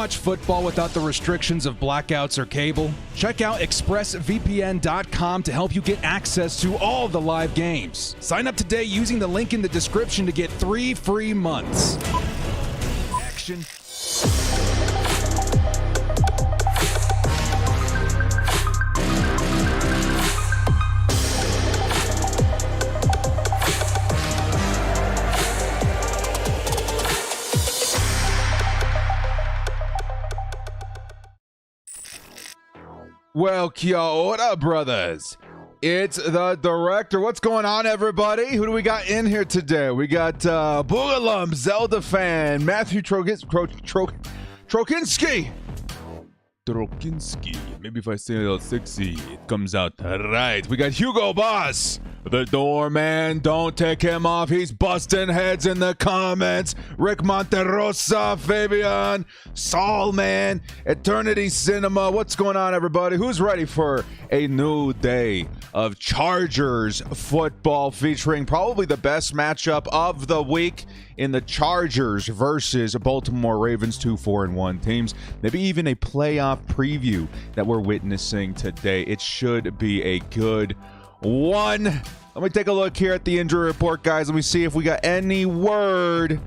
watch football without the restrictions of blackouts or cable? Check out expressvpn.com to help you get access to all the live games. Sign up today using the link in the description to get 3 free months. Action. Well, kia ora, brothers. It's the director. What's going on, everybody? Who do we got in here today? We got Boogalum, Zelda fan, Matthew Trokinski. Maybe if I say it a little sexy, it comes out right. We got Hugo Boss, the doorman. Don't take him off. He's busting heads in the comments. Rick Monterosa, Fabian, Saul, man, Eternity Cinema. What's going on, everybody? Who's ready for a new day of Chargers football featuring probably the best matchup of the week in the Chargers versus Baltimore Ravens, 2-4-1 teams? Maybe even a playoff preview that we're witnessing today. It should be a good one. Let me take a look here at the injury report, guys. Let me see if we got any word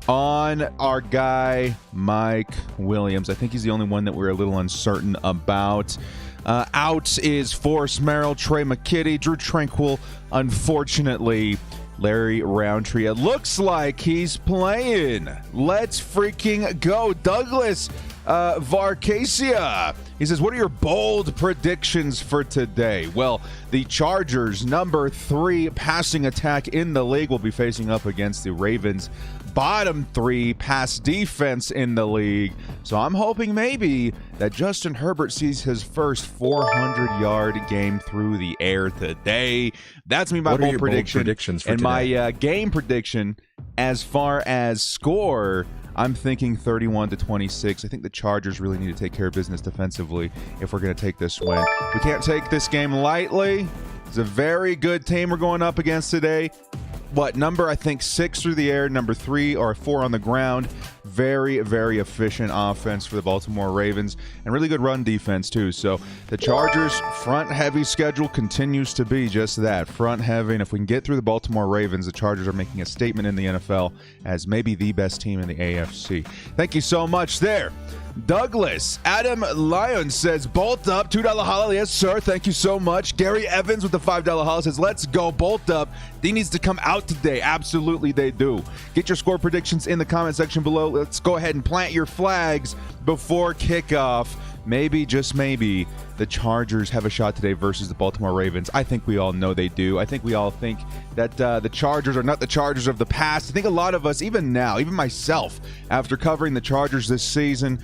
on our guy Mike Williams. I think he's the only one that we're a little uncertain about. Out is Forrest Merrill, Trey McKitty, Drew Tranquil. Unfortunately, Larry Roundtree. It looks like he's playing. Let's freaking go. Douglas Varcasia. He says, what are your bold predictions for today? Well, the Chargers, number 3 passing attack in the league, will be facing up against the Ravens, bottom 3 pass defense in the league. So I'm hoping maybe that Justin Herbert sees his first 400-yard game through the air today. That's me, my bold predictions for today. My game prediction, as far as score, I'm thinking 31-26. I think the Chargers really need to take care of business defensively if we're going to take this win. We can't take this game lightly. It's a very good team we're going up against today. Number, I think, 6 through the air, number 3 or 4 on the ground. Very, very efficient offense for the Baltimore Ravens, and really good run defense, too. So the Chargers' front-heavy schedule continues to be just that, front-heavy. And if we can get through the Baltimore Ravens, the Chargers are making a statement in the NFL as maybe the best team in the AFC. Thank you so much there. Douglas Adam Lyon says, bolt up, $2 holla. Yes, sir. Thank you so much. Gary Evans with the $5 holla says, let's go, bolt up. D needs to come out today. Absolutely, they do. Get your score predictions in the comment section below. Let's go ahead and plant your flags before kickoff. Maybe, just maybe, the Chargers have a shot today versus the Baltimore Ravens. I think we all know they do. I think we all think that the Chargers are not the Chargers of the past. I think a lot of us, even now, even myself, after covering the Chargers this season,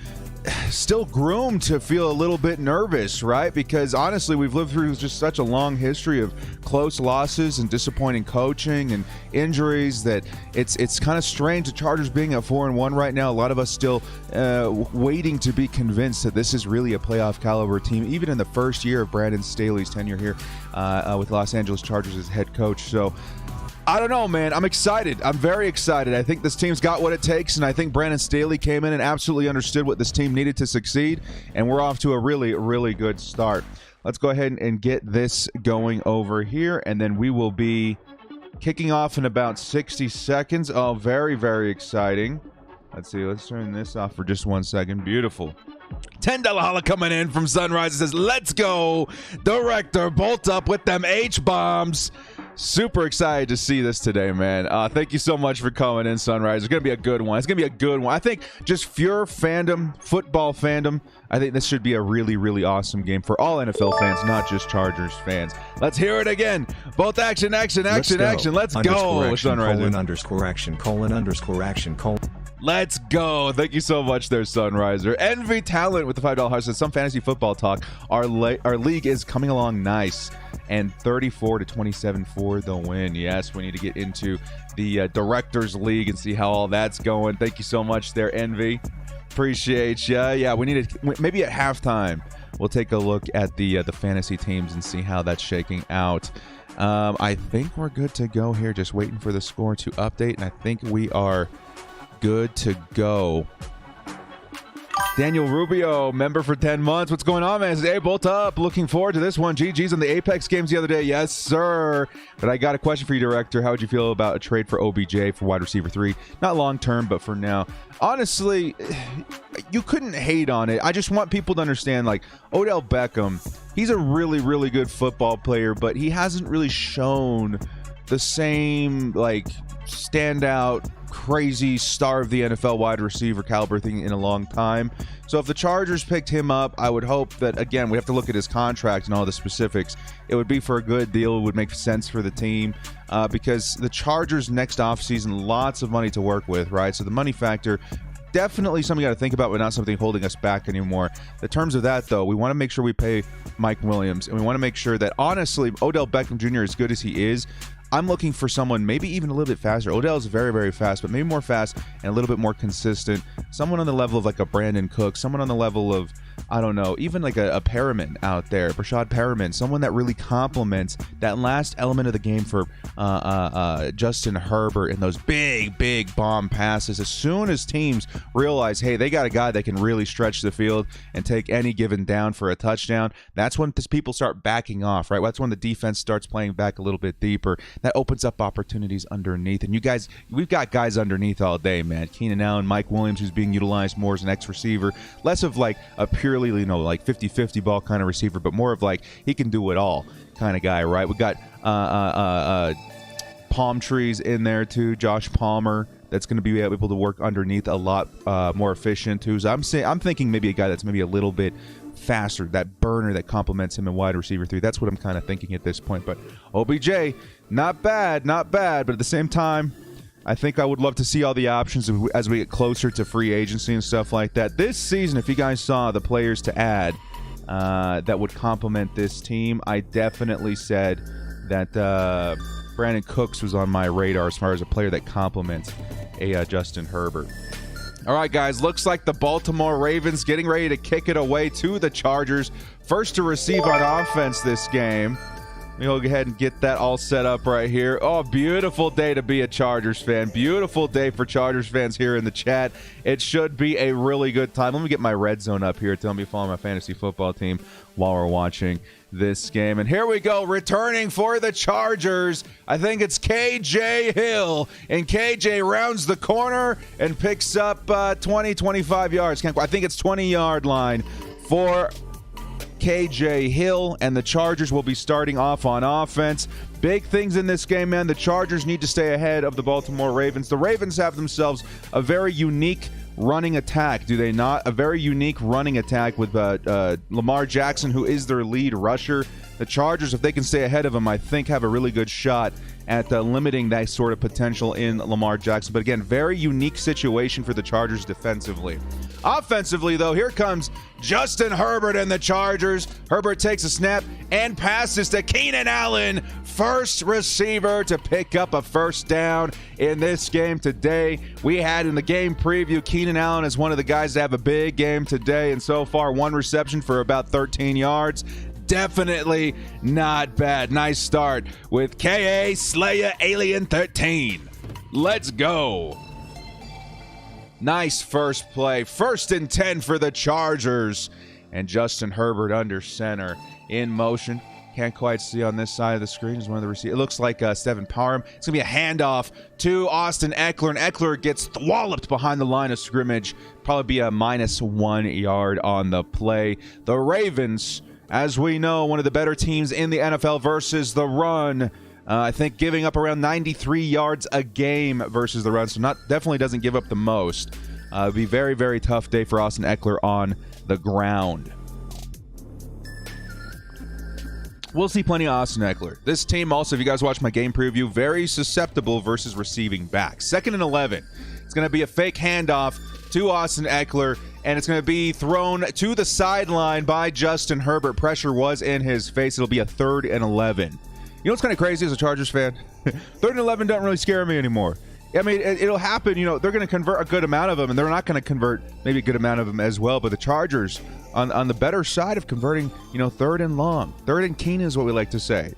still groomed to feel a little bit nervous, right? Because honestly, we've lived through just such a long history of close losses and disappointing coaching and injuries that it's kind of strange. The Chargers being at 4-1 right now, a lot of us still waiting to be convinced that this is really a playoff caliber team, even in the first year of Brandon Staley's tenure here with Los Angeles Chargers as head coach. So I don't know, man. I'm excited. I'm very excited. I think this team's got what it takes, and I think Brandon Staley came in and absolutely understood what this team needed to succeed, and we're off to a really, really good start. Let's go ahead and get this going over here, and then we will be kicking off in about 60 seconds. Oh, very, very exciting. Let's see. Let's turn this off for just 1 second. Beautiful. $10 holla coming in from Sunrise. It says, let's go, director. Bolt up with them H-bombs. Super excited to see this today, man. Thank you so much for coming in, Sunrise. It's going to be a good one. It's going to be a good one. I think just pure fandom, football fandom, I think this should be a really, really awesome game for all NFL fans, not just Chargers fans. Let's hear it again. Both action, action, action, action. Let's go, Sunrise. _action. Let's go. Thank you so much there, Sunriser. Envy Talent with the $5 heart says, some fantasy football talk. Our league is coming along nice. And 34-27 for the win. Yes, we need to get into the Directors League and see how all that's going. Thank you so much there, Envy. Appreciate ya. Yeah, we need to, maybe at halftime, we'll take a look at the fantasy teams and see how that's shaking out. I think we're good to go here. Just waiting for the score to update, and I think we are good to go. Daniel Rubio, member for 10 months. What's going on, man? Hey, bolt up. Looking forward to this one. GG's on the Apex games the other day. Yes, sir. But I got a question for you, Director. How would you feel about a trade for OBJ for wide receiver 3? Not long term, but for now. Honestly, you couldn't hate on it. I just want people to understand, like, Odell Beckham, he's a really, really good football player, but he hasn't really shown the same, like, standout, crazy star of the NFL wide receiver caliber thing in a long time. So if the Chargers picked him up, I would hope that, again, we have to look at his contract and all the specifics. It would be for a good deal. It would make sense for the team because the Chargers next offseason, lots of money to work with, right? So the money factor, definitely something you got to think about, but not something holding us back anymore. In terms of that, though, we want to make sure we pay Mike Williams, and we want to make sure that, honestly, Odell Beckham Jr., as good as he is, I'm looking for someone maybe even a little bit faster. Odell's very, very fast, but maybe more fast and a little bit more consistent. Someone on the level of like a Brandon Cook, someone on the level of, I don't know, even like a Perriman out there, Brashad Perriman, someone that really complements that last element of the game for Justin Herbert in those big, big bomb passes. As soon as teams realize, hey, they got a guy that can really stretch the field and take any given down for a touchdown, that's when people start backing off, right? That's when the defense starts playing back a little bit deeper. That opens up opportunities underneath. And you guys, we've got guys underneath all day, man. Keenan Allen, Mike Williams, who's being utilized more as an X receiver, less of like a purely, like 50-50 ball kind of receiver, but more of like he can do it all kind of guy, right? We got palm trees in there too. Josh Palmer, that's going to be able to work underneath a lot more efficient too. So I'm thinking maybe a guy that's maybe a little bit faster, that burner that complements him in wide receiver 3. That's what I'm kind of thinking at this point. But OBJ, not bad, but at the same time, I think I would love to see all the options as we get closer to free agency and stuff like that. This season, if you guys saw the players to add that would complement this team, I definitely said that Brandon Cooks was on my radar as far as a player that complements a Justin Herbert. All right, guys, looks like the Baltimore Ravens getting ready to kick it away to the Chargers. First to receive on offense this game. We'll go ahead and get that all set up right here. Oh, beautiful day to be a Chargers fan. Beautiful day for Chargers fans here in the chat. It should be a really good time. Let me get my red zone up here. Tell me to follow my fantasy football team while we're watching this game. And here we go, returning for the Chargers. I think it's KJ Hill. And KJ rounds the corner and picks up 20, 25 yards. I think it's 20-yard line for KJ Hill, and the Chargers will be starting off on offense. Big things in this game, man. The Chargers need to stay ahead of the Baltimore Ravens. The Ravens have themselves a very unique running attack, do they not? A very unique running attack with Lamar Jackson, who is their lead rusher. The Chargers, if they can stay ahead of him, I think have a really good shot at limiting that sort of potential in Lamar Jackson. But again, very unique situation for the Chargers defensively. Offensively, though, here comes Justin Herbert and the Chargers. Herbert takes a snap and passes to Keenan Allen, first receiver to pick up a first down in this game today. We had in the game preview, Keenan Allen is one of the guys to have a big game today, and so far one reception for about 13 yards. Definitely not bad. Nice start with K.A. Slayer Alien 13. Let's go. Nice first play. 1st and 10 for the Chargers. And Justin Herbert under center in motion. Can't quite see on this side of the screen. Is one of the receivers. It looks like Stephen Parham. It's going to be a handoff to Austin Eckler. And Eckler gets walloped behind the line of scrimmage. Probably be a -1 yard on the play. The Ravens, as we know, one of the better teams in the NFL versus the run. I think giving up around 93 yards a game versus the run, so definitely doesn't give up the most. It'll be very, very tough day for Austin Eckler on the ground. We'll see plenty of Austin Eckler. This team also, if you guys watch my game preview, very susceptible versus receiving back. 2nd and 11. It's going to be a fake handoff to Austin Eckler, and it's going to be thrown to the sideline by Justin Herbert. Pressure was in his face. It'll be a 3rd and 11. You know what's kind of crazy as a Chargers fan? 3rd and 11 doesn't really scare me anymore. I mean, it'll happen. You know, they're going to convert a good amount of them, and they're not going to convert maybe a good amount of them as well. But the Chargers on the better side of converting, 3rd and long. 3rd and Keenan is what we like to say.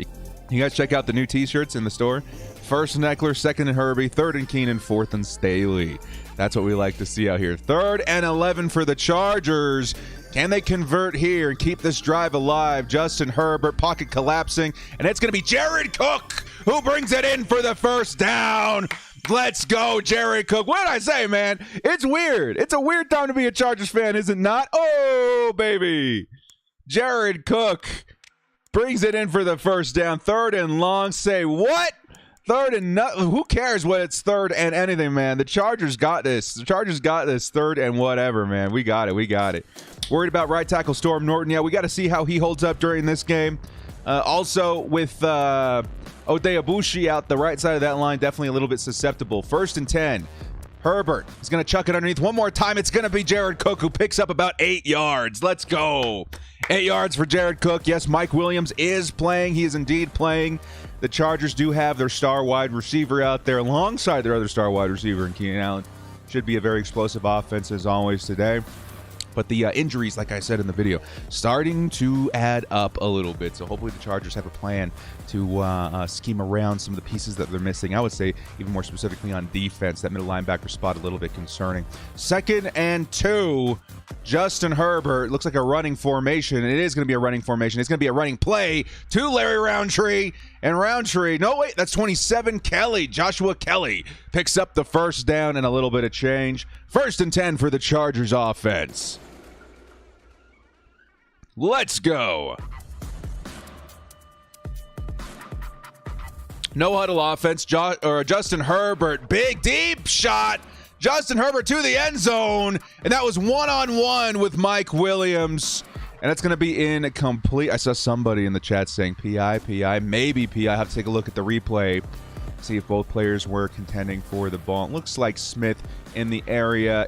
You guys check out the new t-shirts in the store. First in Eckler, second in Herbie, third in Keenan, fourth in Staley. That's what we like to see out here. 3rd and 11 for the Chargers. Can they convert here and keep this drive alive? Justin Herbert, pocket collapsing, and it's going to be Jared Cook who brings it in for the first down. Let's go, Jared Cook. What did I say, man? It's weird. It's a weird time to be a Chargers fan, is it not? Oh, baby. Jared Cook brings it in for the first down. 3rd and long. Say what? 3rd and who cares what it's 3rd and anything, man. The Chargers got this. The Chargers got this 3rd and whatever, man. We got it. We got it. Worried about right tackle Storm Norton. Yeah, we got to see how he holds up during this game. Also, with Odeabushi out the right side of that line, definitely a little bit susceptible. 1st and 10. Herbert is going to chuck it underneath one more time. It's going to be Jared Cook who picks up about 8 yards. Let's go. 8 yards for Jared Cook. Yes, Mike Williams is playing. He is indeed playing. The Chargers do have their star wide receiver out there alongside their other star wide receiver in Keenan Allen. Should be a very explosive offense as always today. But the injuries, like I said in the video, starting to add up a little bit. So hopefully the Chargers have a plan to scheme around some of the pieces that they're missing. I would say even more specifically on defense, that middle linebacker spot a little bit concerning. 2nd and 2, Justin Herbert. Looks like a running formation. It is going to be a running formation. It's going to be a running play to Larry Roundtree. And Roundtree, no, wait, that's 27, Kelly. Joshua Kelly picks up the first down and a little bit of change. 1st and 10 for the Chargers offense. Let's go. No huddle offense. Justin Herbert, big deep shot. Justin Herbert to the end zone, and that was one-on-one with Mike Williams, and that's going to be incomplete. I saw somebody in the chat saying PI, maybe PI. I have to take a look at the replay, see if both players were contending for the ball. It looks like Smith in the area.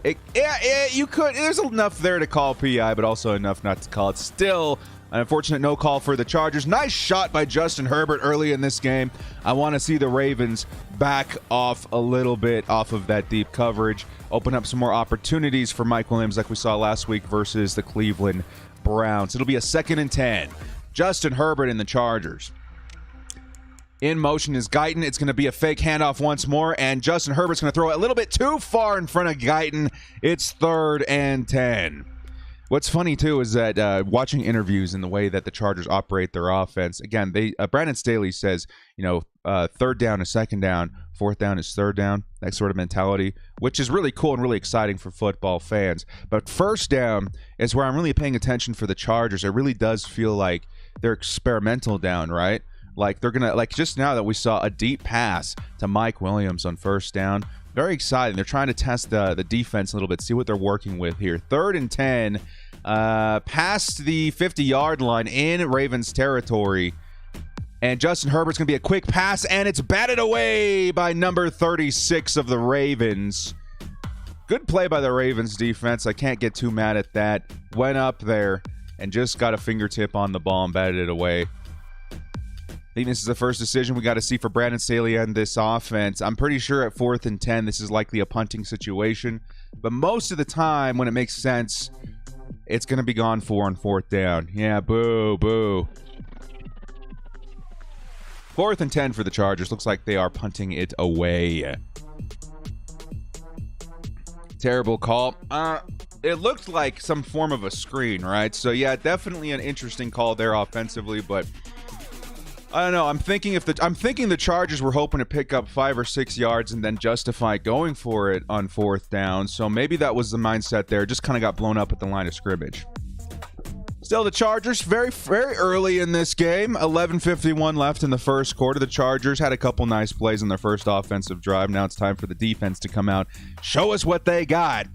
You could. There's enough there to call PI, but also enough not to call it. Still, an unfortunate no call for the Chargers. Nice shot by Justin Herbert early in this game. I want to see the Ravens back off a little bit off of that deep coverage, open up some more opportunities for Mike Williams like we saw last week versus the Cleveland Browns. It'll be a 2nd and 10. Justin Herbert in the Chargers. In motion is Guyton. It's going to be a fake handoff once more, and Justin Herbert's going to throw it a little bit too far in front of Guyton. It's 3rd and 10. What's funny, too, is that watching interviews and the way that the Chargers operate their offense, again, Brandon Staley says, 3rd down is 2nd down, 4th down is 3rd down, that sort of mentality, which is really cool and really exciting for football fans. But 1st down is where I'm really paying attention for the Chargers. It really does feel like they're experimental down, right? Like they're going to, like just now that we saw a deep pass to Mike Williams on 1st down. Very exciting. They're trying to test the defense a little bit, see what they're working with here. 3rd and 10, past the 50-yard line in Ravens territory. And Justin Herbert's going to be a quick pass, and it's batted away by number 36 of the Ravens. Good play by the Ravens defense. I can't get too mad at that. Went up there and just got a fingertip on the ball and batted it away. I think this is the first decision we got to see for Brandon Staley and this offense. I'm pretty sure at 4th and 10, this is likely a punting situation. But most of the time, when it makes sense, it's going to be gone for on 4th down. Yeah, boo, boo. 4th and 10 for the Chargers. Looks like they are punting it away. Terrible call. It looked like some form of a screen, right? So, yeah, definitely an interesting call there offensively, but I don't know. I'm thinking the Chargers were hoping to pick up 5 or 6 yards and then justify going for it on 4th down. So maybe that was the mindset there. Just kind of got blown up at the line of scrimmage. Still, the Chargers very, very early in this game. 11:51 left in the first quarter. The Chargers had a couple nice plays in their first offensive drive. Now it's time for the defense to come out, show us what they got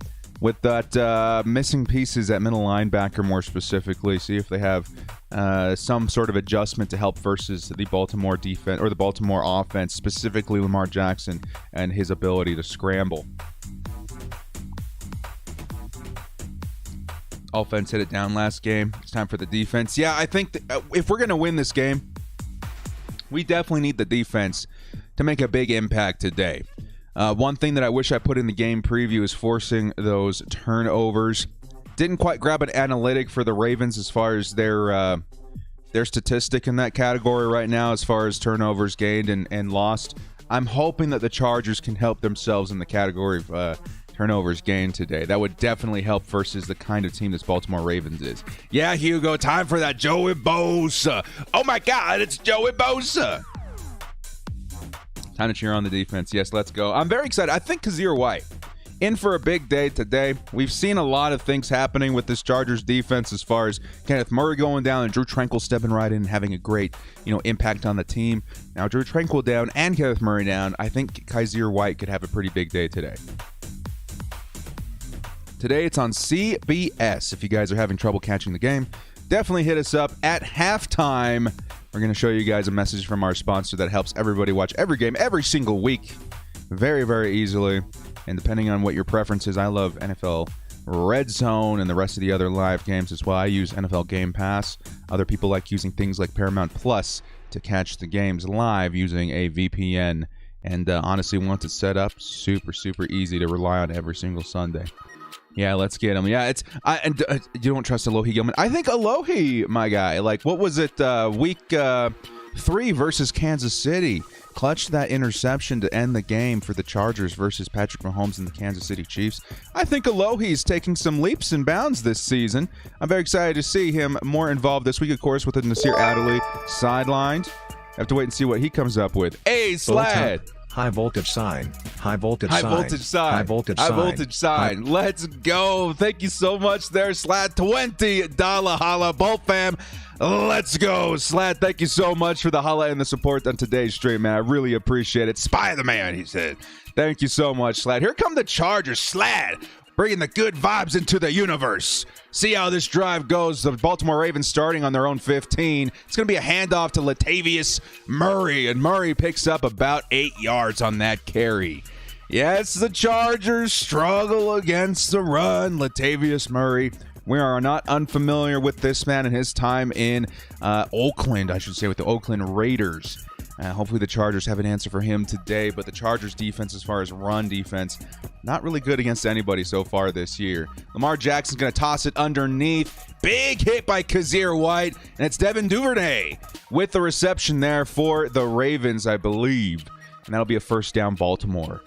with that missing pieces at middle linebacker more specifically. See if they have some sort of adjustment to help versus the Baltimore defense or the Baltimore offense, specifically Lamar Jackson and his ability to scramble. Offense hit it down last game. It's time for the defense. Yeah, I think if we're going to win this game, we definitely need the defense to make a big impact today. One thing that I wish I put in the game preview is forcing those turnovers. Didn't quite grab an analytic for the Ravens as far as their their statistic in that category right now as far as turnovers gained and lost. I'm hoping that the Chargers can help themselves in the category of turnovers gained today. That would definitely help versus the kind of team this Baltimore Ravens is. Yeah, Hugo, time for that Joey Bosa. Oh my God, it's Joey Bosa. Time to cheer on the defense. Yes, let's go. I'm very excited. I think Kazir White in for a big day today. We've seen a lot of things happening with this Chargers defense as far as Kenneth Murray going down and Drew Tranquill stepping right in and having a great, impact on the team. Now Drew Tranquill down and Kenneth Murray down. I think Kazir White could have a pretty big day today. Today it's on CBS. If you guys are having trouble catching the game, definitely hit us up at halftime. We're going to show you guys a message from our sponsor that helps everybody watch every game every single week very, very easily. And depending on what your preference is, I love NFL Red Zone and the rest of the other live games as well. I use NFL Game Pass. Other people like using things like Paramount Plus to catch the games live using a VPN. And honestly, once it's set up, super, super easy to rely on every single Sunday. Yeah, let's get him. Yeah, you don't trust Alohi Gilman. I think Alohi, my guy, what was it, week 3 versus Kansas City, clutched that interception to end the game for the Chargers versus Patrick Mahomes and the Kansas City Chiefs. I think Alohi's taking some leaps and bounds this season. I'm very excited to see him more involved this week, of course, with the Nasir Adderley sidelined. Have to wait and see what he comes up with. Hey, Slad! High voltage sign. High voltage High sign. voltage sign. High voltage High sign. voltage sign. Let's go. Thank you so much there, Slad. $20 holla. Bolt fam. Let's go. Slad, thank you so much for the holla and the support on today's stream, man. I really appreciate it. Spy the man, he said. Thank you so much, Slad. Here come the Chargers. Slad, bringing the good vibes into the universe. See how this drive goes. The Baltimore Ravens starting on their own 15. It's going to be a handoff to Latavius Murray, and Murray picks up about 8 yards on that carry. Yes, the Chargers struggle against the run. Latavius Murray. We are not unfamiliar with this man and his time in Oakland, I should say, with the Oakland Raiders. Hopefully the Chargers have an answer for him today, but the Chargers defense, as far as run defense, not really good against anybody so far this year. Lamar Jackson's going to toss it underneath. Big hit by Kazir White, and it's Devin Duvernay with the reception there for the Ravens, I believe. And that'll be a first down, Baltimore.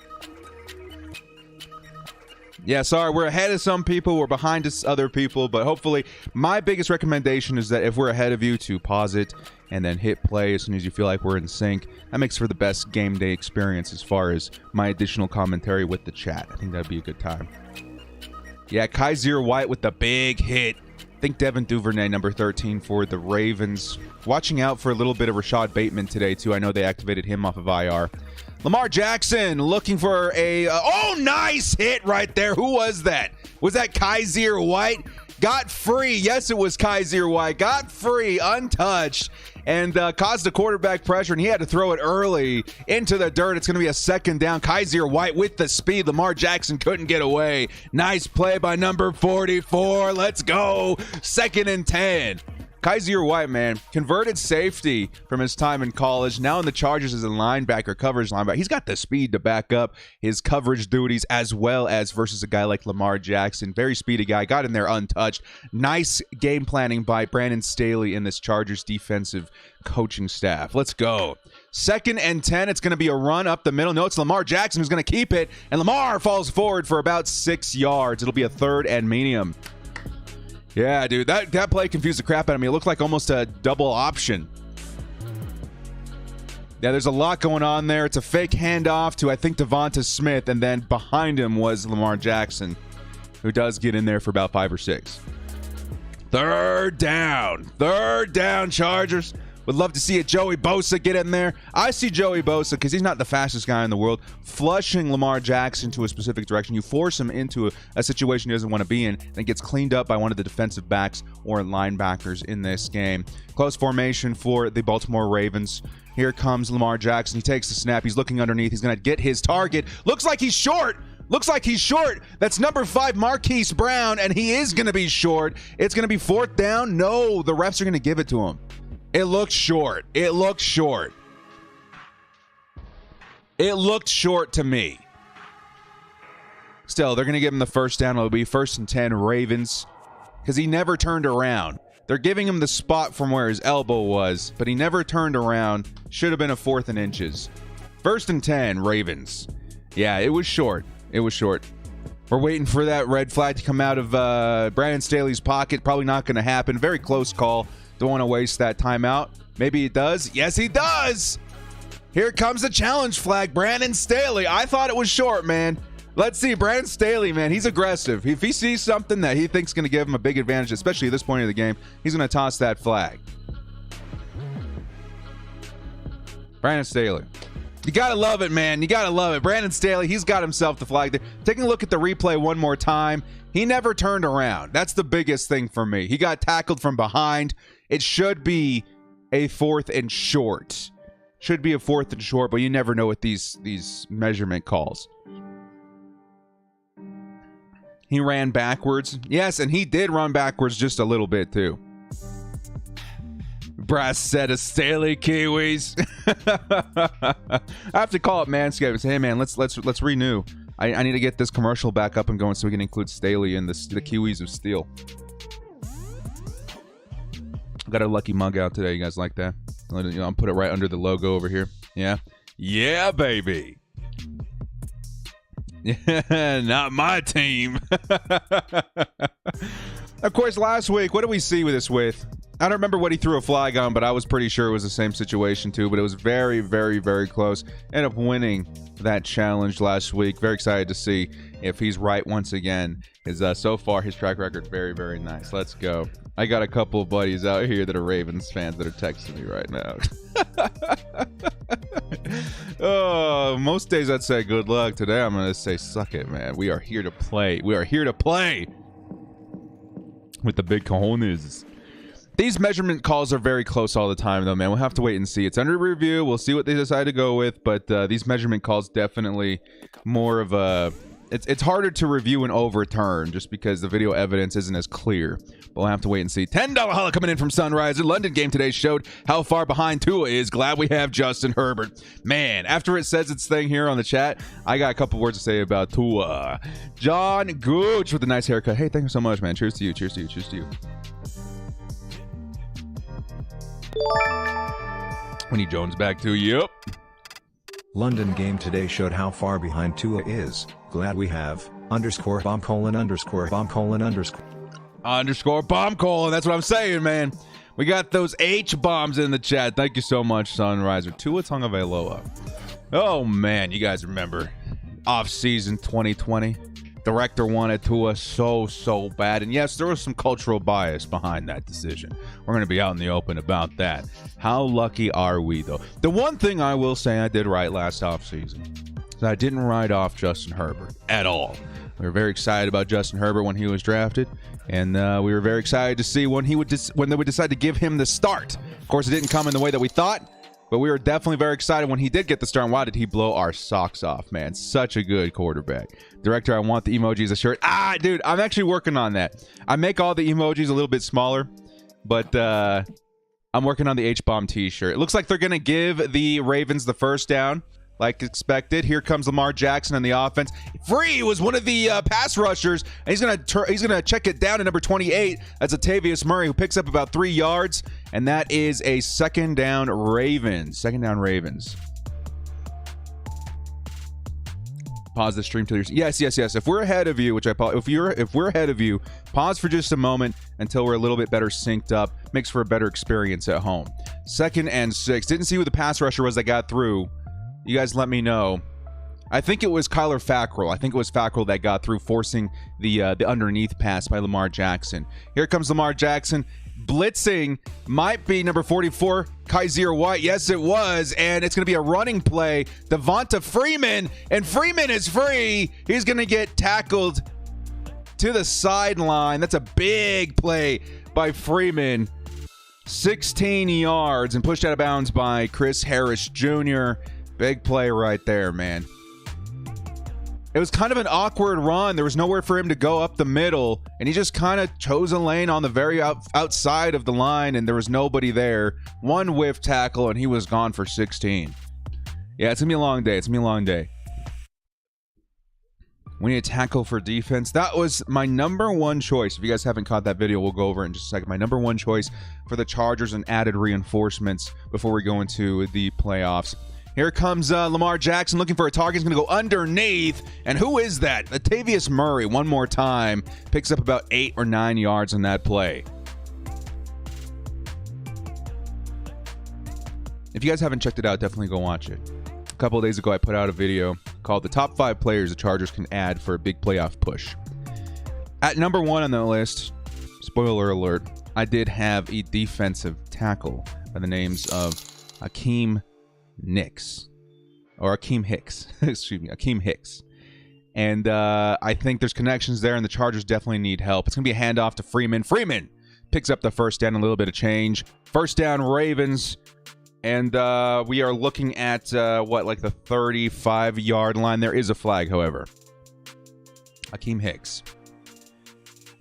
Yeah, sorry, we're ahead of some people, we're behind other people, but hopefully my biggest recommendation is that if we're ahead of you, to pause it and then hit play as soon as you feel like we're in sync. That makes for the best game day experience as far as my additional commentary with the chat. I think that'd be a good time. Yeah, Kazir White with the big hit. I think Devin Duvernay, number 13 for the Ravens. Watching out for a little bit of Rashad Bateman today, too. I know they activated him off of IR. Lamar Jackson looking for a... nice hit right there. Who was that? Was that Kazir White? Got free. Yes, it was Kazir White. Got free, untouched, and caused a quarterback pressure, and he had to throw it early into the dirt. It's going to be a second down. Kazir White with the speed. Lamar Jackson couldn't get away. Nice play by number 44. Let's go. 2nd and 10. Kazir White, man, converted safety from his time in college. Now in the Chargers as a linebacker, coverage linebacker. He's got the speed to back up his coverage duties as well as versus a guy like Lamar Jackson. Very speedy guy. Got in there untouched. Nice game planning by Brandon Staley in this Chargers defensive coaching staff. Let's go. 2nd and 10. It's going to be a run up the middle. No, it's Lamar Jackson who's going to keep it. And Lamar falls forward for about 6 yards. It'll be a 3rd and medium. Yeah, dude, that play confused the crap out of me. It looked like almost a double option. Yeah, there's a lot going on there. It's a fake handoff to, I think, Devonta Smith, and then behind him was Lamar Jackson, who does get in there for about 5 or 6. 3rd down. 3rd down, Chargers. Would love to see a Joey Bosa get in there. I see Joey Bosa, because he's not the fastest guy in the world, flushing Lamar Jackson to a specific direction. You force him into a situation he doesn't want to be in, and it gets cleaned up by one of the defensive backs or linebackers in this game. Close formation for the Baltimore Ravens. Here comes Lamar Jackson. He takes the snap. He's looking underneath. He's going to get his target. Looks like he's short. Looks like he's short. That's number 5, Marquise Brown, and he is going to be short. It's going to be 4th down. No, the refs are going to give it to him. It looked short. It looked short. It looked short to me. Still, they're going to give him the first down. It'll be 1st and 10 Ravens because he never turned around. They're giving him the spot from where his elbow was, but he never turned around. Should have been a 4th and inches. 1st and 10, Ravens. Yeah, it was short. It was short. We're waiting for that red flag to come out of Brandon Staley's pocket. Probably not going to happen. Very close call. Don't want to waste that timeout. Maybe he does. Yes, he does. Here comes the challenge flag. Brandon Staley. I thought it was short, man. Let's see. Brandon Staley, man, he's aggressive. If he sees something that he thinks is going to give him a big advantage, especially at this point of the game, he's going to toss that flag. Brandon Staley. You got to love it, man. You got to love it. Brandon Staley, he's got himself the flag there. Taking a look at the replay one more time, he never turned around. That's the biggest thing for me. He got tackled from behind. It should be a 4th and short. Should be a 4th and short, but you never know with these measurement calls. He ran backwards. Yes, and he did run backwards just a little bit, too. Brass set of Staley Kiwis. I have to call up Manscaped and say, hey, man, let's renew. I need to get this commercial back up and going so we can include Staley in the Kiwis of Steel. Got a lucky mug out today. You guys like that? I'll put it right under the logo over here. Yeah? Yeah, baby. Yeah, not my team. Of course, last week, what did we see this with? I don't remember what he threw a flag on, but I was pretty sure it was the same situation too. But it was very, very, very close. Ended up winning that challenge last week. Very excited to see if he's right once again. So far, his track record very, very nice. Let's go. I got a couple of buddies out here that are Ravens fans that are texting me right now. Oh, most days I'd say good luck. Today I'm going to say suck it, man. We are here to play. We are here to play with the big cojones. These measurement calls are very close all the time, though, man. We'll have to wait and see. It's under review. We'll see what they decide to go with, but these measurement calls definitely more of a... It's harder to review and overturn just because the video evidence isn't as clear. But we'll have to wait and see. $10 holla coming in from Sunrise. The London game today showed how far behind Tua is. Glad we have Justin Herbert. Man, after it says its thing here on the chat, I got a couple words to say about Tua. John Gooch with a nice haircut. Hey, thank you so much, man. Cheers to you. Cheers to you. Cheers to you. Winnie Jones back to you. Yep. London game today showed how far behind Tua is. Glad we have _bomb : _bomb : _. _bomb colon. That's what I'm saying, man. We got those H bombs in the chat. Thank you so much, Sunriser. Tua Tagovailoa. Oh man, you guys remember off-season 2020? Director wanted Tua so bad, and yes, there was some cultural bias behind that decision. We're going to be out in the open about that. How lucky are we, though? The one thing I will say I did right last offseason is I didn't write off Justin Herbert at all. We were very excited about Justin Herbert when he was drafted, and we were very excited to see when they would decide to give him the start. Of course, it didn't come in the way that we thought, but we were definitely very excited when he did get the start. And wow, did he blow our socks off, man. Such a good quarterback. Director, I want the emojis a shirt. Dude, I'm actually working on that. I make all the emojis a little bit smaller, but I'm working on the H-Bomb t-shirt. It looks like they're going to give the Ravens the first down, like expected. Here comes Lamar Jackson on the offense. Free was one of the pass rushers, and he's gonna check it down to number 28. That's Latavius Murray, who picks up about 3 yards, and that is a second down Ravens. Second down Ravens. Pause the stream till you're... Yes. If we're ahead of you, which if we're ahead of you, pause for just a moment until we're a little bit better synced up. Makes for a better experience at home. 2nd and 6. Didn't see who the pass rusher was that got through. You guys let me know. I think it was Kyler Fackrell. I think it was Fackrell that got through, forcing the underneath pass by Lamar Jackson. Here comes Lamar Jackson. Blitzing might be number 44, Kaiser White. Yes, it was. And it's going to be a running play. Devonta Freeman. And Freeman is free. He's going to get tackled to the sideline. That's a big play by Freeman. 16 yards and pushed out of bounds by Chris Harris Jr. Big play right there, man. It was kind of an awkward run. There was nowhere for him to go up the middle, and he just kind of chose a lane on the very outside of the line, and there was nobody there. One whiff tackle, and he was gone for 16. Yeah, it's going to be a long day. We need a tackle for defense. That was my number one choice. If you guys haven't caught that video, we'll go over it in just a second. My number one choice for the Chargers and added reinforcements before we go into the playoffs. Here comes Lamar Jackson looking for a target. He's going to go underneath. And who is that? Latavius Murray, one more time. Picks up about 8 or 9 yards on that play. If you guys haven't checked it out, definitely go watch it. A couple of days ago, I put out a video called The Top 5 Players the Chargers Can Add for a Big Playoff Push. At number 1 on the list, spoiler alert, I did have a defensive tackle by the names of Akeem Hicks. Excuse me, Akeem Hicks. And I think there's connections there, and the Chargers definitely need help. It's going to be a handoff to Freeman. Freeman picks up the first down, a little bit of change. First down, Ravens. And we are looking at, like the 35-yard line. There is a flag, however. Akeem Hicks.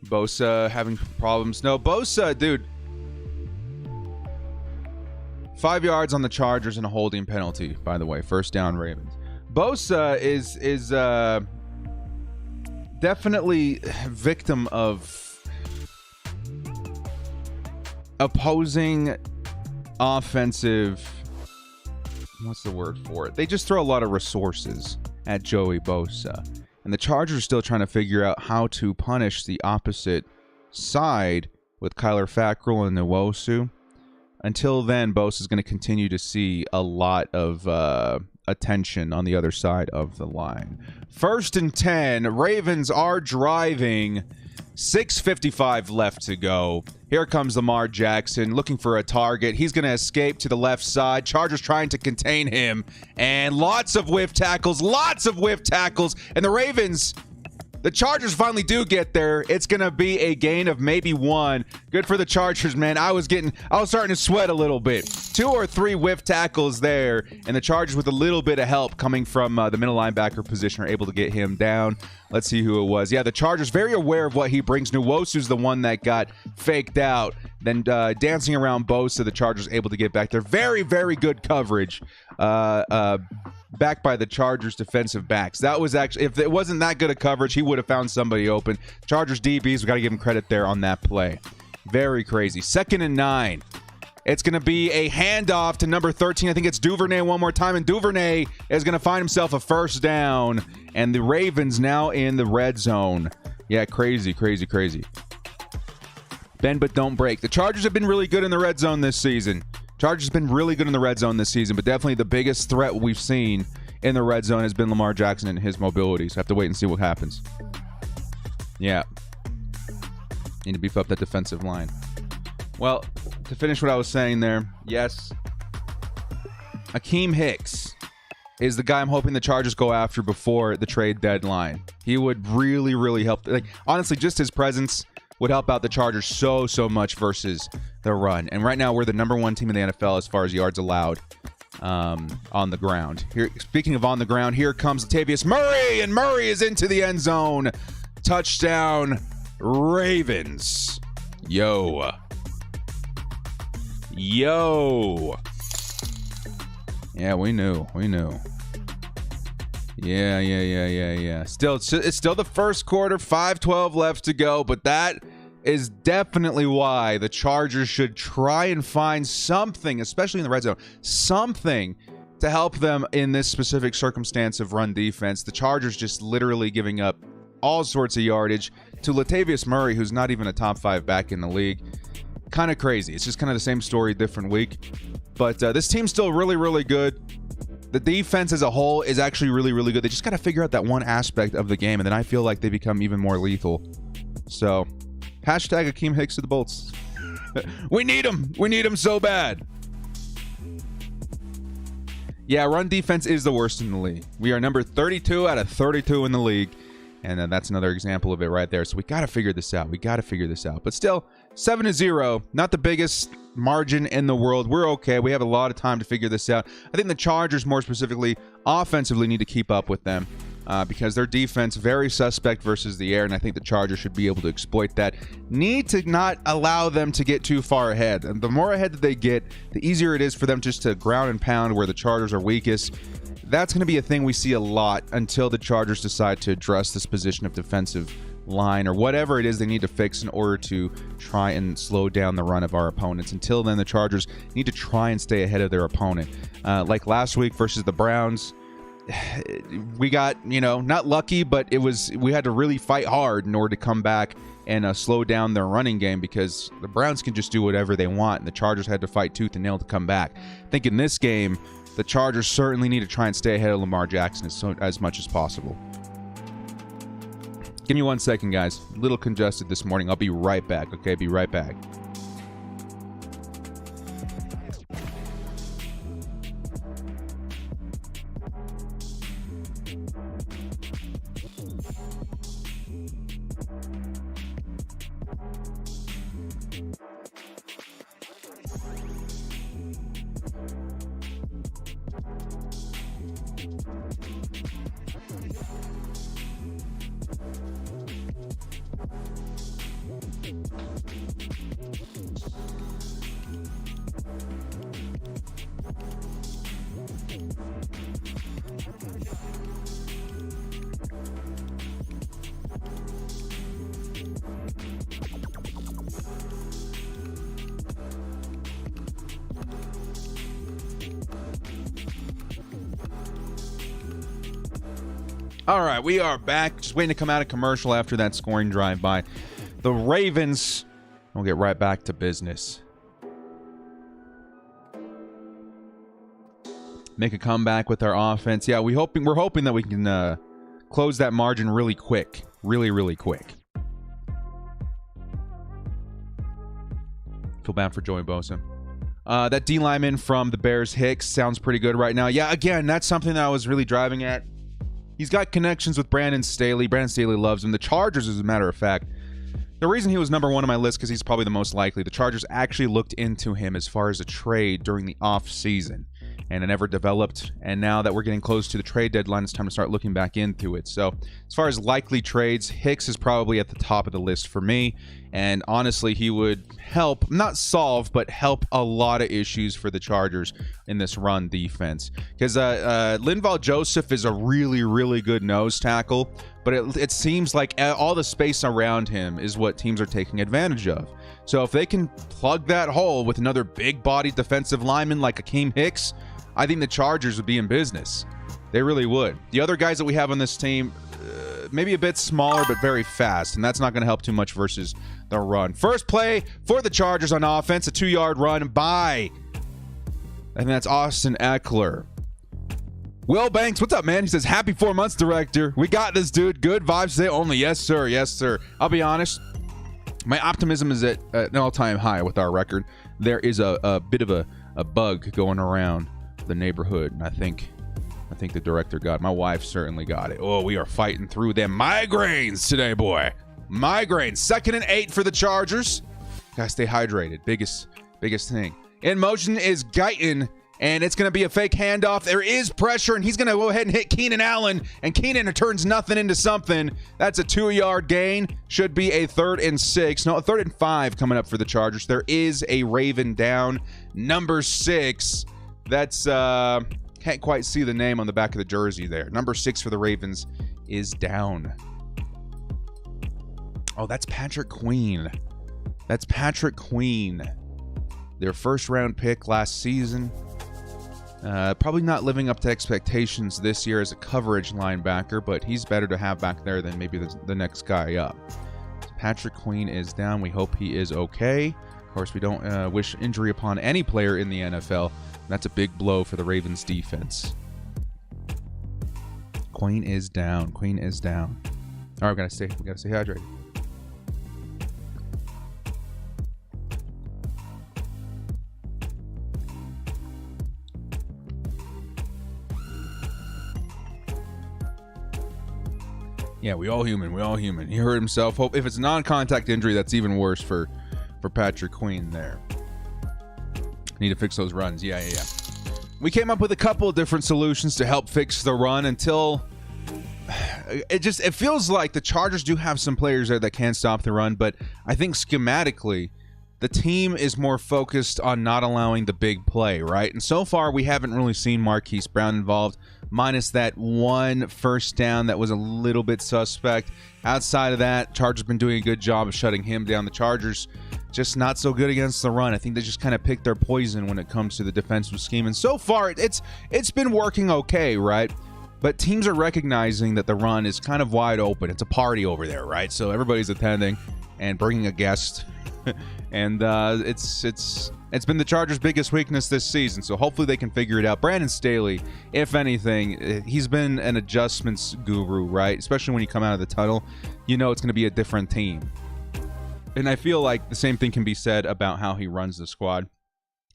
Bosa having problems. No, Bosa, dude. 5 yards on the Chargers and a holding penalty, by the way. First down, Ravens. Bosa is definitely victim of opposing offensive, what's the word for it? They just throw a lot of resources at Joey Bosa. And the Chargers are still trying to figure out how to punish the opposite side with Kyler Fackrell and Nwosu. Until then, Bosa is going to continue to see a lot of attention on the other side of the line. 1st and 10. Ravens are driving. 6:55 left to go. Here comes Lamar Jackson looking for a target. He's going to escape to the left side. Chargers trying to contain him. And lots of whiff tackles. And the Ravens, the Chargers finally do get there. It's going to be a gain of maybe 1. Good for the Chargers, man. I was starting to sweat a little bit. 2 or 3 whiff tackles there. And the Chargers, with a little bit of help coming from the middle linebacker position, are able to get him down. Let's see who it was. Yeah, the Chargers very aware of what he brings. Nwosu's the one that got faked out. Then dancing around Bosa, the Chargers able to get back there. Very, very good coverage. Backed by the Chargers defensive backs. That was actually, if it wasn't that good a coverage, he would have found somebody open. Chargers DBs, we got to give him credit there on that play. Very crazy. 2nd and 9. It's going to be a handoff to number 13. I think it's Duvernay one more time, and Duvernay is going to find himself a first down, and the Ravens now in the red zone. Yeah, crazy. Bend but don't break. The Chargers have been really good in the red zone this season. But definitely the biggest threat we've seen in the red zone has been Lamar Jackson and his mobility. So I have to wait and see what happens. Yeah. Need to beef up that defensive line. Well, to finish what I was saying there, yes, Akeem Hicks is the guy I'm hoping the Chargers go after before the trade deadline. He would really, really help. Like, honestly, just his presence would help out the Chargers so much versus the run. And right now, we're the number 1 team in the NFL as far as yards allowed on the ground. Here, speaking of on the ground, here comes Latavius Murray, and Murray is into the end zone. Touchdown, Ravens. Yo. Yeah, we knew. Yeah. It's still the first quarter, 5:12 left to go, but that is definitely why the Chargers should try and find something, especially in the red zone, something to help them in this specific circumstance of run defense. The Chargers just literally giving up all sorts of yardage to Latavius Murray, who's not even a top 5 back in the league. Kind of crazy. It's just kind of the same story, different week. But this team's still really, really good. The defense as a whole is actually really, really good. They just got to figure out that one aspect of the game, and then I feel like they become even more lethal. So, hashtag Akeem Hicks to the Bolts. We need him. We need him so bad. Yeah, run defense is the worst in the league. We are number 32 out of 32 in the league. And that's another example of it right there. So we got to figure this out. But still, 7-0, not the biggest margin in the world. We're okay. We have a lot of time to figure this out. I think the Chargers, more specifically, offensively need to keep up with them because their defense, very suspect versus the air, and I think the Chargers should be able to exploit that. Need to not allow them to get too far ahead. And the more ahead that they get, the easier it is for them just to ground and pound where the Chargers are weakest. that's going to be a thing we see a lot until the Chargers decide to address this position of defensive line or whatever it is they need to fix in order to try and slow down the run of our opponents. Until then, the Chargers need to try and stay ahead of their opponent. Like last week versus the Browns, we got, not lucky, but we had to really fight hard in order to come back and slow down their running game, because the Browns can just do whatever they want, and the Chargers had to fight tooth and nail to come back. I think in this game, the Chargers certainly need to try and stay ahead of Lamar Jackson as much as possible. Give me 1 second, guys. A little congested this morning. I'll be right back, okay? Be right back. All right, we are back. Just waiting to come out of commercial after that scoring drive by the Ravens. We'll get right back to business. Make a comeback with our offense. Yeah, we're hoping that we can close that margin really quick. Really quick. Feel bad for Joey Bosa. That D lineman from the Bears, Hicks, sounds pretty good right now. Yeah, again, that's something that I was really driving at. He's got connections with Brandon Staley. Brandon Staley loves him. The Chargers, as a matter of fact, the reason he was number one on my list, because he's probably the most likely. The Chargers actually looked into him as far as a trade during the offseason, and it never developed. And now that we're getting close to the trade deadline, it's time to start looking back into it. So as far as likely trades, Hicks is probably at the top of the list for me. And honestly, he would help, not solve, but help a lot of issues for the Chargers in this run defense. Because Linval Joseph is a really good nose tackle, but it seems like all the space around him is what teams are taking advantage of. So if they can plug that hole with another big-bodied defensive lineman like Akeem Hicks, I think the Chargers would be in business. They really would. The other guys that we have on this team, maybe a bit smaller, but very fast, and that's not going to help too much versus the run. First play for the Chargers on offense, a 2-yard run by, and that's Austin Eckler. Will Banks, what's up, man? He says, happy 4 months, director. We got this, dude. Good vibes today only. Yes, sir. Yes, sir. I'll be honest. My optimism is at an all-time high with our record. There is a bit of a bug going around the neighborhood, and I think the director got it. My wife certainly got it. Oh, we are fighting through them migraines today, boy. Migraines. 2nd and 8 for the Chargers. Gotta stay hydrated. Biggest thing. In motion is Guyton, and it's going to be a fake handoff. There is pressure, and he's going to go ahead and hit Keenan Allen, and Keenan turns nothing into something. That's a 2-yard gain. Should be a 3rd and 6. No, a 3rd and 5 coming up for the Chargers. There is a Raven down. Number 6. That's, can't quite see the name on the back of the jersey there. Number 6 for the Ravens is down. Oh, that's Patrick Queen. That's Patrick Queen. Their first-round pick last season. Probably not living up to expectations this year as a coverage linebacker, but he's better to have back there than maybe the next guy up. So Patrick Queen is down. We hope he is okay. Of course, we don't wish injury upon any player in the NFL. That's a big blow for the Ravens defense. Queen is down. Queen is down. All right, we gotta stay hydrated. Yeah, we all human. He hurt himself. Hope if it's a non-contact injury, that's even worse for Patrick Queen there. Need to fix those runs. Yeah. We came up with a couple of different solutions to help fix the run until it feels like the Chargers do have some players there that can stop the run, but I think schematically the team is more focused on not allowing the big play, right? And so far we haven't really seen Marquise Brown involved. minus that one first down that was a little bit suspect. Outside of that, Chargers been doing a good job of shutting him down. The Chargers just not so good against the run. I think they just kind of picked their poison when it comes to the defensive scheme. And so far, it's been working okay, right? But teams are recognizing that the run is kind of wide open. It's a party over there, right? So everybody's attending and bringing a guest. And it's been the Chargers' biggest weakness this season, so hopefully they can figure it out. Brandon Staley, if anything, he's been an adjustments guru, right? Especially when you come out of the tunnel, you know it's going to be a different team. And I feel like the same thing can be said about how he runs the squad.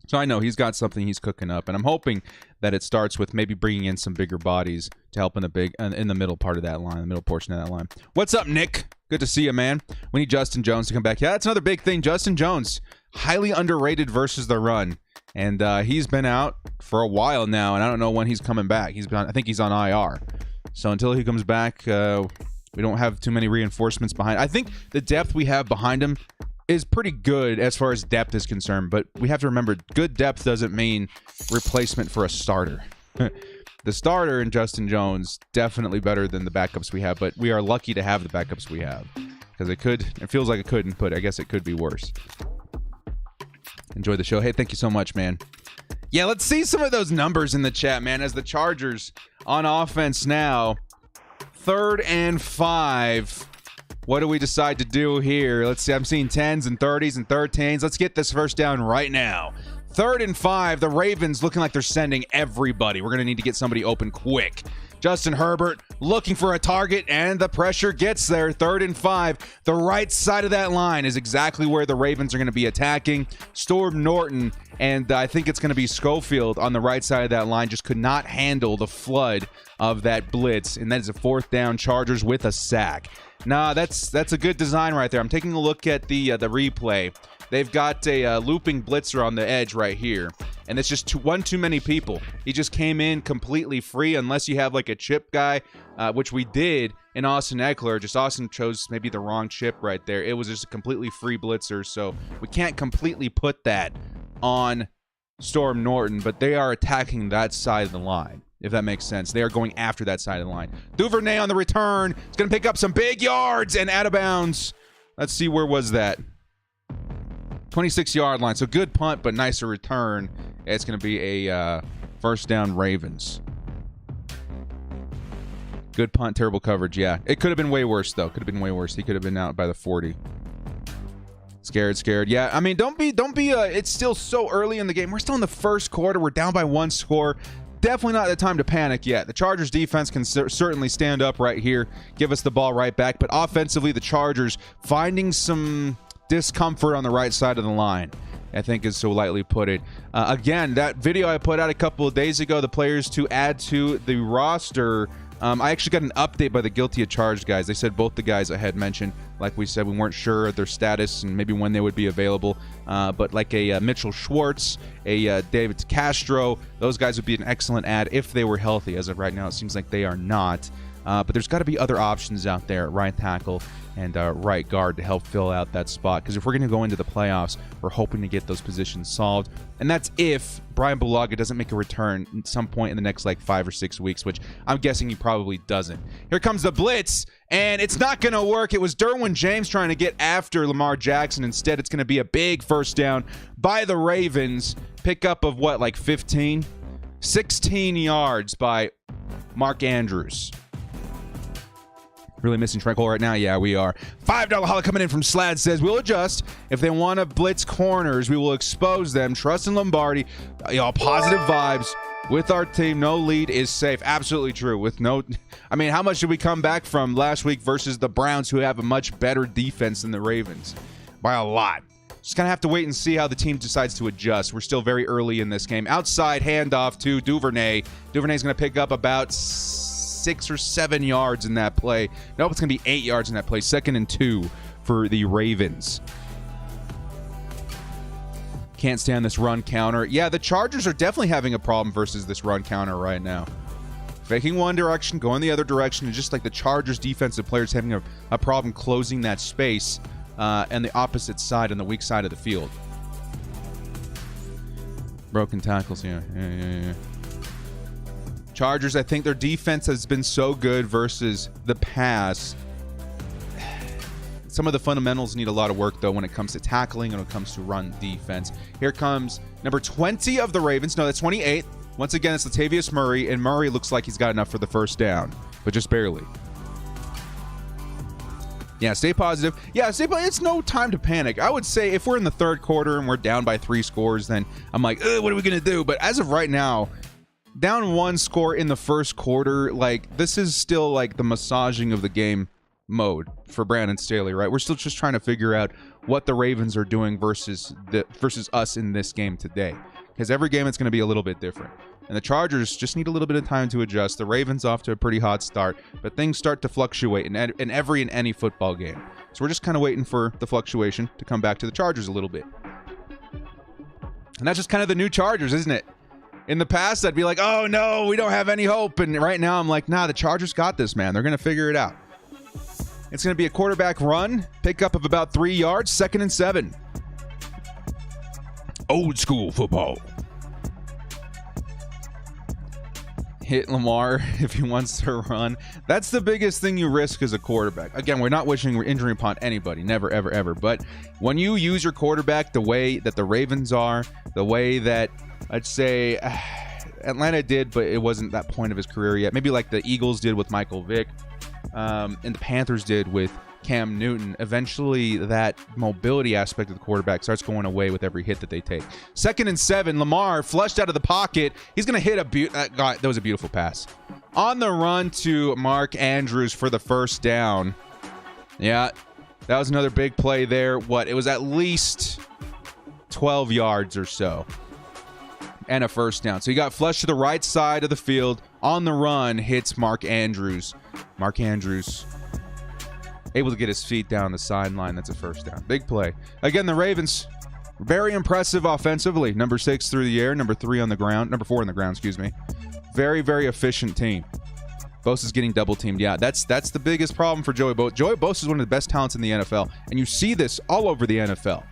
So I know he's got something he's cooking up, and I'm hoping that it starts with maybe bringing in some bigger bodies to help in the middle part of that line, the middle portion of that line. What's up, Nick? Good to see you, man. We need Justin Jones to come back. Yeah, that's another big thing. Justin Jones, highly underrated versus the run, and he's been out for a while now, and I don't know when he's coming back. I think he's on IR. So until he comes back, we don't have too many reinforcements behind. I think the depth we have behind him is pretty good as far as depth is concerned, but we have to remember good depth doesn't mean replacement for a starter. The starter in Justin Jones definitely better than the backups we have, but we are lucky to have the backups we have because it feels like it couldn't, but I guess it could be worse. Enjoy the show. Hey, thank you so much, man. Yeah, let's see some of those numbers in the chat, man, as the Chargers on offense now. 3rd and 5. What do we decide to do here? Let's see. I'm seeing 10s and 30s and 13s. Let's get this first down right now. 3rd and 5. The Ravens looking like they're sending everybody. We're going to need to get somebody open quick. Justin Herbert looking for a target, and the pressure gets there. 3rd and 5. The right side of that line is exactly where the Ravens are going to be attacking. Storm Norton, and I think it's going to be Schofield on the right side of that line, just could not handle the flood of that blitz, and that is a 4th down. Chargers with a sack. Nah, that's a good design right there. I'm taking a look at the replay. They've got a looping blitzer on the edge right here, and it's just one too many people. He just came in completely free unless you have like a chip guy, which we did in Austin Eckler. Just Austin chose maybe the wrong chip right there. It was just a completely free blitzer, so we can't completely put that on Storm Norton, but they are attacking that side of the line, if that makes sense. They are going after that side of the line. Duvernay on the return. It's going to pick up some big yards and out of bounds. Let's see, where was that? 26-yard line. So good punt, but nicer return. It's going to be a first down Ravens. Good punt, terrible coverage. Yeah, it could have been way worse, though. Could have been way worse. He could have been out by the 40. Scared. Yeah, I mean, don't be. It's still so early in the game. We're still in the first quarter. We're down by 1 score. Definitely not the time to panic yet. The Chargers defense can certainly stand up right here, give us the ball right back. But offensively, the Chargers finding some discomfort on the right side of the line, I think is so lightly put it. Again, that video I put out a couple of days ago, the players to add to the roster, I actually got an update by the Guilty of Charge guys. They said both the guys I had mentioned, like we said, we weren't sure of their status and maybe when they would be available. But like a Mitchell Schwartz, a David Castro, those guys would be an excellent add if they were healthy. As of right now, it seems like they are not. But there's got to be other options out there at right tackle and right guard to help fill out that spot. Because if we're going to go into the playoffs, we're hoping to get those positions solved. And that's if Brian Bulaga doesn't make a return at some point in the next 5 or 6 weeks, which I'm guessing he probably doesn't. Here comes the blitz, and it's not going to work. It was Derwin James trying to get after Lamar Jackson. Instead, it's going to be a big first down by the Ravens. Pickup of what, 15? 16 yards by Mark Andrews. Really missing Tranquil right now? Yeah, we are. $5 holla coming in from Slad says, we'll adjust. If they want to blitz corners, we will expose them. Trust in Lombardi. Positive vibes with our team. No lead is safe. Absolutely true. How much did we come back from last week versus the Browns, who have a much better defense than the Ravens? By a lot. Just going to have to wait and see how the team decides to adjust. We're still very early in this game. Outside handoff to Duvernay. Duvernay's going to pick up about 6 or 7 yards in that play. Nope, it's going to be 8 yards in that play. 2nd and 2 for the Ravens. Can't stand this run counter. Yeah, the Chargers are definitely having a problem versus this run counter right now. Faking one direction, going the other direction, and just like the Chargers defensive players having a problem closing that space and the opposite side, on the weak side of the field. Broken tackles, yeah. Chargers, I think their defense has been so good versus the pass. Some of the fundamentals need a lot of work, though, when it comes to tackling and when it comes to run defense. Here comes number 20 of the Ravens. No, that's 28. Once again, it's Latavius Murray, and Murray looks like he's got enough for the first down, but just barely. Yeah, stay positive. Yeah, it's no time to panic. I would say if we're in the third quarter and we're down by 3 scores, then I'm like, what are we going to do? But as of right now, down 1 score in the first quarter, like, this is still like the massaging of the game mode for Brandon Staley, right? We're still just trying to figure out what the Ravens are doing versus us in this game today. Because every game it's going to be a little bit different. And the Chargers just need a little bit of time to adjust. The Ravens off to a pretty hot start, but things start to fluctuate in any football game. So we're just kind of waiting for the fluctuation to come back to the Chargers a little bit. And that's just kind of the new Chargers, isn't it? In the past, I'd be like, oh no, we don't have any hope. And right now I'm like, nah, the Chargers got this, man. They're going to figure it out. It's going to be a quarterback run, pickup of about 3 yards, 2nd and 7. Old school football. Hit Lamar if he wants to run. That's the biggest thing you risk as a quarterback. Again, we're not wishing injury upon anybody. Never, ever, ever. But when you use your quarterback the way that the Ravens are, the way that, I'd say, Atlanta did, but it wasn't that point of his career yet. Maybe like the Eagles did with Michael Vick, and the Panthers did with Cam Newton. Eventually, that mobility aspect of the quarterback starts going away with every hit that they take. 2nd and 7, Lamar flushed out of the pocket. He's going to hit that was a beautiful pass. On the run to Mark Andrews for the first down. Yeah, that was another big play there. It was at least 12 yards or so. And a first down. So he got flushed to the right side of the field. On the run, hits Mark Andrews. Mark Andrews able to get his feet down the sideline. That's a first down. Big play. Again, the Ravens, very impressive offensively. Number 6 through the air, number 3 on the ground, number 4 on the ground, excuse me. Very, very efficient team. Bosa's getting double teamed. Yeah, that's the biggest problem for Joey Bosa. Joey Bosa is one of the best talents in the NFL, and you see this all over the NFL.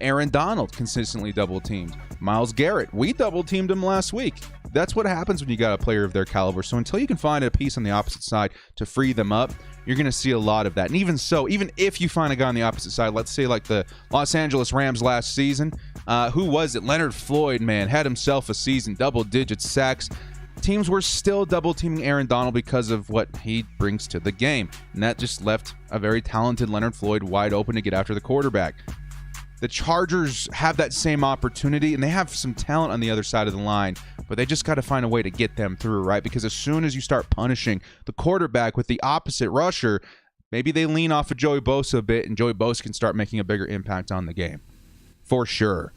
Aaron Donald consistently double teamed. Myles Garrett, we double teamed him last week. That's what happens when you got a player of their caliber. So until you can find a piece on the opposite side to free them up, you're going to see a lot of that. And even so, even if you find a guy on the opposite side, let's say like the Los Angeles Rams last season, who was it? Leonard Floyd, man, had himself a season, double-digit sacks. Teams were still double-teaming Aaron Donald because of what he brings to the game. And that just left a very talented Leonard Floyd wide open to get after the quarterback. The Chargers have that same opportunity, and they have some talent on the other side of the line, but they just got to find a way to get them through, right? Because as soon as you start punishing the quarterback with the opposite rusher, maybe they lean off of Joey Bosa a bit, and Joey Bosa can start making a bigger impact on the game. For sure.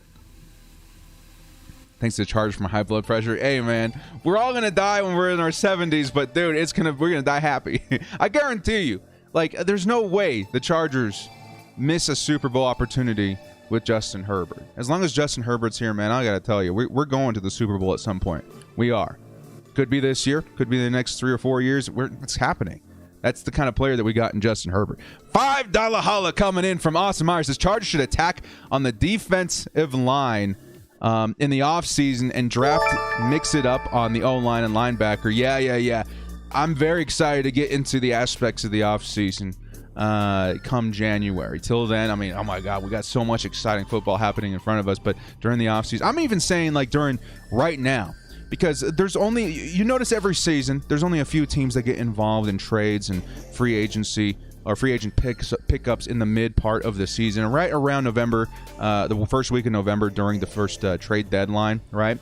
Thanks to the Chargers for my high blood pressure. Hey, man, we're all going to die when we're in our 70s, but, dude, we're going to die happy. I guarantee you. Like, there's no way the Chargers miss a Super Bowl opportunity with Justin Herbert. As long as Justin Herbert's here, man, I got to tell you, we're going to the Super Bowl at some point. We are. Could be this year. Could be the next 3 or 4 years. It's happening. That's the kind of player that we got in Justin Herbert. $5 holla coming in from Austin Myers. Says Chargers should attack on the defensive line in the offseason and mix it up on the O-line and linebacker. Yeah. I'm very excited to get into the aspects of the offseason come January. Till then, I mean, oh my God, we got so much exciting football happening in front of us. But during the offseason, I'm even saying like during right now, because there's only, you notice every season, there's only a few teams that get involved in trades and free agency or free agent pickups in the mid part of the season, right around November, the first week of November during the first trade deadline, right?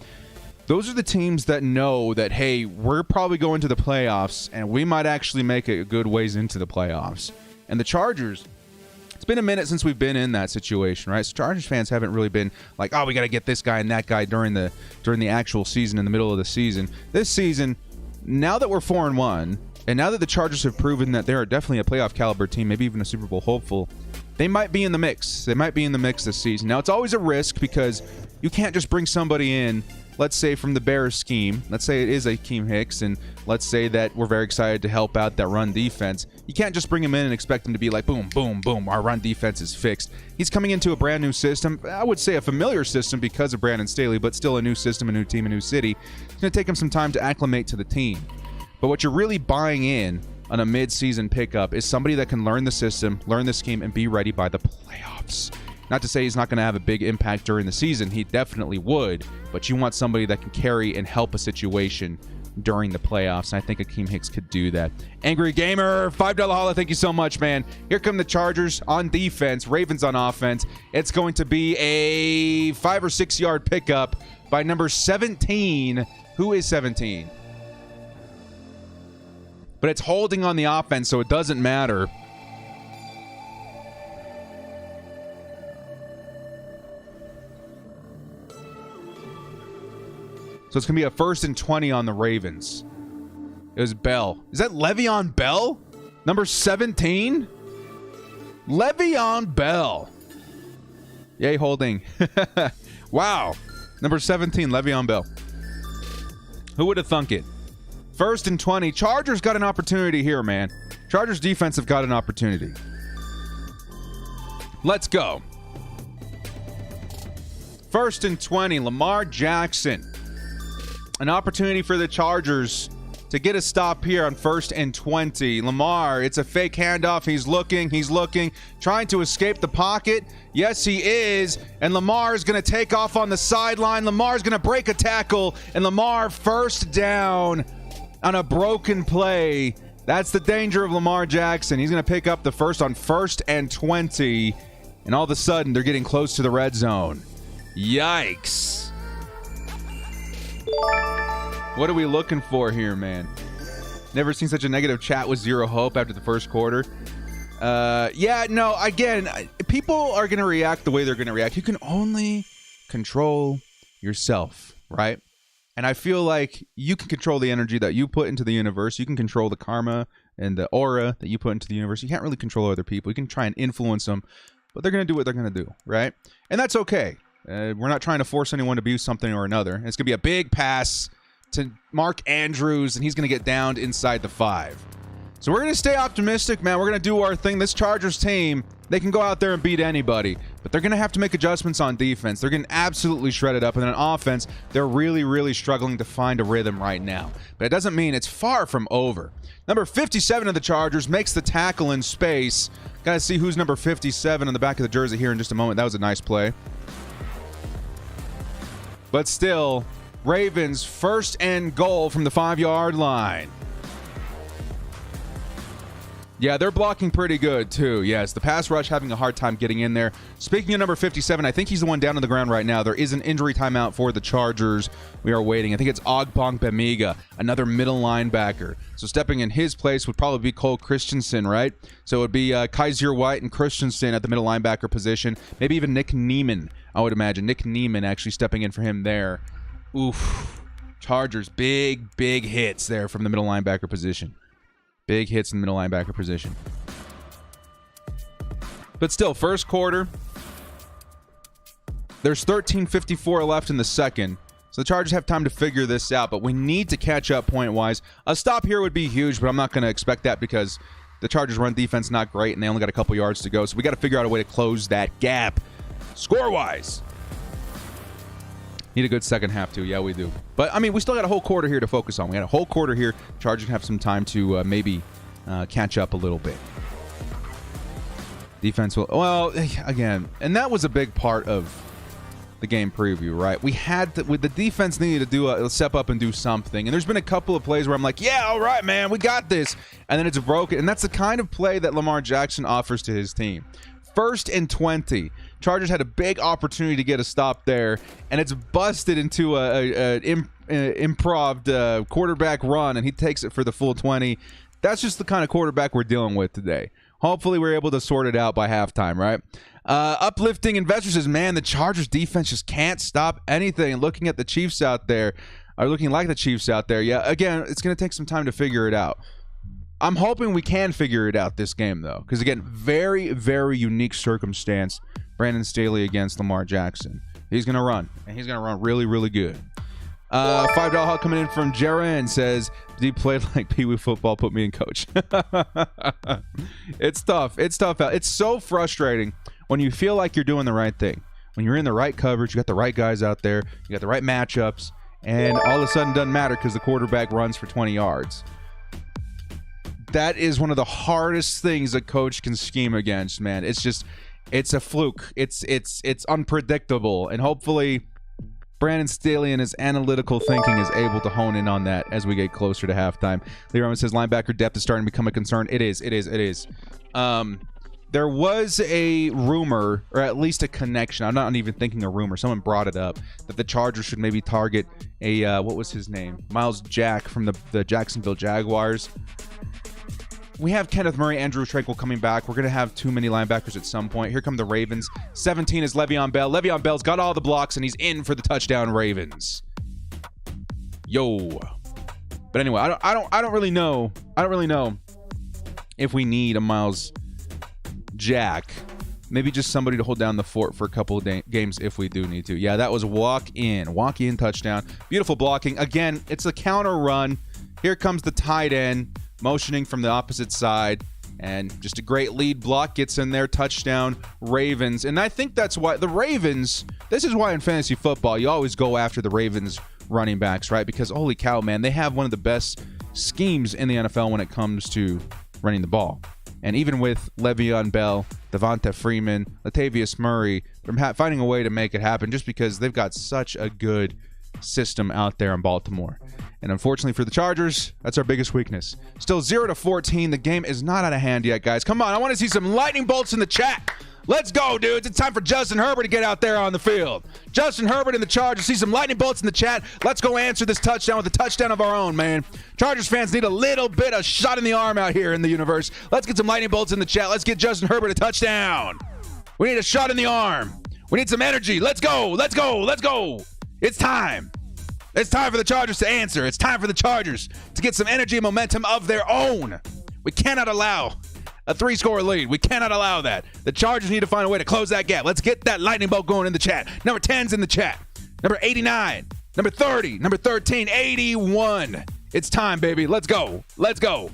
Those are the teams that know that, hey, we're probably going to the playoffs and we might actually make it a good ways into the playoffs. And the Chargers, it's been a minute since we've been in that situation, right? So Chargers fans haven't really been like, oh, we got to get this guy and that guy during the actual season, in the middle of the season. This season, now that we're 4-1, and now that the Chargers have proven that they're definitely a playoff caliber team, maybe even a Super Bowl hopeful, they might be in the mix. They might be in the mix this season. Now, it's always a risk because you can't just bring somebody in let's say from the Bears scheme, let's say it is Akeem Hicks, and let's say that we're very excited to help out that run defense. You can't just bring him in and expect him to be like, boom, boom, boom, our run defense is fixed. He's coming into a brand new system. I would say a familiar system because of Brandon Staley, but still a new system, a new team, a new city. It's going to take him some time to acclimate to the team. But what you're really buying in on a mid-season pickup is somebody that can learn the system, learn the scheme, and be ready by the playoffs. Not to say he's not going to have a big impact during the season. He definitely would. But you want somebody that can carry and help a situation during the playoffs. And I think Akeem Hicks could do that. Angry Gamer, $5 holla. Thank you so much, man. Here come the Chargers on defense. Ravens on offense. It's going to be a 5 or 6 yard pickup by number 17. Who is 17? But it's holding on the offense, so it doesn't matter. So it's going to be a 1st and 20 on the Ravens. It was Bell. Is that Le'Veon Bell? Number 17? Le'Veon Bell. Yay, holding. Wow. Number 17, Le'Veon Bell. Who would have thunk it? 1st and 20. Chargers got an opportunity here, man. Chargers defense have got an opportunity. Let's go. 1st and 20, Lamar Jackson. An opportunity for the Chargers to get a stop here on 1st and 20. Lamar, it's a fake handoff. He's looking, trying to escape the pocket. Yes, he is. And Lamar is going to take off on the sideline. Lamar's going to break a tackle. And Lamar first down on a broken play. That's the danger of Lamar Jackson. He's going to pick up the first on 1st and 20. And all of a sudden, they're getting close to the red zone. Yikes. What are we looking for here, man? Never seen such a negative chat with zero hope after the first quarter. Yeah, no, again, people are going to react the way they're going to react. You can only control yourself, right? And I feel like you can control the energy that you put into the universe. You can control the karma and the aura that you put into the universe. You can't really control other people. You can try and influence them, but they're going to do what they're going to do, right? And that's okay. We're not trying to force anyone to be something or another. It's going to be a big pass to Mark Andrews, and he's going to get downed inside the 5. So we're going to stay optimistic, man. We're going to do our thing. This Chargers team, they can go out there and beat anybody, but they're going to have to make adjustments on defense. They're getting absolutely shredded up, and then on offense, they're really, really struggling to find a rhythm right now. But it doesn't mean it's far from over. Number 57 of the Chargers makes the tackle in space. Got to see who's number 57 on the back of the jersey here in just a moment. That was a nice play. But still, Ravens 1st and goal from the 5-yard line. Yeah, they're blocking pretty good too. Yes, the pass rush having a hard time getting in there. Speaking of number 57, I think he's the one down on the ground right now. There is an injury timeout for the Chargers. We are waiting. I think it's Ogbong Bemiga, another middle linebacker. So stepping in his place would probably be Cole Christensen, right? So it would be Kaiser White and Christensen at the middle linebacker position. Maybe even Nick Neiman, I would imagine. Nick Neiman actually stepping in for him there. Oof. Chargers, big hits there from the middle linebacker position. Big hits in the middle linebacker position. But still, first quarter. There's 13:54 left in the second. So the Chargers have time to figure this out, but we need to catch up point-wise. A stop here would be huge, but I'm not going to expect that because the Chargers' run defense not great, and they only got a couple yards to go. So we got to figure out a way to close that gap score-wise. Need a good second half, too. Yeah, we do. But, I mean, we still got a whole quarter here to focus on. We got a whole quarter here. Chargers have some time to maybe catch up a little bit. Defense will... Well, again, and that was a big part of the game preview, right? We had to, with the defense needed to do a step up and do something. And there's been a couple of plays where I'm like, yeah, all right, man, we got this. And then it's broken. And that's the kind of play that Lamar Jackson offers to his team. 1st and 20. Chargers had a big opportunity to get a stop there, and it's busted into an improv quarterback run, and he takes it for the full 20. That's just the kind of quarterback we're dealing with today. Hopefully we're able to sort it out by halftime, right? Uplifting Investor says, man, the Chargers defense just can't stop anything. And looking at the Chiefs out there, are looking like the Chiefs out there. Yeah, again, it's going to take some time to figure it out. I'm hoping we can figure it out this game, though, because, again, very, very unique circumstance. Brandon Staley against Lamar Jackson. He's going to run, and he's going to run really, really good. $5 hug coming in from Jaron says, "He played like Pee Wee football. Put me in coach." It's tough. It's tough. It's so frustrating when you feel like you're doing the right thing. When you're in the right coverage, you got the right guys out there, you got the right matchups, and all of a sudden it doesn't matter because the quarterback runs for 20 yards. That is one of the hardest things a coach can scheme against, man. It's a fluke. It's unpredictable, and hopefully Brandon Staley and his analytical thinking is able to hone in on that as we get closer to halftime. Lee Roman says linebacker depth is starting to become a concern. It is. There was a rumor, or at least a connection. I'm not even thinking a rumor. Someone brought it up that the Chargers should maybe target a what was his name? Miles Jack from the Jacksonville Jaguars. We have Kenneth Murray, Andrew Tranquil coming back. We're going to have too many linebackers at some point. Here come the Ravens. 17 is Le'Veon Bell. Le'Veon Bell's got all the blocks, and he's in for the touchdown, Ravens. Yo. But anyway, I don't really know. I don't really know if we need a Miles Jack. Maybe just somebody to hold down the fort for a couple of games if we do need to. Yeah, that was walk-in touchdown. Beautiful blocking. Again, it's a counter run. Here comes the tight end, motioning from the opposite side, and just a great lead block gets in there. Touchdown, Ravens. And I think that's why the Ravens, this is why in fantasy football you always go after the Ravens running backs, right? Because holy cow, man, they have one of the best schemes in the NFL when it comes to running the ball. And even with Le'Veon Bell, Devonta Freeman, Latavius Murray, they're finding a way to make it happen just because they've got such a good system out there in Baltimore. And unfortunately for the Chargers, that's our biggest weakness. Still 0-14. The game is not out of hand yet, guys. Come on, I want to see some lightning bolts in the chat. Let's go, dudes. It's time for Justin Herbert to get out there on the field. Justin Herbert and the Chargers. See some lightning bolts in the chat. Let's go answer this touchdown with a touchdown of our own, man. Chargers fans need a little bit of shot in the arm out here in the universe. Let's get some lightning bolts in the chat. Let's get Justin Herbert a touchdown. We need a shot in the arm. We need some energy. Let's go. Let's go. Let's go. It's time. It's time for the Chargers to answer. It's time for the Chargers to get some energy and momentum of their own. We cannot allow a 3-score lead. We cannot allow that. The Chargers need to find a way to close that gap. Let's get that lightning bolt going in the chat. Number 10's in the chat. Number 89. Number 30. Number 13. 81. It's time, baby. Let's go. Let's go.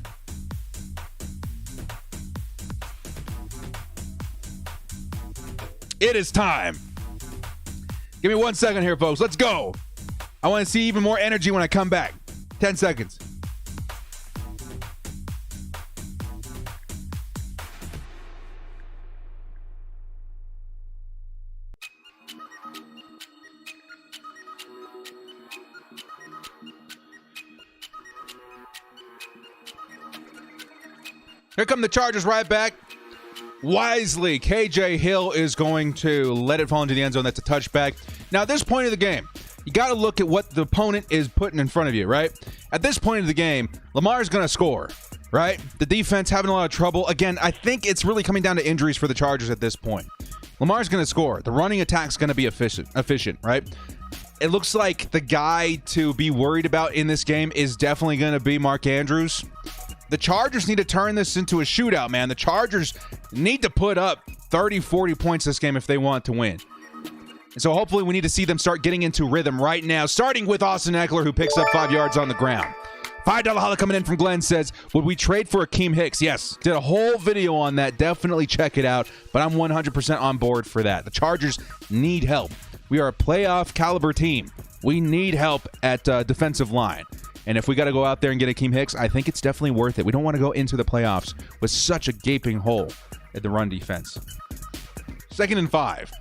It is time. Give me 1 second here, folks. Let's go. I want to see even more energy when I come back. 10 seconds. Here come the Chargers right back. Wisely, KJ Hill is going to let it fall into the end zone. That's a touchback. Now, at this point of the game, you got to look at what the opponent is putting in front of you, right? At this point of the game, Lamar's going to score, right? The defense having a lot of trouble. Again, I think it's really coming down to injuries for the Chargers at this point. Lamar's going to score. The running attack's going to be efficient, right? It looks like the guy to be worried about in this game is definitely going to be Mark Andrews. The Chargers need to turn this into a shootout, man. The Chargers need to put up 30, 40 points this game if they want to win. And so hopefully we need to see them start getting into rhythm right now, starting with Austin Eckler, who picks up 5 yards on the ground. $5 holla coming in from Glenn says, would we trade for Akeem Hicks? Yes, did a whole video on that. Definitely check it out, but I'm 100% on board for that. The Chargers need help. We are a playoff caliber team. We need help at defensive line. And if we got to go out there and get Akeem Hicks, I think it's definitely worth it. We don't want to go into the playoffs with such a gaping hole at the run defense. 2nd and 5.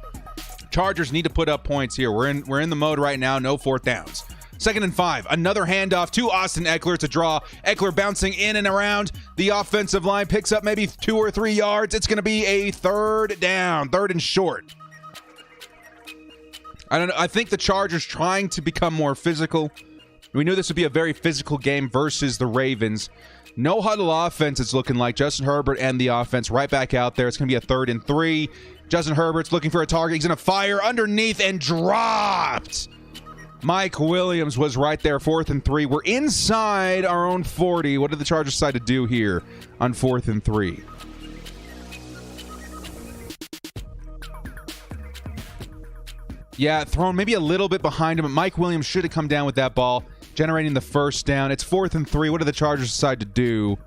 Chargers need to put up points here. We're in the mode right now. No 4th downs. 2nd and 5. Another handoff to Austin Eckler to draw. Eckler bouncing in and around the offensive line. Picks up maybe 2 or 3 yards. It's going to be a 3rd down. 3rd and short. I don't know. I think the Chargers trying to become more physical. We knew this would be a very physical game versus the Ravens. No huddle offense, it's looking like. Justin Herbert and the offense right back out there. It's going to be a 3rd and 3. Justin Herbert's looking for a target. He's going to fire underneath and dropped. Mike Williams was right there, 4th and 3. We're inside our own 40. What did the Chargers decide to do here on 4th and 3? Yeah, thrown maybe a little bit behind him, but Mike Williams should have come down with that ball, generating the first down. It's 4th and 3. What do the Chargers decide to do?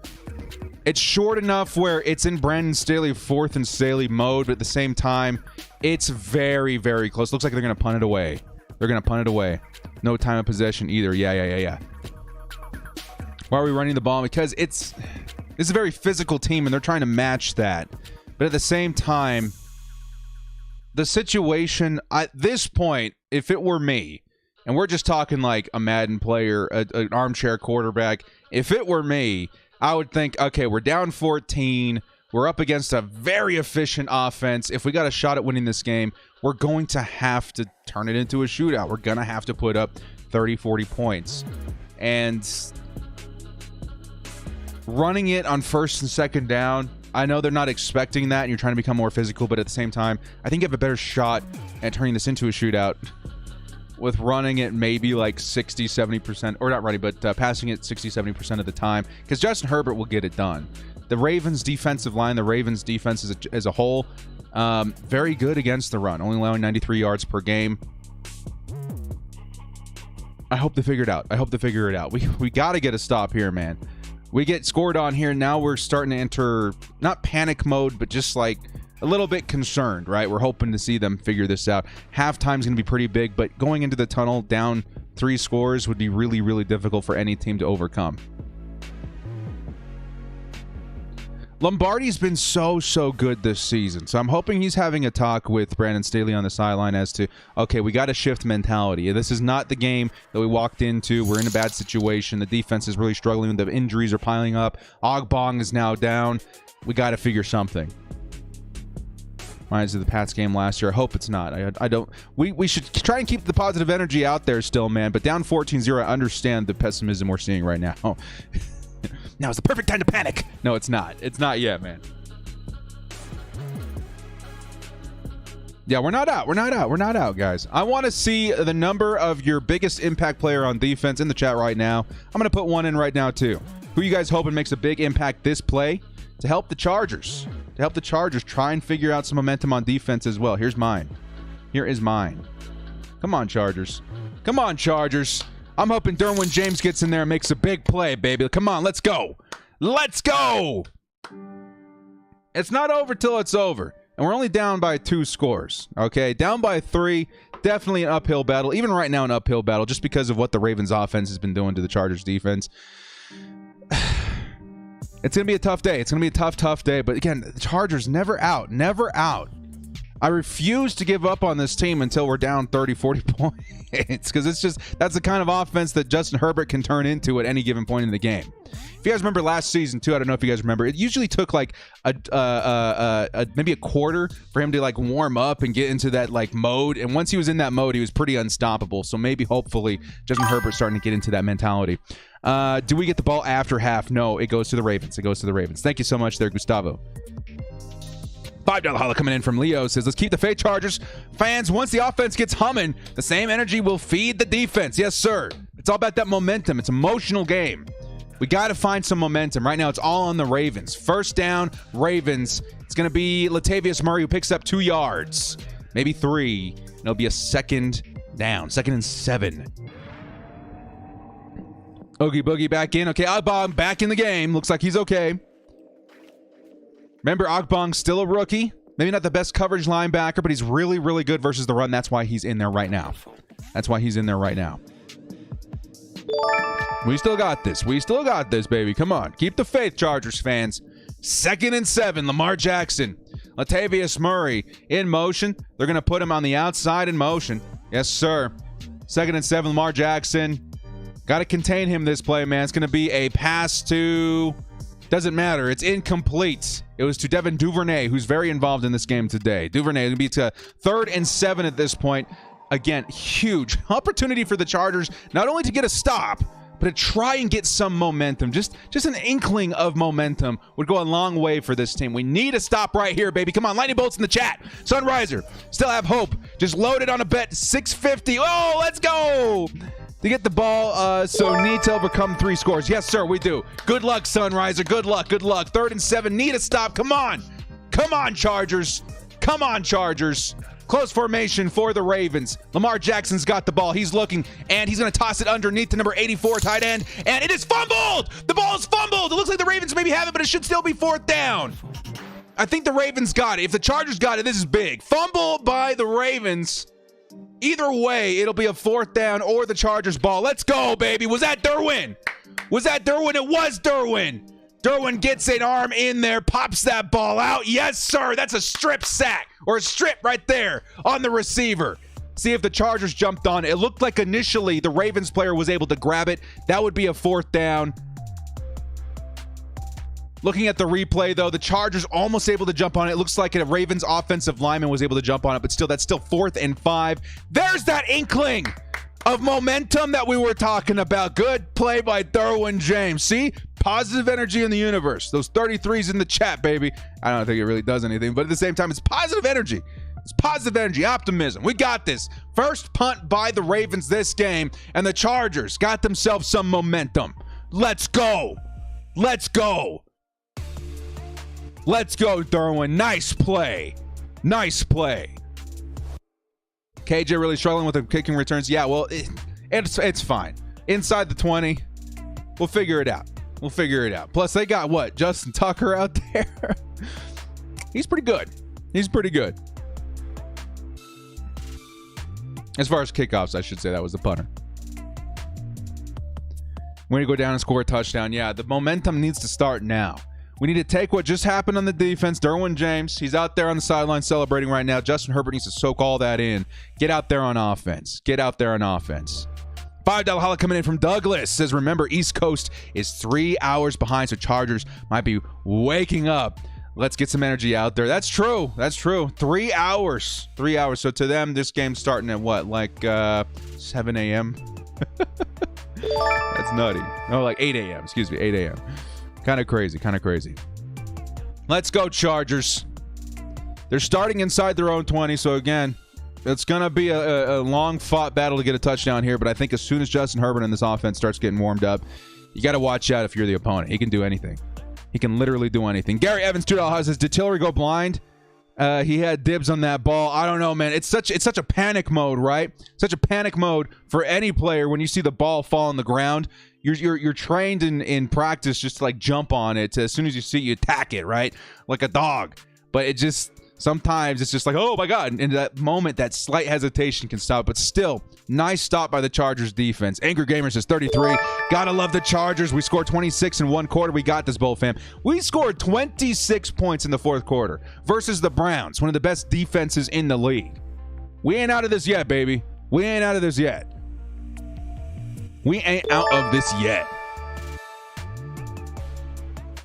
It's short enough where it's in Brandon Staley 4th and Staley mode, but at the same time, it's very, very close. Looks like they're going to punt it away. They're going to punt it away. No time of possession either. Yeah. Why are we running the ball? Because this is a very physical team, and they're trying to match that. But at the same time, the situation at this point, if it were me, and we're just talking like a Madden player, an armchair quarterback, if it were me, I would think, okay, we're down 14. We're up against a very efficient offense. If we got a shot at winning this game, we're going to have to turn it into a shootout. We're going to have to put up 30, 40 points. And running it on 1st and 2nd down, I know they're not expecting that, and you're trying to become more physical, but at the same time, I think you have a better shot at turning this into a shootout with running it maybe like 60, 70%, or not running, but passing it 60, 70% of the time, because Justin Herbert will get it done. The Ravens' defensive line, the Ravens' defense as a whole, very good against the run, only allowing 93 yards per game. I hope they figure it out. We got to get a stop here, man. We get scored on here. Now we're starting to enter, not panic mode, but just like a little bit concerned, right? We're hoping to see them figure this out. Halftime's going to be pretty big, but going into the tunnel down 3 scores would be really, really difficult for any team to overcome. Lombardi's been so good this season, so I'm hoping he's having a talk with Brandon Staley on the sideline as to, okay, we got to shift mentality. This is not the game that we walked into. We're in a bad situation. The defense is really struggling. The injuries are piling up. Ogbong is now down. We got to figure something. Reminds me of the Pats game last year. I hope it's not. I don't. We should try and keep the positive energy out there still, man. But down 14-0, I understand the pessimism we're seeing right now. Now is the perfect time to panic. No, it's not. It's not yet, man. Yeah, we're not out, guys. I want to see the number of your biggest impact player on defense in the chat right now. I'm going to put one in right now, too. Who you guys hoping makes a big impact this play to help the Chargers? To help the Chargers try and figure out some momentum on defense as well. Here's mine. Here is mine. Come on, Chargers. Come on, Chargers. I'm hoping Derwin James gets in there and makes a big play, baby. Come on, let's go. Let's go. It's not over till it's over. And we're only down by 2 scores, okay? Down by 3, definitely an uphill battle. Even right now, an uphill battle just because of what the Ravens offense has been doing to the Chargers defense. It's going to be a tough day. It's going to be a tough day. But again, the Chargers never out. I refuse to give up on this team until we're down 30, 40 points because that's the kind of offense that Justin Herbert can turn into at any given point in the game. If you guys remember last season too, I don't know if you guys remember, it usually took like maybe a quarter for him to like warm up and get into that like mode. And once he was in that mode, he was pretty unstoppable. So maybe hopefully Justin Herbert's starting to get into that mentality. Do we get the ball after half? No, it goes to the Ravens. Thank you so much there, Gustavo. $5 holla coming in from Leo says, let's keep the faith, Chargers fans. Once the offense gets humming, the same energy will feed the defense. Yes, sir. It's all about that momentum. It's an emotional game. We got to find some momentum. Right now, it's all on the Ravens. First down, Ravens. It's going to be Latavius Murray who picks up 2 yards, maybe 3. And it'll be a 2nd down, 2nd and 7. Oogie Boogie back in. Okay, Ogbong back in the game. Looks like he's okay. Remember, Ogbong's still a rookie. Maybe not the best coverage linebacker, but he's really, really good versus the run. That's why he's in there right now. We still got this. Baby. Come on. Keep the faith, Chargers fans. 2nd and 7, Lamar Jackson. Latavius Murray in motion. They're going to put him on the outside in motion. Yes, sir. 2nd and 7, Lamar Jackson. Got to contain him this play, man. It's going to be a pass to... Doesn't matter. It's incomplete. It was to Devin Duvernay, who's very involved in this game today. Duvernay going to be to 3rd and 7 at this point. Again, huge opportunity for the Chargers, not only to get a stop, but to try and get some momentum. Just an inkling of momentum would go a long way for this team. We need a stop right here, baby. Come on, lightning bolts in the chat. Sunriser, still have hope. Just loaded on a bet, 650. Oh, let's go. To get the ball, so need to overcome 3 scores. Yes, sir, we do. Good luck, Sunriser. Good luck. 3rd and 7. Need a stop. Come on, Chargers. Close formation for the Ravens. Lamar Jackson's got the ball. He's looking, and he's going to toss it underneath to number 84 tight end, and it is fumbled. The ball is fumbled. It looks like the Ravens maybe have it, but it should still be 4th down. I think the Ravens got it. If the Chargers got it, this is big. Fumble by the Ravens. Either way, it'll be a 4th down or the Chargers ball. Let's go, baby. Was that Derwin? Was that Derwin? It was Derwin. Derwin gets an arm in there, pops that ball out. Yes, sir. That's a strip sack or a strip right there on the receiver. See if the Chargers jumped on it. It looked like initially the Ravens player was able to grab it. That would be a 4th down. Looking at the replay, though, the Chargers almost able to jump on it. It looks like a Ravens offensive lineman was able to jump on it, but still, that's still 4th and 5. There's that inkling of momentum that we were talking about. Good play by Derwin James. See? Positive energy in the universe. Those 33s in the chat, baby. I don't think it really does anything, but at the same time, it's positive energy. It's positive energy, optimism. We got this. First punt by the Ravens this game, and the Chargers got themselves some momentum. Let's go. Let's go. Let's go, Derwin. Nice play. Nice play. KJ really struggling with the kicking returns. Yeah, well, it's fine. Inside the 20, we'll figure it out. We'll figure it out. Plus, they got what? Justin Tucker out there? He's pretty good. He's pretty good. As far as kickoffs, I should say that was the punter. We're going to go down and score a touchdown. Yeah, the momentum needs to start now. We need to take what just happened on the defense. Derwin James, he's out there on the sideline celebrating right now. Justin Herbert needs to soak all that in. Get out there on offense. Get out there on offense. $5 holla coming in from Douglas. Says, remember, East Coast is 3 hours behind, so Chargers might be waking up. Let's get some energy out there. That's true. That's true. 3 hours. 3 hours. So to them, this game's starting at what? Like 7 a.m.? That's nutty. No, like 8 a.m. Excuse me, 8 a.m. Kind of crazy, kind of crazy. Let's go, Chargers. They're starting inside their own 20, so again, it's going to be a long-fought battle to get a touchdown here, but I think as soon as Justin Herbert and this offense starts getting warmed up, you got to watch out if you're the opponent. He can do anything. He can literally do anything. Gary Evans, $2 says, did Tillery go blind? He had dibs on that ball. I don't know, man. It's such a panic mode, right? Such a panic mode for any player when you see the ball fall on the ground. You're trained in practice just to like jump on it. As soon as you see it, you attack it, right? Like a dog. But it just sometimes it's just like, oh my God. And in that moment, that slight hesitation can stop. But still, nice stop by the Chargers defense. Angry Gamer says 33. Gotta love the Chargers. We scored 26 in one quarter. We got this, Bowl fam. We scored 26 points in the fourth quarter versus the Browns, one of the best defenses in the league. We ain't out of this yet, baby. We ain't out of this yet. We ain't out of this yet.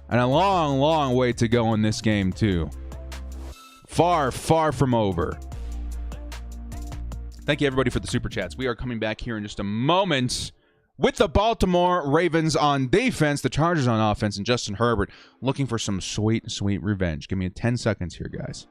And a long, long way to go in this game, too. Far, far from over. Thank you, everybody, for the super chats. We are coming back here in just a moment with the Baltimore Ravens on defense, the Chargers on offense, and Justin Herbert looking for some sweet, sweet revenge. Give me 10 seconds here, guys.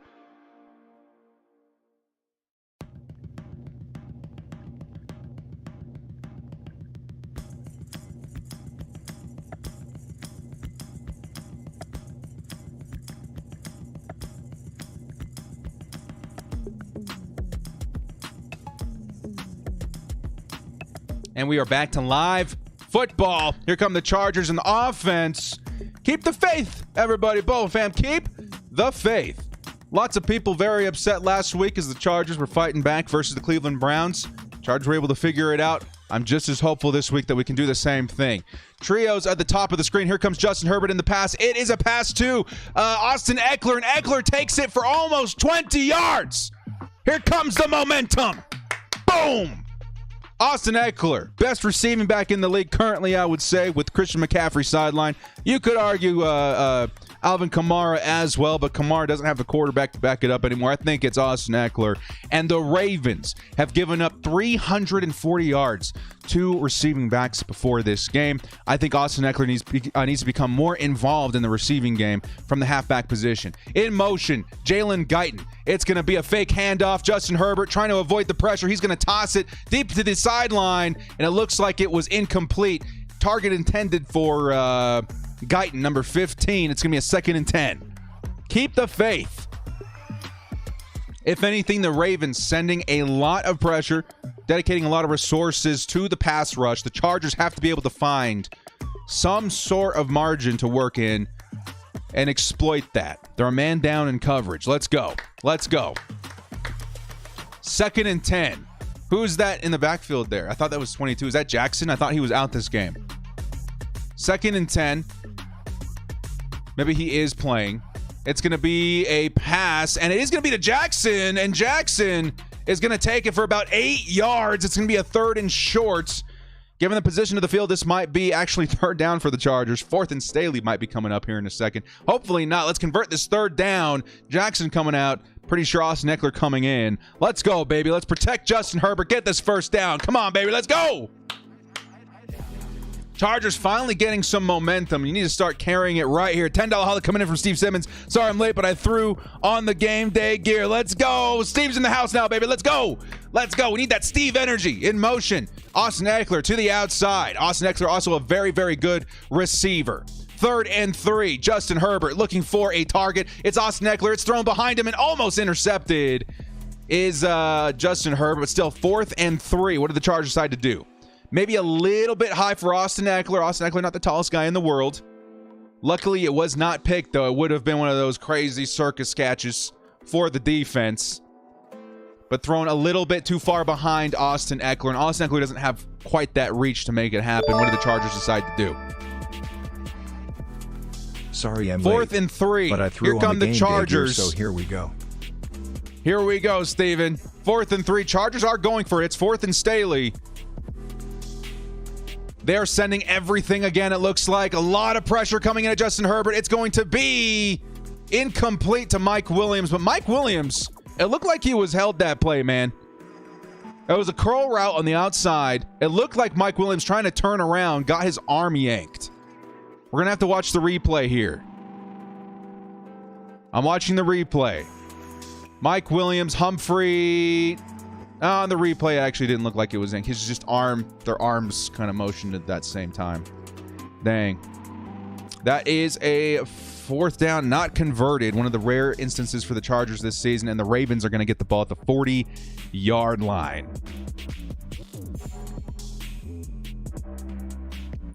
And we are back to live football. Here come the Chargers and the offense. Keep the faith, everybody. Bowl fam, keep the faith. Lots of people very upset last week as the Chargers were fighting back versus the Cleveland Browns. Chargers were able to figure it out. I'm just as hopeful this week that we can do the same thing. Trios at the top of the screen. Here comes Justin Herbert in the pass. It is a pass to Austin Eckler, and Eckler takes it for almost 20 yards. Here comes the momentum. Boom. Austin Eckler, best receiving back in the league currently, I would say, with Christian McCaffrey sideline. You could argue Alvin Kamara as well, but Kamara doesn't have the quarterback to back it up anymore. I think it's Austin Eckler. And the Ravens have given up 340 yards to receiving backs before this game. I think Austin Eckler needs to become more involved in the receiving game from the halfback position. In motion, Jalen Guyton. It's going to be a fake handoff. Justin Herbert trying to avoid the pressure. He's going to toss it deep to the sideline, and it looks like it was incomplete. Target intended for Guyton, number 15. It's going to be a 2nd and 10. Keep the faith. If anything, the Ravens sending a lot of pressure, dedicating a lot of resources to the pass rush. The Chargers have to be able to find some sort of margin to work in and exploit that. They're a man down in coverage. Let's go. Let's go. 2nd and 10. Who's that in the backfield there? I thought that was 22. Is that Jackson? I thought he was out this game. 2nd and 10. Maybe he is playing. It's going to be a pass, and it is going to be to Jackson, and Jackson is going to take it for about 8 yards. It's going to be a 3rd and short. Given the position of the field, this might be actually 3rd down for the Chargers. 4th and Staley might be coming up here in a second. Hopefully not. Let's convert this 3rd down. Jackson coming out. Pretty sure Austin Eckler coming in. Let's go, baby. Let's protect Justin Herbert. Get this 1st down. Come on, baby. Let's go. Chargers finally getting some momentum. You need to start carrying it right here. $10 holiday coming in from Steve Simmons. Sorry I'm late, but I threw on the game day gear. Let's go. Steve's in the house now, baby. Let's go. Let's go. We need that Steve energy in motion. Austin Eckler to the outside. Austin Eckler also a very, very good receiver. 3rd and 3. Justin Herbert looking for a target. It's Austin Eckler. It's thrown behind him and almost intercepted is Justin Herbert. But still 4th and 3. What did the Chargers decide to do? Maybe a little bit high for Austin Eckler. Austin Eckler, not the tallest guy in the world. Luckily, it was not picked, though. It would have been one of those crazy circus catches for the defense. But thrown a little bit too far behind Austin Eckler. And Austin Eckler doesn't have quite that reach to make it happen. What did the Chargers decide to do? Sorry, I'm 4th late, and 3. but I threw Here on come the the game Chargers. day gear, so here we go. Here we go, Steven. 4th and 3. Chargers are going for it. It's 4th and Staley. They're sending everything again, it looks like. A lot of pressure coming in at Justin Herbert. It's going to be incomplete to Mike Williams. But Mike Williams, it looked like he was held that play, man. It was a curl route on the outside. It looked like Mike Williams trying to turn around, got his arm yanked. We're going to have to watch the replay here. I'm watching the replay. Mike Williams, Humphrey. On the replay, it actually didn't look like it was in. His just their arms kind of motioned at that same time. Dang. That is a 4th down, not converted. One of the rare instances for the Chargers this season, and the Ravens are going to get the ball at the 40-yard line.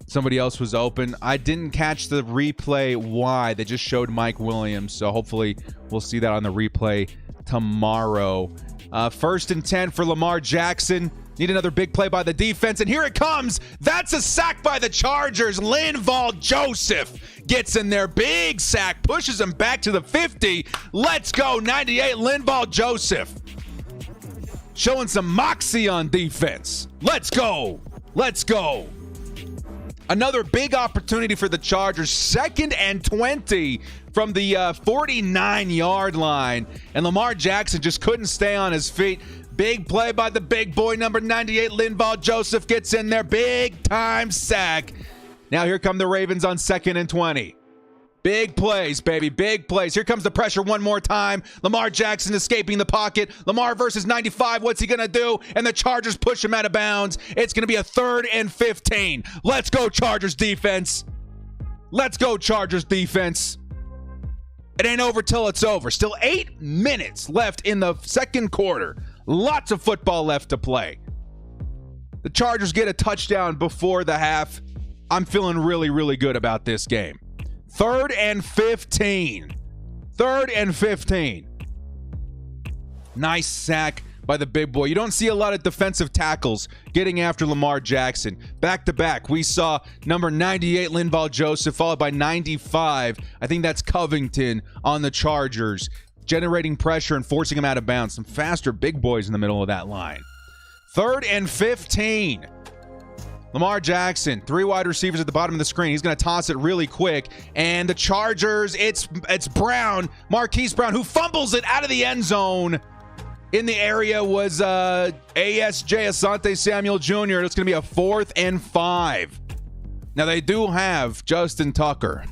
Somebody else was open. I didn't catch the replay why. They just showed Mike Williams, so hopefully we'll see that on the replay tomorrow. 1st and 10 for Lamar Jackson. Need another big play by the defense, and here it comes. That's a sack by the Chargers. Linval Joseph gets in there. Big sack, pushes him back to the 50. Let's go, 98, Linval Joseph. Showing some moxie on defense. Let's go. Let's go. Another big opportunity for the Chargers. 2nd and 20 from the 49-yard line. And Lamar Jackson just couldn't stay on his feet. Big play by the big boy, number 98, Linval Joseph gets in there. Big time sack. Now here come the Ravens on 2nd and 20. Big plays, baby. Big plays. Here comes the pressure one more time. Lamar Jackson escaping the pocket. Lamar versus 95. What's he going to do? And the Chargers push him out of bounds. It's going to be a 3rd and 15. Let's go, Chargers defense. Let's go, Chargers defense. It ain't over till it's over. Still 8 minutes left in the 2nd quarter. Lots of football left to play. The Chargers get a touchdown before the half. I'm feeling really, really good about this game. 3rd and 15. 3rd and 15. Nice sack by the big boy. You don't see a lot of defensive tackles getting after Lamar Jackson. Back to back, we saw number 98, Linval Joseph, followed by 95. I think that's Covington on the Chargers, generating pressure and forcing him out of bounds. Some faster big boys in the middle of that line. 3rd and 15. Lamar Jackson, 3 wide receivers at the bottom of the screen. He's going to toss it really quick. And the Chargers, it's Brown, Marquise Brown, who fumbles it out of the end zone. In the area was ASJ Asante Samuel Jr. It's going to be a 4th and 5. Now, they do have Justin Tucker.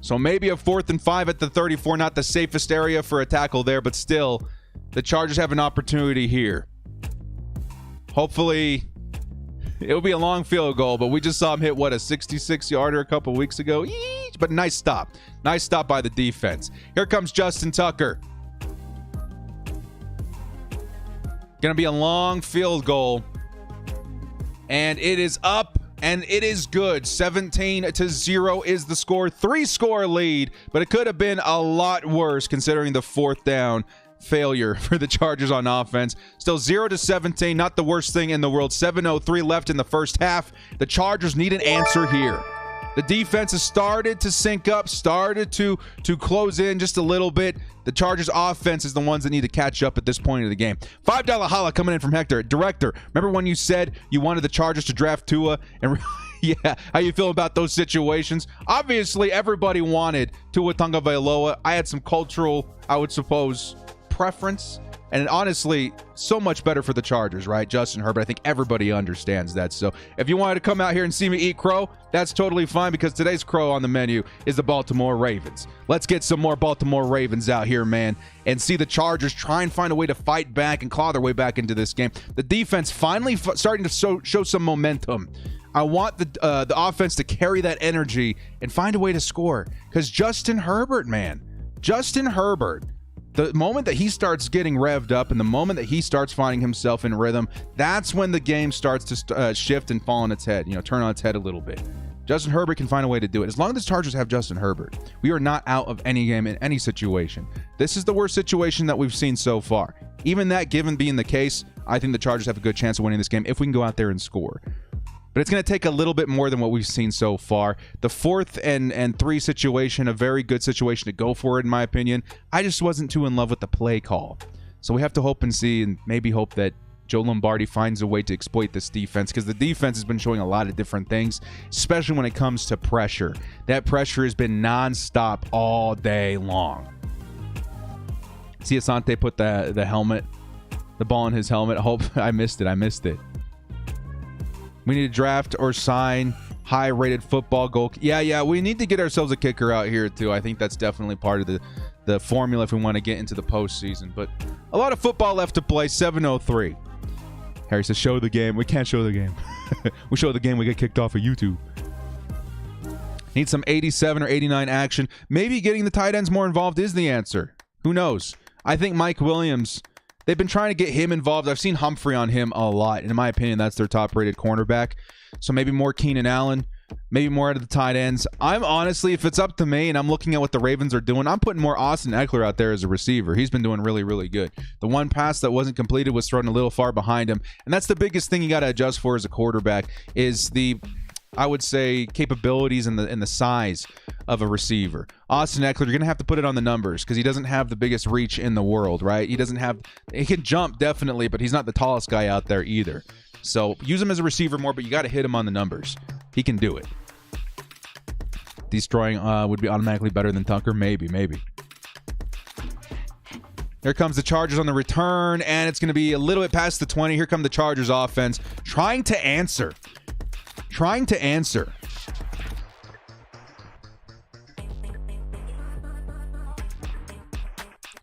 So maybe a 4th and 5 at the 34. Not the safest area for a tackle there, but still, the Chargers have an opportunity here. Hopefully, it'll be a long field goal, but we just saw him hit, what, a 66-yarder a couple weeks ago? Eesh, but nice stop. Nice stop by the defense. Here comes Justin Tucker. Gonna be a long field goal. And it is up, and it is good. 17-0 is the score. 3-score lead, but it could have been a lot worse considering the fourth down failure for the Chargers on offense. Still 0-17, not the worst thing in the world. 7:03 left in the first half. The Chargers need an answer here. The defense has started to sync up, started to close in just a little bit. The Chargers offense is the ones that need to catch up at this point of the game. $5 holla coming in from Hector. Director, remember when you said you wanted the Chargers to draft Tua? And yeah, how you feel about those situations? Obviously, everybody wanted Tua Tagovailoa. I had some cultural, I would suppose, preference. And honestly, so much better for the Chargers, right? Justin Herbert, I think everybody understands that. So if you wanted to come out here and see me eat crow, that's totally fine, because today's crow on the menu is the Baltimore Ravens. Let's get some more Baltimore Ravens out here, man, and see the Chargers try and find a way to fight back and claw their way back into this game. The defense finally starting to show some momentum. I want the offense to carry that energy and find a way to score, because Justin Herbert, man, Justin Herbert, the moment that he starts getting revved up and the moment that he starts finding himself in rhythm, that's when the game starts to shift and fall on its head, turn on its head a little bit. Justin Herbert can find a way to do it. As long as the Chargers have Justin Herbert, we are not out of any game in any situation. This is the worst situation that we've seen so far. Even that given being the case, I think the Chargers have a good chance of winning this game if we can go out there and score. But it's going to take a little bit more than what we've seen so far. The 4th and 3 situation, a very good situation to go for it, in my opinion. I just wasn't too in love with the play call. So we have to hope and see, and maybe hope that Joe Lombardi finds a way to exploit this defense, because the defense has been showing a lot of different things, especially when it comes to pressure. That pressure has been nonstop all day long. See Asante put the helmet, the ball in his helmet. I hope I missed it. We need to draft or sign high-rated football goal. Yeah, we need to get ourselves a kicker out here, too. I think that's definitely part of the formula if we want to get into the postseason. But a lot of football left to play. 7:03. Harry says, show the game. We can't show the game. We show the game, we get kicked off of YouTube. Need some 87 or 89 action. Maybe getting the tight ends more involved is the answer. Who knows? I think Mike Williams... They've been trying to get him involved. I've seen Humphrey on him a lot. And in my opinion, that's their top-rated cornerback. So maybe more Keenan Allen, maybe more out of the tight ends. I'm honestly, if it's up to me and I'm looking at what the Ravens are doing, I'm putting more Austin Eckler out there as a receiver. He's been doing really, really good. The one pass that wasn't completed was thrown a little far behind him. And that's the biggest thing you got to adjust for as a quarterback is the, I would say, capabilities and the size of a receiver. Austin Eckler, you're going to have to put it on the numbers because he doesn't have the biggest reach in the world, right? He can jump definitely, but he's not the tallest guy out there either. So use him as a receiver more, but you got to hit him on the numbers. He can do it. Destroying would be automatically better than Tucker? Maybe. Here comes the Chargers on the return, and it's going to be a little bit past the 20. Here come the Chargers offense trying to answer.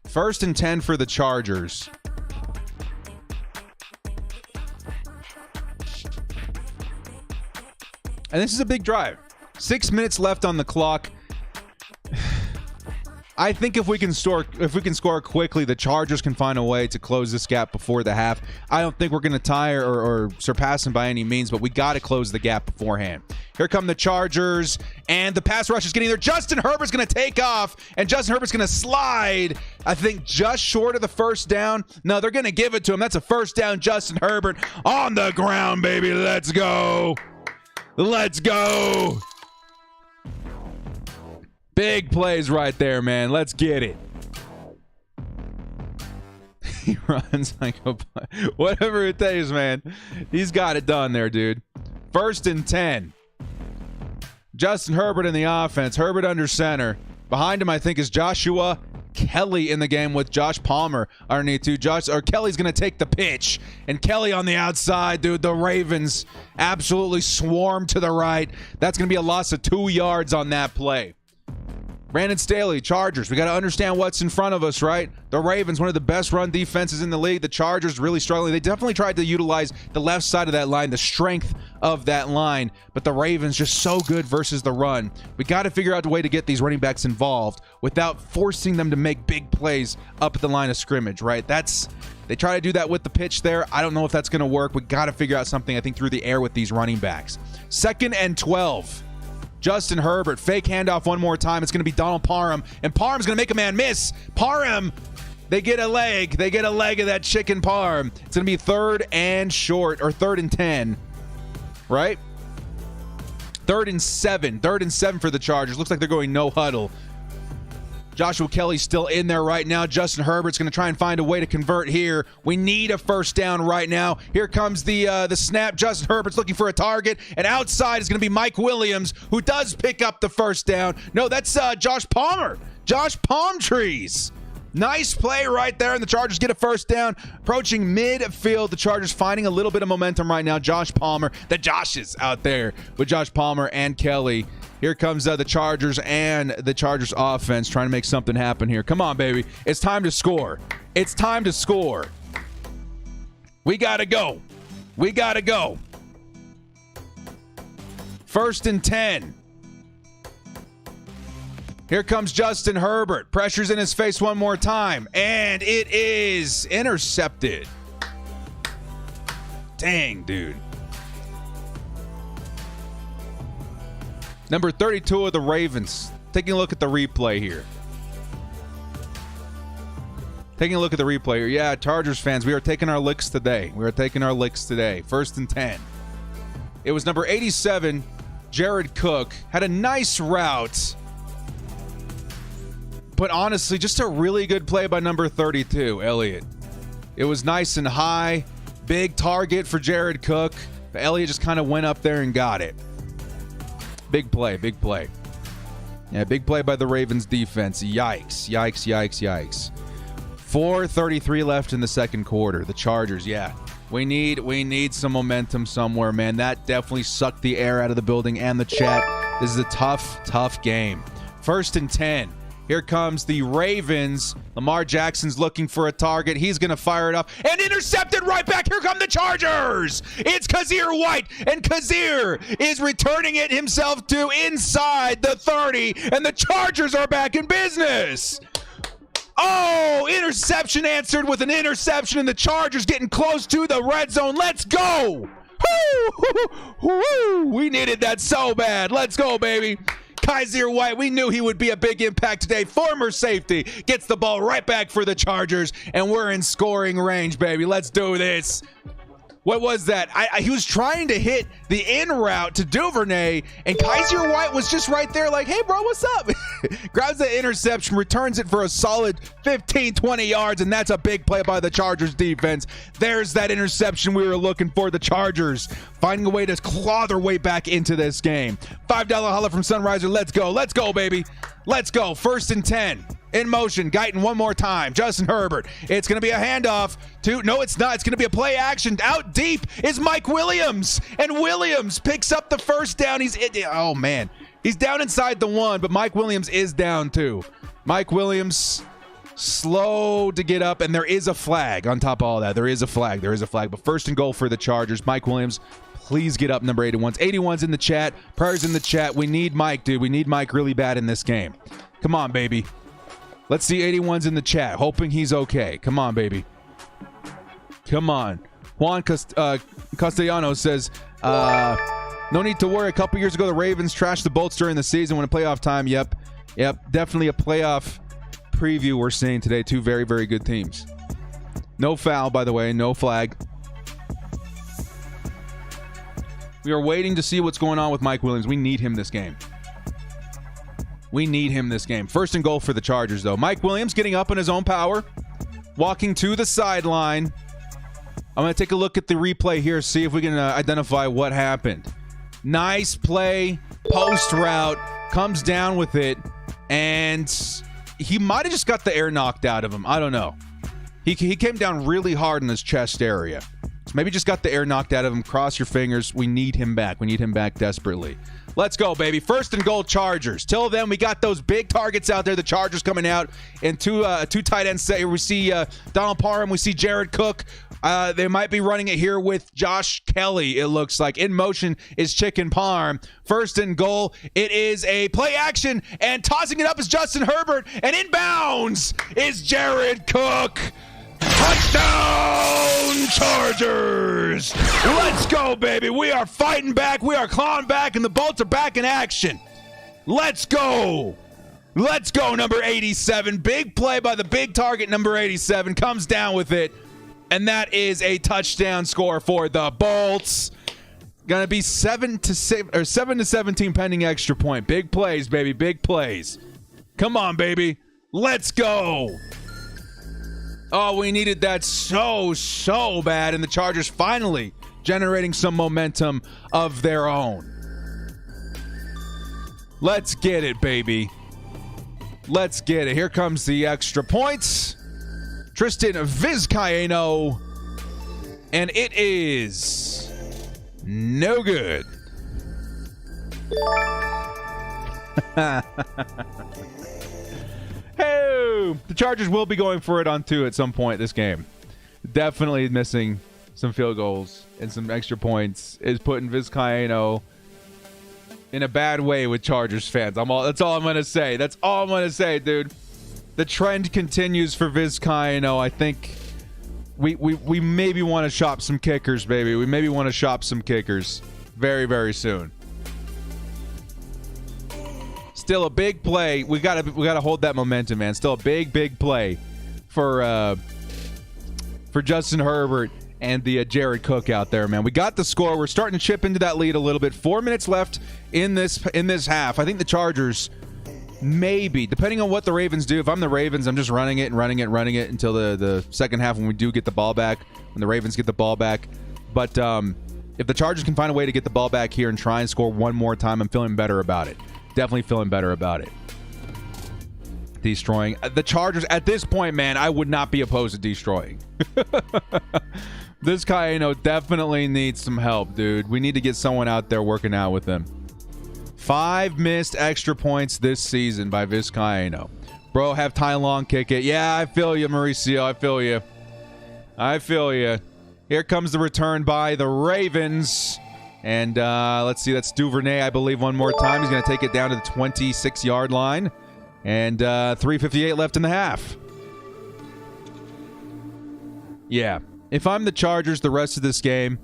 First and 10 for the Chargers. And this is a big drive. 6 minutes left on the clock. I think if we can score quickly, the Chargers can find a way to close this gap before the half. I don't think we're going to tie or surpass them by any means, but we got to close the gap beforehand. Here come the Chargers, and the pass rush is getting there. Justin Herbert's going to take off, and Justin Herbert's going to slide, I think, just short of the first down. No, they're going to give it to him. That's a first down, Justin Herbert on the ground, baby. Let's go. Big plays right there, man. Let's get it. He runs like a... Whatever it takes, man. He's got it done there, dude. First and 10. Justin Herbert in the offense. Herbert under center. Behind him, I think, is Joshua Kelly in the game with Josh Palmer underneath too. Kelly's going to take the pitch. And Kelly on the outside, dude. The Ravens absolutely swarm to the right. That's going to be a loss of 2 yards on that play. Brandon Staley, Chargers. We got to understand what's in front of us, right? The Ravens, one of the best run defenses in the league. The Chargers really struggling. They definitely tried to utilize the left side of that line, the strength of that line, but the Ravens just so good versus the run. We got to figure out a way to get these running backs involved without forcing them to make big plays up at the line of scrimmage, right? They try to do that with the pitch there. I don't know if that's going to work. We got to figure out something, I think, through the air with these running backs. 2nd and 12. Justin Herbert, fake handoff one more time. It's going to be Donald Parham, and Parham's going to make a man miss. Parham, they get a leg. They get a leg of that chicken Parham. It's going to be 3rd and short, or 3rd and 10, right? 3rd and 7. 3rd and 7 for the Chargers. Looks like they're going no huddle. Joshua Kelly's still in there right now. Justin Herbert's going to try and find a way to convert here. We need a first down right now. Here comes the snap. Justin Herbert's looking for a target, and outside is going to be Mike Williams, who does pick up the first down. No, that's Josh Palmer. Josh Palmtrees. Nice play right there, and the Chargers get a first down. Approaching midfield, the Chargers finding a little bit of momentum right now. Josh Palmer, the Joshes out there with Josh Palmer and Kelly. Here comes the Chargers and the Chargers offense trying to make something happen here. Come on, baby. It's time to score. It's time to score. We got to go. We got to go. 1st and 10. Here comes Justin Herbert. Pressure's in his face one more time, and it is intercepted. Dang, dude. Number 32 of the Ravens. Taking a look at the replay here. Yeah, Chargers fans, we are taking our licks today. 1st and 10. It was number 87, Jared Cook. Had a nice route. But honestly, just a really good play by number 32, Elliott. It was nice and high. Big target for Jared Cook. But Elliott just kind of went up there and got it. Big play. Yeah, big play by the Ravens defense. Yikes. 4:33 left in the second quarter. The Chargers, yeah. We need some momentum somewhere, man. That definitely sucked the air out of the building and the chat. This is a tough game. 1st and 10. Here comes the Ravens. Lamar Jackson's looking for a target. He's going to fire it up and intercepted right back. Here come the Chargers. It's Kazir White, and Kazir is returning it himself to inside the 30, and the Chargers are back in business. Oh, interception answered with an interception, and the Chargers getting close to the red zone. Let's go. We needed that so bad. Let's go, baby. Kazir White, we knew he would be a big impact today. Former safety gets the ball right back for the Chargers, and we're in scoring range, baby. Let's do this. What was that? He was trying to hit the in route to Duvernay, and Kazir White was just right there like, hey, bro, what's up? Grabs the interception, returns it for a solid 15, 20 yards, and that's a big play by the Chargers defense. There's that interception we were looking for. The Chargers finding a way to claw their way back into this game. $5 holler from Sunriser. Let's go, baby. Let's go. 1st and 10. In motion, Guyton one more time. Justin Herbert. It's going to be a handoff to, no, it's not. It's going to be a play action. Out deep is Mike Williams, and Williams picks up the first down. He's down inside the 1, but Mike Williams is down too. Mike Williams slow to get up, and there is a flag on top of all that. There is a flag, but 1st and goal for the Chargers. Mike Williams, please get up, number 81. 81's in the chat. Prayers in the chat. We need Mike, dude. We need Mike really bad in this game. Come on, baby. Let's see 81's in the chat, hoping he's okay. Come on, baby. Come on. Juan Castellanos says, no need to worry. A couple years ago, the Ravens trashed the Bolts during the season when a playoff time. Yep. Definitely a playoff preview we're seeing today. Two very, very good teams. No foul, by the way. No flag. We are waiting to see what's going on with Mike Williams. We need him this game. 1st and goal for the Chargers, though. Mike Williams getting up in his own power, walking to the sideline. I'm going to take a look at the replay here, see if we can identify what happened. Nice play, post route, comes down with it, and he might have just got the air knocked out of him. I don't know. He came down really hard in his chest area. maybe just got the air knocked out of him. Cross your fingers. We need him back. We need him back desperately. Let's go, baby. First and goal, Chargers. Till then, we got those big targets out there. The Chargers coming out in two tight ends. We see Donald Parham. We see Jared Cook. They might be running it here with Josh Kelly, it looks like. In motion is Chicken Parm. First and goal. It is a play action, and tossing it up is Justin Herbert. And inbounds is Jared Cook. Touchdown, Chargers! Let's go, baby. We are fighting back. We are clawing back, and the Bolts are back in action. Let's go. Let's go, number 87. Big play by the big target, number 87. Comes down with it, and that is a touchdown score for the Bolts. Gonna be 7 to 17 pending extra point. Big plays, baby. Big plays. Come on, baby. Let's go. Oh, we needed that so bad, and the Chargers finally generating some momentum of their own. Let's get it, baby. Let's get it. Here comes the extra points. Tristan Vizcaino, and it is no good. Hey, the Chargers will be going for it on 2 at some point this game. Definitely missing some field goals and some extra points is putting Vizcaino in a bad way with Chargers fans. That's all I'm going to say. That's all I'm going to say, dude. The trend continues for Vizcaino. I think we maybe want to shop some kickers, baby. We maybe want to shop some kickers very, very soon. Still a big play. We gotta hold that momentum, man. Still a big play for Justin Herbert and the Jared Cook out there, man. We got the score. We're starting to chip into that lead a little bit. 4 minutes left in this half. I think the Chargers maybe, depending on what the Ravens do. If I'm the Ravens, I'm just running it until the second half when we do get the ball back. When the Ravens get the ball back, but if the Chargers can find a way to get the ball back here and try and score one more time, I'm feeling better about it. Definitely feeling better about it. Destroying the Chargers at this point, man, I would not be opposed to destroying. This guy, definitely needs some help, dude. We need to get someone out there working out with him. 5 missed extra points this season by Vizcaino. Bro, have Ty Long kick it. Yeah, I feel you, Mauricio. I feel you. Here comes the return by the Ravens. And let's see, that's Duvernay, I believe, one more time. He's going to take it down to the 26-yard line. And 3:58 left in the half. Yeah, if I'm the Chargers the rest of this game,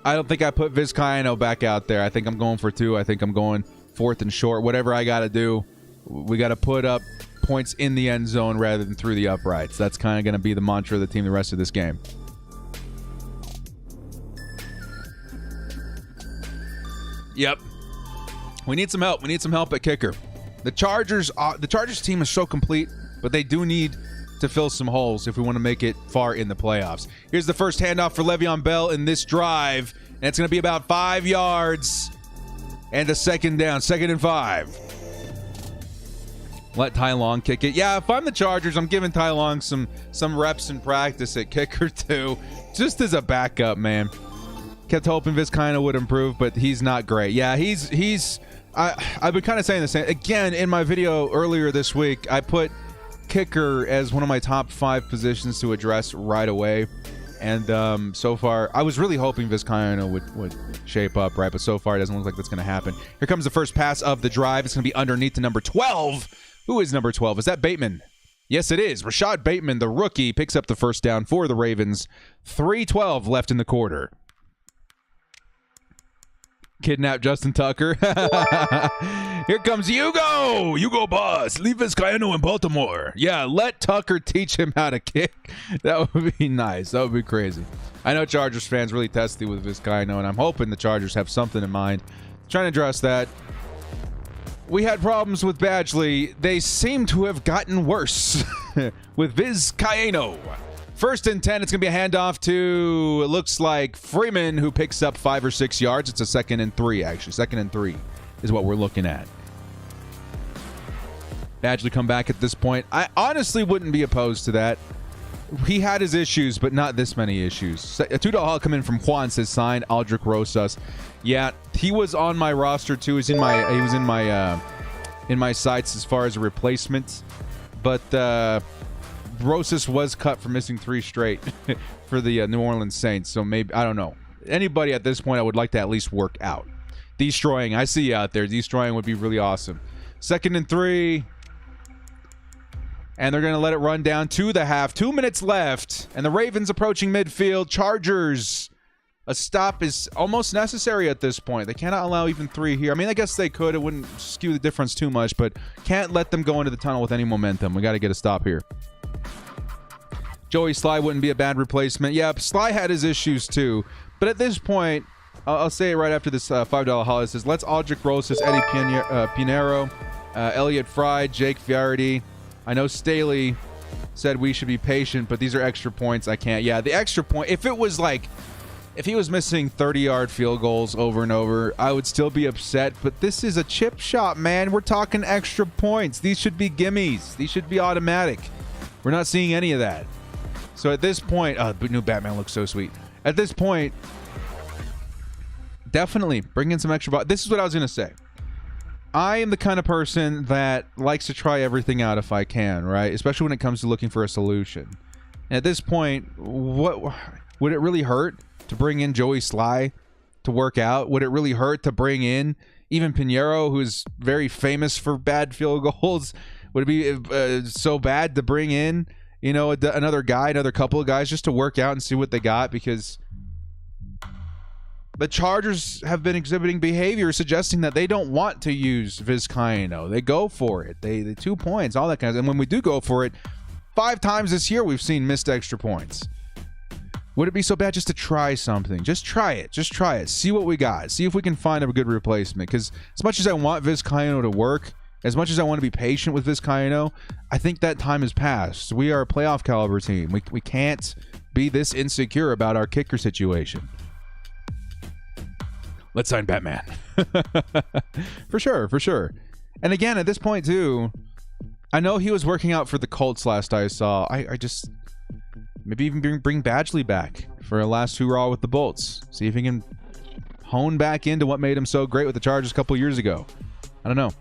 I don't think I put Vizcaino back out there. I think I'm going for 2. I think I'm going 4th and short. Whatever I got to do, we got to put up points in the end zone rather than through the uprights. That's kind of going to be the mantra of the team the rest of this game. Yep. We need some help. We need some help at kicker. The Chargers team is so complete, but they do need to fill some holes if we want to make it far in the playoffs. Here's the first handoff for Le'Veon Bell in this drive, and it's going to be about 5 yards. And a second down, 2nd and 5. Let Ty Long kick it. Yeah, if I'm the Chargers, I'm giving Ty Long some reps in practice at kicker too, just as a backup, man. Kept hoping Vizcaino would improve, but he's not great. Yeah, I've been kind of saying the same. Again, in my video earlier this week, I put kicker as one of my top 5 positions to address right away. And so far, I was really hoping Vizcaino would shape up, right? But so far, it doesn't look like that's going to happen. Here comes the first pass of the drive. It's going to be underneath to number 12. Who is number 12? Is that Bateman? Yes, it is. Rashad Bateman, the rookie, picks up the first down for the Ravens. 3:12 left in the quarter. Kidnap Justin Tucker. Here comes Hugo. Hugo Boss. Leave Vizcaino in Baltimore. Yeah, let Tucker teach him how to kick. That would be nice. That would be crazy. I know Chargers fans really testy with Vizcaino, and I'm hoping the Chargers have something in mind. Trying to address that. We had problems with Badgley. They seem to have gotten worse with Vizcaino. 1st and 10, it's going to be a handoff to, it looks like, Freeman, who picks up 5 or 6 yards. It's a 2nd and 3, actually. 2nd and 3 is what we're looking at. Badgley come back at this point. I honestly wouldn't be opposed to that. He had his issues, but not this many issues. A $2 come in from Juan says signed Aldrich Rosas. Yeah, he was on my roster too. He was in my sights as far as a replacement, but Rosas was cut for missing 3 straight for the New Orleans Saints. So maybe, I don't know. Anybody at this point I would like to at least work out. Destroying, I see you out there. Destroying would be really awesome. 2nd and 3. And they're going to let it run down to the half. 2 minutes left. And the Ravens approaching midfield. Chargers. A stop is almost necessary at this point. They cannot allow even 3 here. I mean, I guess they could. It wouldn't skew the difference too much. But can't let them go into the tunnel with any momentum. We got to get a stop here. Joey Sly wouldn't be a bad replacement. Yeah, Sly had his issues too. But at this point, I'll say it right after this $5 holiday. It says, let's Aldrich Rosas, Eddie Pinero, Elliott Fry, Jake Fiarity. I know Staley said we should be patient, but these are extra points. I can't. Yeah, the extra point. If it was like, if he was missing 30-yard field goals over and over, I would still be upset. But this is a chip shot, man. We're talking extra points. These should be gimmies. These should be automatic. We're not seeing any of that. So at this point, the new Batman looks so sweet. At this point, definitely bring in some extra. This is what I was going to say. I am the kind of person that likes to try everything out if I can, right? Especially when it comes to looking for a solution. And at this point, what would it really hurt to bring in Joey Sly to work out? Would it really hurt to bring in even Pinheiro, who's very famous for bad field goals? Would it be so bad to bring in, you know, another guy, another couple of guys just to work out and see what they got? Because the Chargers have been exhibiting behavior suggesting that they don't want to use Vizcaino. They go for it. They 2 points, all that kind of stuff. And when we do go for it, 5 times this year we've seen missed extra points. Would it be so bad just to try something? Just try it. Just try it. See what we got. See if we can find a good replacement. Because as much as I want Vizcaino to work, as much as I want to be patient with Vizcaino, I think that time has passed. We are a playoff caliber team. We can't be this insecure about our kicker situation. Let's sign Batman. For sure, for sure. And again, at this point, too, I know he was working out for the Colts last I saw. I just... Maybe even bring Badgley back for a last hurrah with the Bolts. See if he can hone back into what made him so great with the Chargers a couple years ago. I don't know.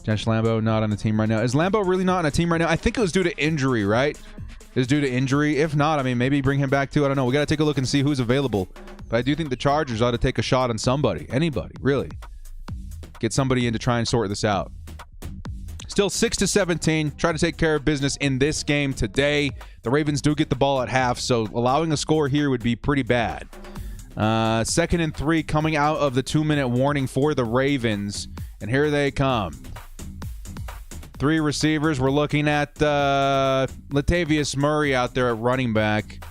Josh Lambo not on the team right now. Is Lambo really not on a team right now? I think it was due to injury, right? It was due to injury. If not, I mean, maybe bring him back too. I don't know. We got to take a look and see who's available. But I do think the Chargers ought to take a shot on somebody. Anybody, really. Get somebody in to try and sort this out. Still 6-17. Try to take care of business in this game today. The Ravens do get the ball at half, so allowing a score here would be pretty bad. 2nd and 3 coming out of the 2-minute warning for the Ravens. And here they come. 3 receivers. We're looking at Latavius Murray out there at running back.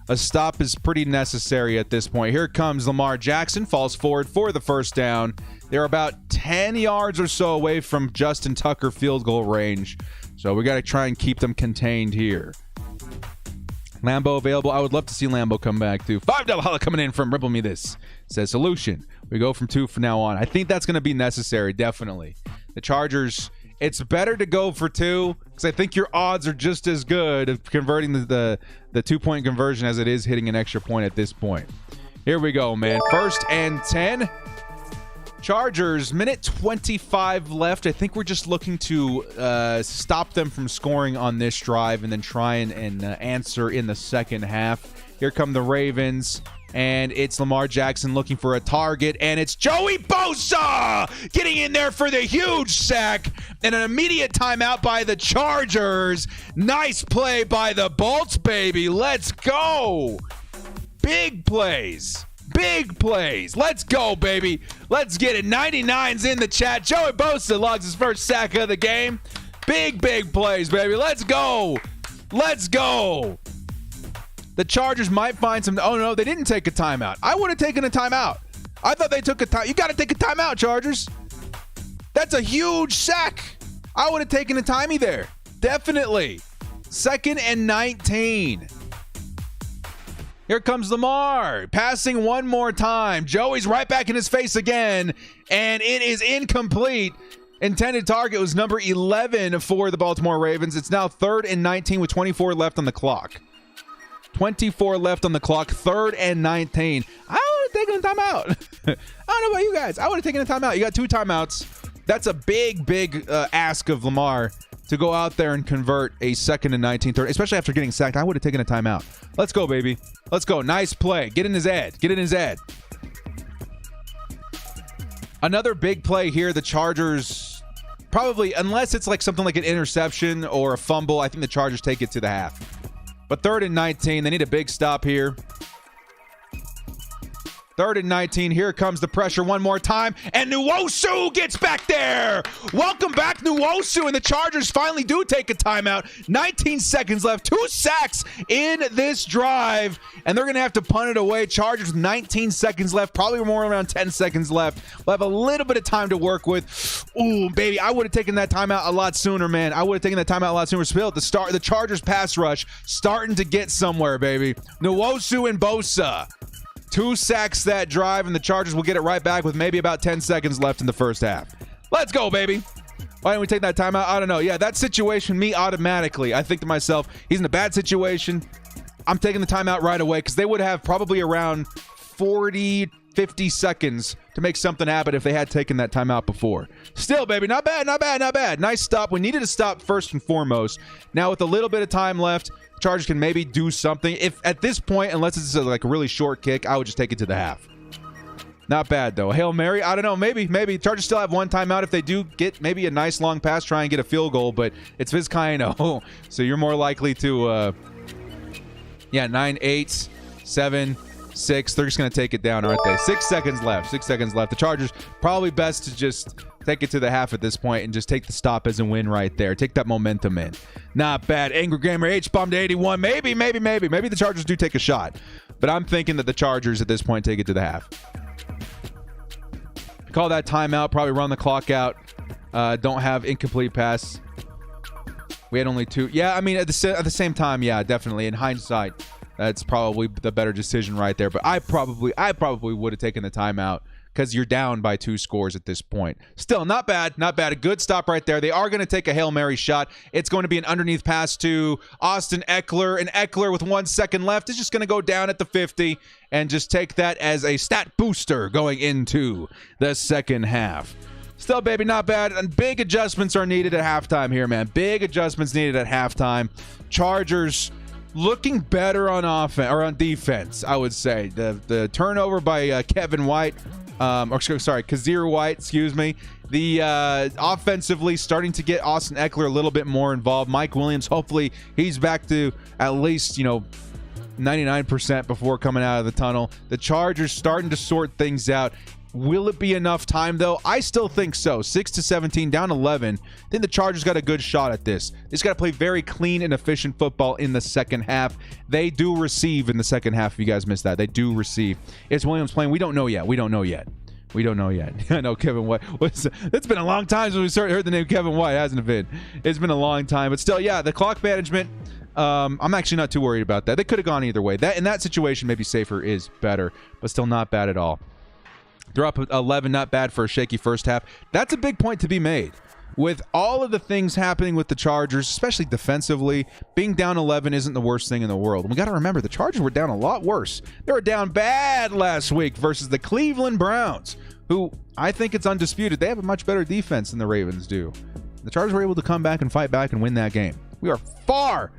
A stop is pretty necessary at this point. Here comes Lamar Jackson. Falls forward for the first down. They're about 10 yards or so away from Justin Tucker field goal range. So we got to try and keep them contained here. Lambo available. I would love to see Lambo come back too. $5 holla coming in from Ripple Me This. Says solution. We go from 2 from now on. I think that's going to be necessary, definitely. The Chargers, it's better to go for 2 because I think your odds are just as good of converting the 2-point conversion as it is hitting an extra point at this point. Here we go, man. 1st and 10. Chargers, minute 25 left. I think we're just looking to stop them from scoring on this drive and then try and answer in the second half. Here come the Ravens, and it's Lamar Jackson looking for a target, and it's Joey Bosa getting in there for the huge sack and an immediate timeout by the Chargers. Nice play by the Bolts, baby. Let's go. Big plays. Big plays. Let's go, baby. Let's get it. 99's in the chat. Joey Bosa logs his first sack of the game. Big plays, baby. Let's go. Let's go. The Chargers might find some... Oh, no, they didn't take a timeout. I would have taken a timeout. I thought they took a time. You got to take a timeout, Chargers. That's a huge sack. I would have taken a timey there. Definitely. 2nd and 19. Here comes Lamar, passing one more time. Joey's right back in his face again, and it is incomplete. Intended target was number 11 for the Baltimore Ravens. It's now 3rd and 19 with 24 left on the clock. 24 left on the clock, 3rd and 19. I would have taken a timeout. I don't know about you guys. I would have taken a timeout. You got 2 timeouts. That's a big ask of Lamar to go out there and convert a 2nd and 19, 3rd, especially after getting sacked. I would have taken a timeout. Let's go, baby. Let's go. Nice play. Get in his head. Get in his head. Another big play here. The Chargers probably, unless it's like something like an interception or a fumble, I think the Chargers take it to the half. But 3rd and 19, they need a big stop here. 3rd and 19, here comes the pressure one more time, and Nwosu gets back there. Welcome back, Nwosu, and the Chargers finally do take a timeout. 19 seconds left, 2 sacks in this drive, and they're going to have to punt it away. Chargers with 19 seconds left, probably more around 10 seconds left. We'll have a little bit of time to work with. Ooh, baby, I would have taken that timeout a lot sooner, man. I would have taken that timeout a lot sooner. Still, the Chargers pass rush starting to get somewhere, baby. Nwosu and Bosa. 2 sacks that drive, and the Chargers will get it right back with maybe about 10 seconds left in the first half. Let's go, baby. Why didn't we take that timeout? I don't know. Yeah, that situation, me automatically. I think to myself, he's in a bad situation. I'm taking the timeout right away because they would have probably around 40, 50 seconds to make something happen if they had taken that timeout before. Still, baby, not bad, not bad, not bad. Nice stop. We needed to stop first and foremost. Now, with a little bit of time left, Chargers can maybe do something. If at this point, unless it's like a really short kick, I would just take it to the half. Not bad, though. Hail Mary, I don't know. Maybe. Chargers still have 1 timeout. If they do get maybe a nice long pass, try and get a field goal, but it's Vizcaino. So you're more likely to, 9, 8, 7, 6. They're just going to take it down, aren't they? 6 seconds left. 6 seconds left. The Chargers probably best to just take it to the half at this point and just take the stop as a win right there. Take that momentum in. Not bad. Angry Gamer H-bomb to 81. Maybe the Chargers do take a shot. But I'm thinking that the Chargers at this point take it to the half. Call that timeout. Probably run the clock out. Don't have incomplete pass. We had only 2. Yeah, I mean, at the same time, yeah, definitely. In hindsight, that's probably the better decision right there. But I probably would have taken the timeout because you're down by 2 scores at this point. Still, not bad. Not bad. A good stop right there. They are going to take a Hail Mary shot. It's going to be an underneath pass to Austin Eckler. And Eckler, with 1 second left, is just going to go down at the 50 and just take that as a stat booster going into the second half. Still, baby, not bad. And big adjustments are needed at halftime here, man. Big adjustments needed at halftime. Chargers looking better on offense or on defense, I would say. The turnover by Kevin White, Kazir White, excuse me. The offensively starting to get Austin Eckler a little bit more involved. Mike Williams, hopefully he's back to at least, 99% before coming out of the tunnel. The Chargers starting to sort things out. Will it be enough time, though? I still think so. 6-17, down 11. I think the Chargers got a good shot at this. They just got to play very clean and efficient football in the second half. They do receive in the second half, if you guys missed that. They do receive. Is Williams playing? We don't know yet. I know Kevin White. It's been a long time since we heard the name Kevin White, hasn't it been? It's been a long time. But still, yeah, the clock management, I'm actually not too worried about that. They could have gone either way. That in that situation, maybe safer is better, but still not bad at all. They're up 11, not bad for a shaky first half. That's a big point to be made. With all of the things happening with the Chargers, especially defensively, being down 11 isn't the worst thing in the world. And we got to remember, the Chargers were down a lot worse. They were down bad last week versus the Cleveland Browns, who I think it's undisputed. They have a much better defense than the Ravens do. The Chargers were able to come back and fight back and win that game. We are far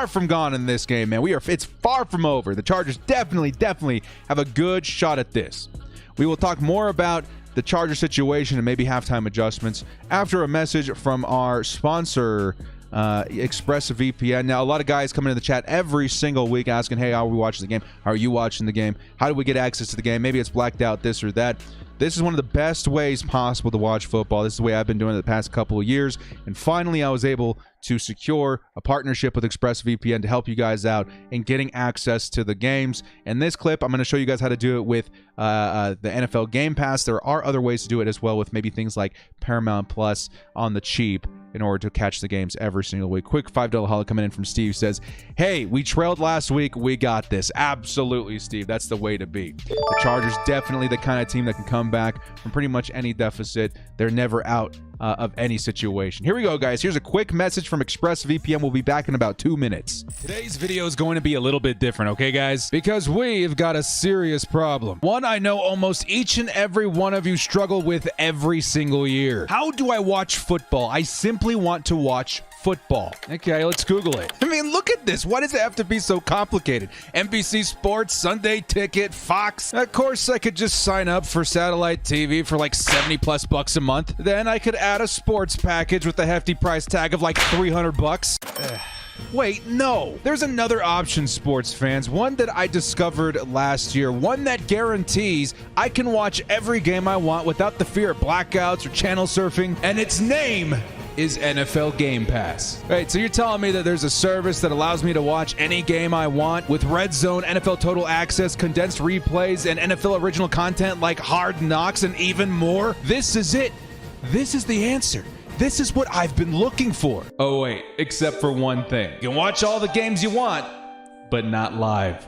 from gone in this game, man. It's far from over. The Chargers definitely have a good shot at this. We will talk more about the Charger situation and maybe halftime adjustments after a message from our sponsor, ExpressVPN. Now, a lot of guys come into the chat every single week asking, hey, how are we watching the game? How are you watching the game? How do we get access to the game? Maybe it's blacked out, this or that. This is one of the best ways possible to watch football. This is the way I've been doing it the past couple of years. And finally, I was able to secure a partnership with ExpressVPN to help you guys out in getting access to the games. In this clip, I'm going to show you guys how to do it with the NFL Game Pass. There are other ways to do it as well, with maybe things like Paramount Plus on the cheap, in order to catch the games every single week. Quick $5 holla coming in from Steve says, hey, we trailed last week. We got this. Absolutely, Steve. That's the way to be. The Chargers definitely the kind of team that can come back from pretty much any deficit. They're never out of any situation. Here we go, guys. Here's a quick message from ExpressVPN. We'll be back in about 2 minutes. Today's video is going to be a little bit different, okay, guys? Because we've got a serious problem. One I know almost each and every one of you struggle with every single year. How do I watch football? I simply want to watch football. Okay, let's Google it. I mean, look at this. Why does it have to be so complicated? NBC Sports, Sunday Ticket, Fox. Of course, I could just sign up for satellite TV for like 70 plus bucks a month. Then I could add a sports package with a hefty price tag of like 300 bucks. Wait, no. There's another option, sports fans. One that I discovered last year. One that guarantees I can watch every game I want without the fear of blackouts or channel surfing. And its name is NFL Game Pass. Right, so you're telling me that there's a service that allows me to watch any game I want with Red Zone, NFL Total Access, condensed replays, and NFL original content like Hard Knocks and even more? This is it. This is the answer. This is what I've been looking for. Oh wait, except for one thing. You can watch all the games you want, but not live.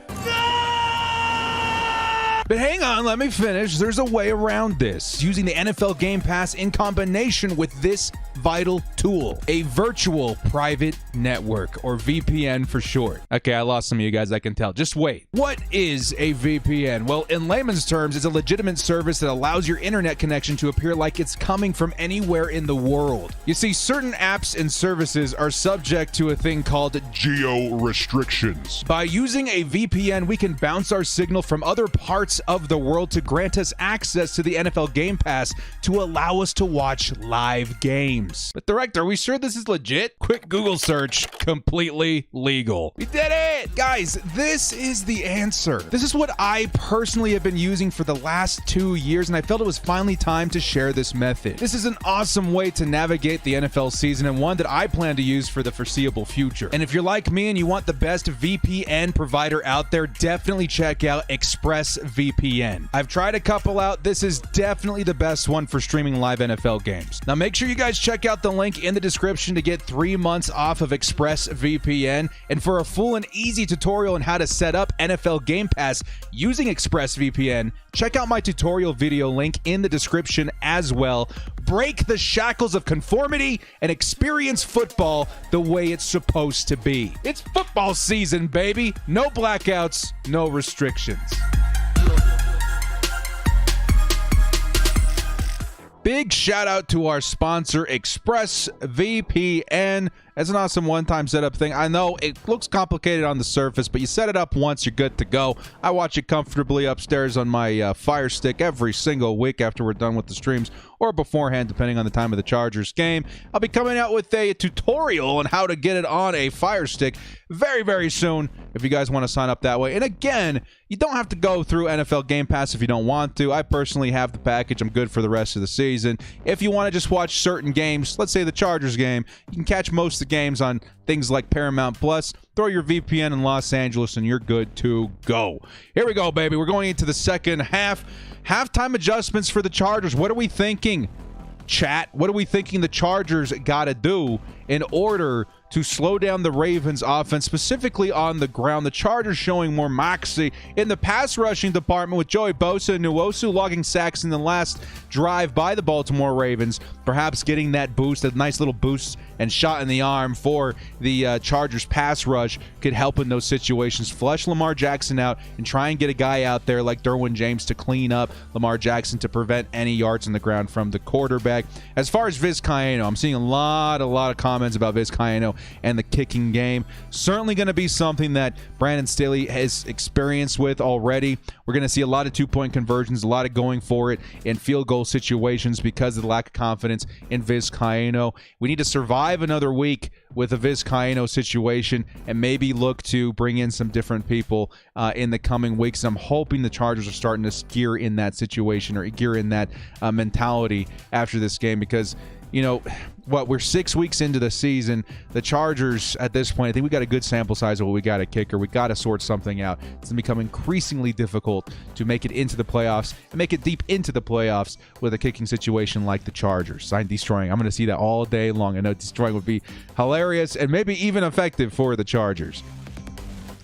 But hang on, let me finish. There's a way around this. Using the NFL Game Pass in combination with this vital tool, a virtual private network, or VPN for short. Okay, I lost some of you guys, I can tell. Just wait. What is a VPN? Well, in layman's terms, it's a legitimate service that allows your internet connection to appear like it's coming from anywhere in the world. You see, certain apps and services are subject to a thing called geo restrictions. By using a VPN, we can bounce our signal from other parts of the world to grant us access to the NFL Game Pass to allow us to watch live games. But director, are we sure this is legit? Quick Google search, completely legal. We did it! Guys, this is the answer. This is what I personally have been using for the last 2 years, and I felt it was finally time to share this method. This is an awesome way to navigate the NFL season, and one that I plan to use for the foreseeable future. And if you're like me and you want the best VPN provider out there, definitely check out ExpressVPN. I've tried a couple out. This is definitely the best one for streaming live NFL games. Now make sure you guys check out the link in the description to get 3 months off of ExpressVPN. And for a full and easy tutorial on how to set up NFL Game Pass using ExpressVPN, check out my tutorial video link in the description as well. Break the shackles of conformity and experience football the way it's supposed to be. It's football season, baby. No blackouts, no restrictions. Big shout out to our sponsor, ExpressVPN. It's an awesome one-time setup thing. I know it looks complicated on the surface, but you set it up once, you're good to go. I watch it comfortably upstairs on my Fire Stick every single week after we're done with the streams, or beforehand, depending on the time of the Chargers game. I'll be coming out with a tutorial on how to get it on a Fire Stick very, very soon if you guys want to sign up that way. And again, you don't have to go through NFL Game Pass if you don't want to. I personally have the package. I'm good for the rest of the season. If you want to just watch certain games, let's say the Chargers game, you can catch most of the games on things like Paramount Plus. Throw your VPN in Los Angeles and you're good to go. Here we go, baby. We're going into the second half. Halftime adjustments for the Chargers. What are we thinking, chat? What are we thinking the Chargers got to do in order to slow down the Ravens offense, specifically on the ground? The Chargers showing more moxie in the pass rushing department, with Joey Bosa and Nwosu logging sacks in the last drive by the Baltimore Ravens, perhaps getting that boost, a nice little boost and shot in the arm for the Chargers pass rush could help in those situations. Flush Lamar Jackson out and try and get a guy out there like Derwin James to clean up Lamar Jackson to prevent any yards on the ground from the quarterback. As far as Vizcaino, I'm seeing a lot of comments about Vizcaino and the kicking game. Certainly going to be something that Brandon Staley has experience with already. We're going to see a lot of two-point conversions, a lot of going for it in field goal situations because of the lack of confidence in Vizcaino. We need to survive another week with a Vizcaino situation and maybe look to bring in some different people in the coming weeks. I'm hoping the Chargers are starting to gear in that situation, or gear in that mentality after this game, because we're 6 weeks into the season. The Chargers, at this point, I think we got a good sample size of what we got at kicker. We got to sort something out. It's going to become increasingly difficult to make it into the playoffs and make it deep into the playoffs with a kicking situation like the Chargers. Sign destroying. I'm going to see that all day long. I know destroying would be hilarious and maybe even effective for the Chargers.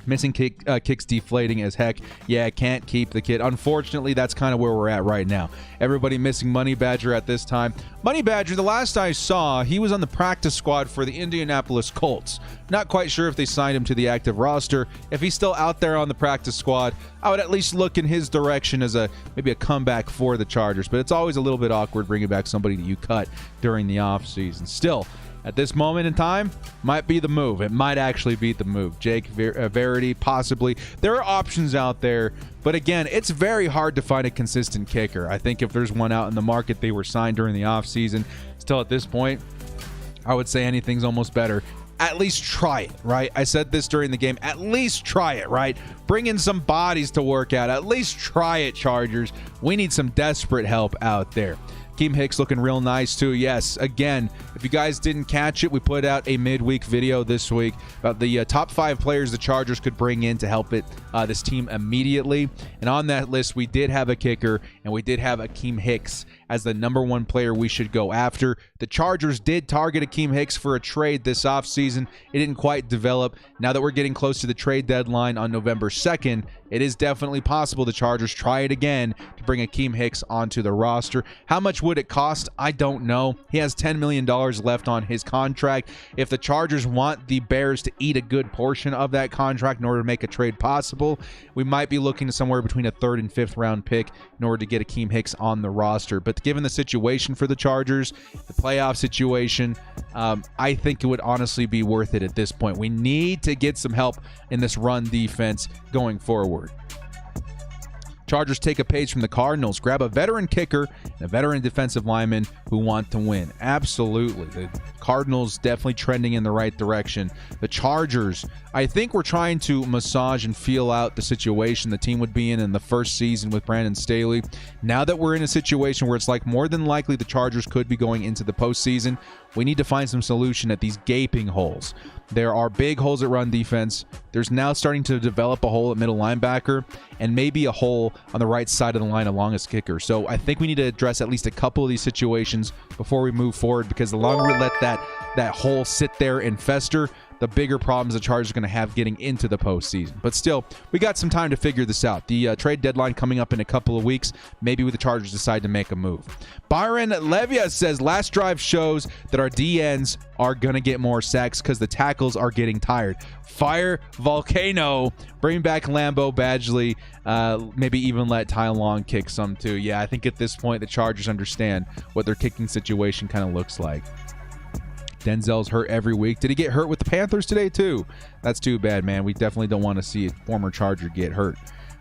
Missing kicks deflating as heck. Yeah, can't keep the kid. Unfortunately, that's kind of where we're at right now. Everybody missing Money Badger at this time. Money Badger, the last I saw, he was on the practice squad for the Indianapolis Colts. Not quite sure if they signed him to the active roster. If he's still out there on the practice squad, I would at least look in his direction as maybe a comeback for the Chargers. But it's always a little bit awkward bringing back somebody that you cut during the offseason. Still, at this moment in time, might be the move. It might actually be the move. Jake Verity, possibly. There are options out there, but again, it's very hard to find a consistent kicker. I think if there's one out in the market, they were signed during the offseason. Still, at this point, I would say anything's almost better. At least try it, right? I said this during the game. At least try it, right? Bring in some bodies to work out. At least try it, Chargers. We need some desperate help out there. Akeem Hicks looking real nice too. Yes, again, if you guys didn't catch it, we put out a midweek video this week about the top 5 players the Chargers could bring in to help this team immediately. And on that list, we did have a kicker, and we did have Akeem Hicks as the number 1 player we should go after. The Chargers did target Akeem Hicks for a trade this offseason. It didn't quite develop. Now that we're getting close to the trade deadline on November 2nd, it is definitely possible the Chargers try it again to bring Akeem Hicks onto the roster. How much would it cost? I don't know. He has $10 million left on his contract. If the Chargers want the Bears to eat a good portion of that contract in order to make a trade possible, we might be looking to somewhere between a 3rd and 5th round pick in order to get Akeem Hicks on the roster. But given the situation for the Chargers, the playoff situation, I think it would honestly be worth it at this point. We need to get some help in this run defense going forward. Chargers take a page from the Cardinals, grab a veteran kicker and a veteran defensive lineman who want to win. Absolutely. The Cardinals definitely trending in the right direction. The Chargers, I think we're trying to massage and feel out the situation the team would be in the first season with Brandon Staley. Now that we're in a situation where it's like more than likely the Chargers could be going into the postseason, we need to find some solution at these gaping holes. There are big holes at run defense. There's now starting to develop a hole at middle linebacker and maybe a hole on the right side of the line along as kicker. So I think we need to address at least a couple of these situations before we move forward, because the longer we let that hole sit there and fester, the bigger problems the Chargers are going to have getting into the postseason. But still, we got some time to figure this out. The trade deadline coming up in a couple of weeks. Maybe the Chargers decide to make a move. Byron Levia says, last drive shows that our DNs are going to get more sacks because the tackles are getting tired. Fire Volcano. Bring back Lambo Badgley. Maybe even let Ty Long kick some too. Yeah, I think at this point the Chargers understand what their kicking situation kind of looks like. Denzel's hurt every week. Did he get hurt with the Panthers today too? That's too bad, man. We definitely don't want to see a former Charger get hurt.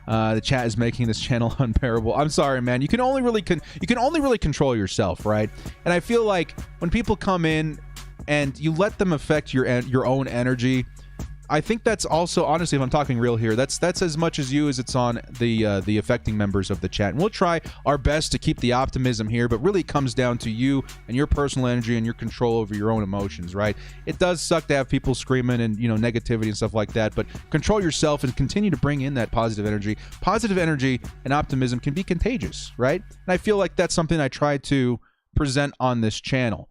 The chat is making this channel unbearable. I'm sorry, man. You can only really control yourself, right? And I feel like when people come in and you let them affect your own energy, I think that's also, honestly, if I'm talking real here, that's as much as you as it's on the affecting members of the chat. And we'll try our best to keep the optimism here, but really it comes down to you and your personal energy and your control over your own emotions, right? It does suck to have people screaming and, negativity and stuff like that, but control yourself and continue to bring in that positive energy. Positive energy and optimism can be contagious, right? And I feel like that's something I try to present on this channel.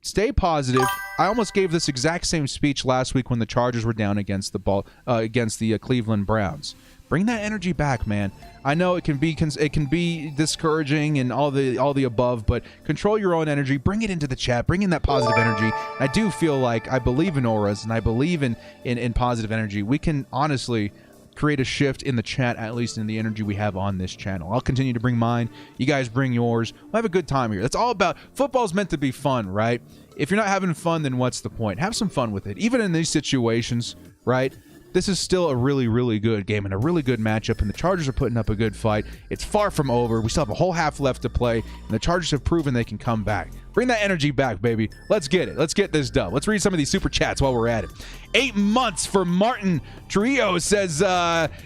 Stay positive. I almost gave this exact same speech last week when the Chargers were down against the Cleveland Browns. Bring that energy back, man. I know it can be discouraging and all the above, but control your own energy. Bring it into the chat. Bring in that positive energy. I do feel like I believe in auras and I believe in positive energy. We can honestly create a shift in the chat, at least in the energy we have on this channel. I'll continue to bring mine. You guys bring yours. We'll have a good time here. That's all about football's meant to be fun, right? If you're not having fun, then what's the point? Have some fun with it. Even in these situations, right? This is still a really, really good game and a really good matchup, and the Chargers are putting up a good fight. It's far from over. We still have a whole half left to play, and the Chargers have proven they can come back. Bring that energy back, baby. Let's get it. Let's get this done. Let's read some of these super chats while we're at it. 8 months for Martin Trio says,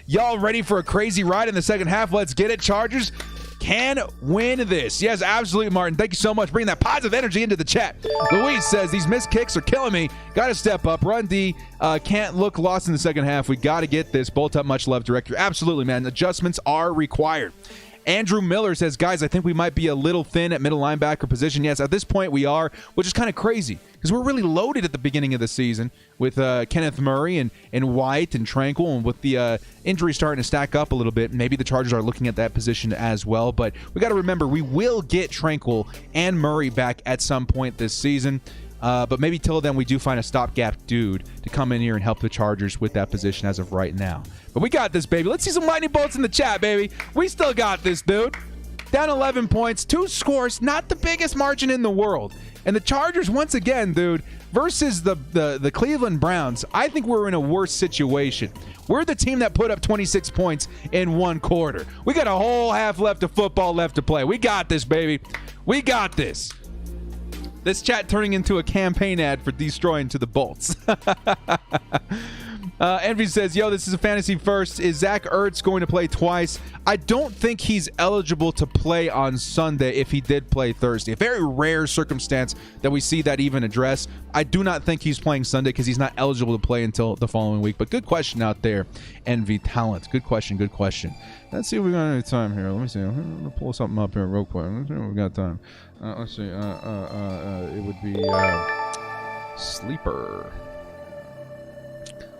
y'all ready for a crazy ride in the second half? Let's get it, Chargers. can win this. Yes, absolutely, Martin. Thank you so much. Bringing that positive energy into the chat. Luis says, these missed kicks are killing me. Got to step up. Run D. Can't look lost in the second half. We got to get this. Bolt up. Much love, director. Absolutely, man. Adjustments are required. Andrew Miller says, guys, I think we might be a little thin at middle linebacker position. Yes, at this point we are, which is kind of crazy because we're really loaded at the beginning of the season with Kenneth Murray and White and Tranquil, and with the injury starting to stack up a little bit. Maybe the Chargers are looking at that position as well, but we got to remember we will get Tranquil and Murray back at some point this season. But maybe till then we do find a stopgap dude to come in here and help the Chargers with that position as of right now. But we got this, baby. Let's see some lightning bolts in the chat, baby. We still got this, dude. Down 11 points, 2 scores, not the biggest margin in the world. And the Chargers, once again, dude, versus the Cleveland Browns, I think we're in a worse situation. We're the team that put up 26 points in 1 quarter. We got a whole half left of football left to play. We got this, baby. We got this. This chat turning into a campaign ad for destroying to the Bolts. Envy says, yo, this is a fantasy first. Is Zach Ertz going to play twice? I don't think he's eligible to play on Sunday if he did play Thursday. A very rare circumstance that we see that even addressed. I do not think he's playing Sunday because he's not eligible to play until the following week. But good question out there, Envy Talent. Good question, good question. Let's see if we got any time here. Let me see. I'm going to pull something up here real quick. Let's see if we got time. Let's see. It would be Sleeper.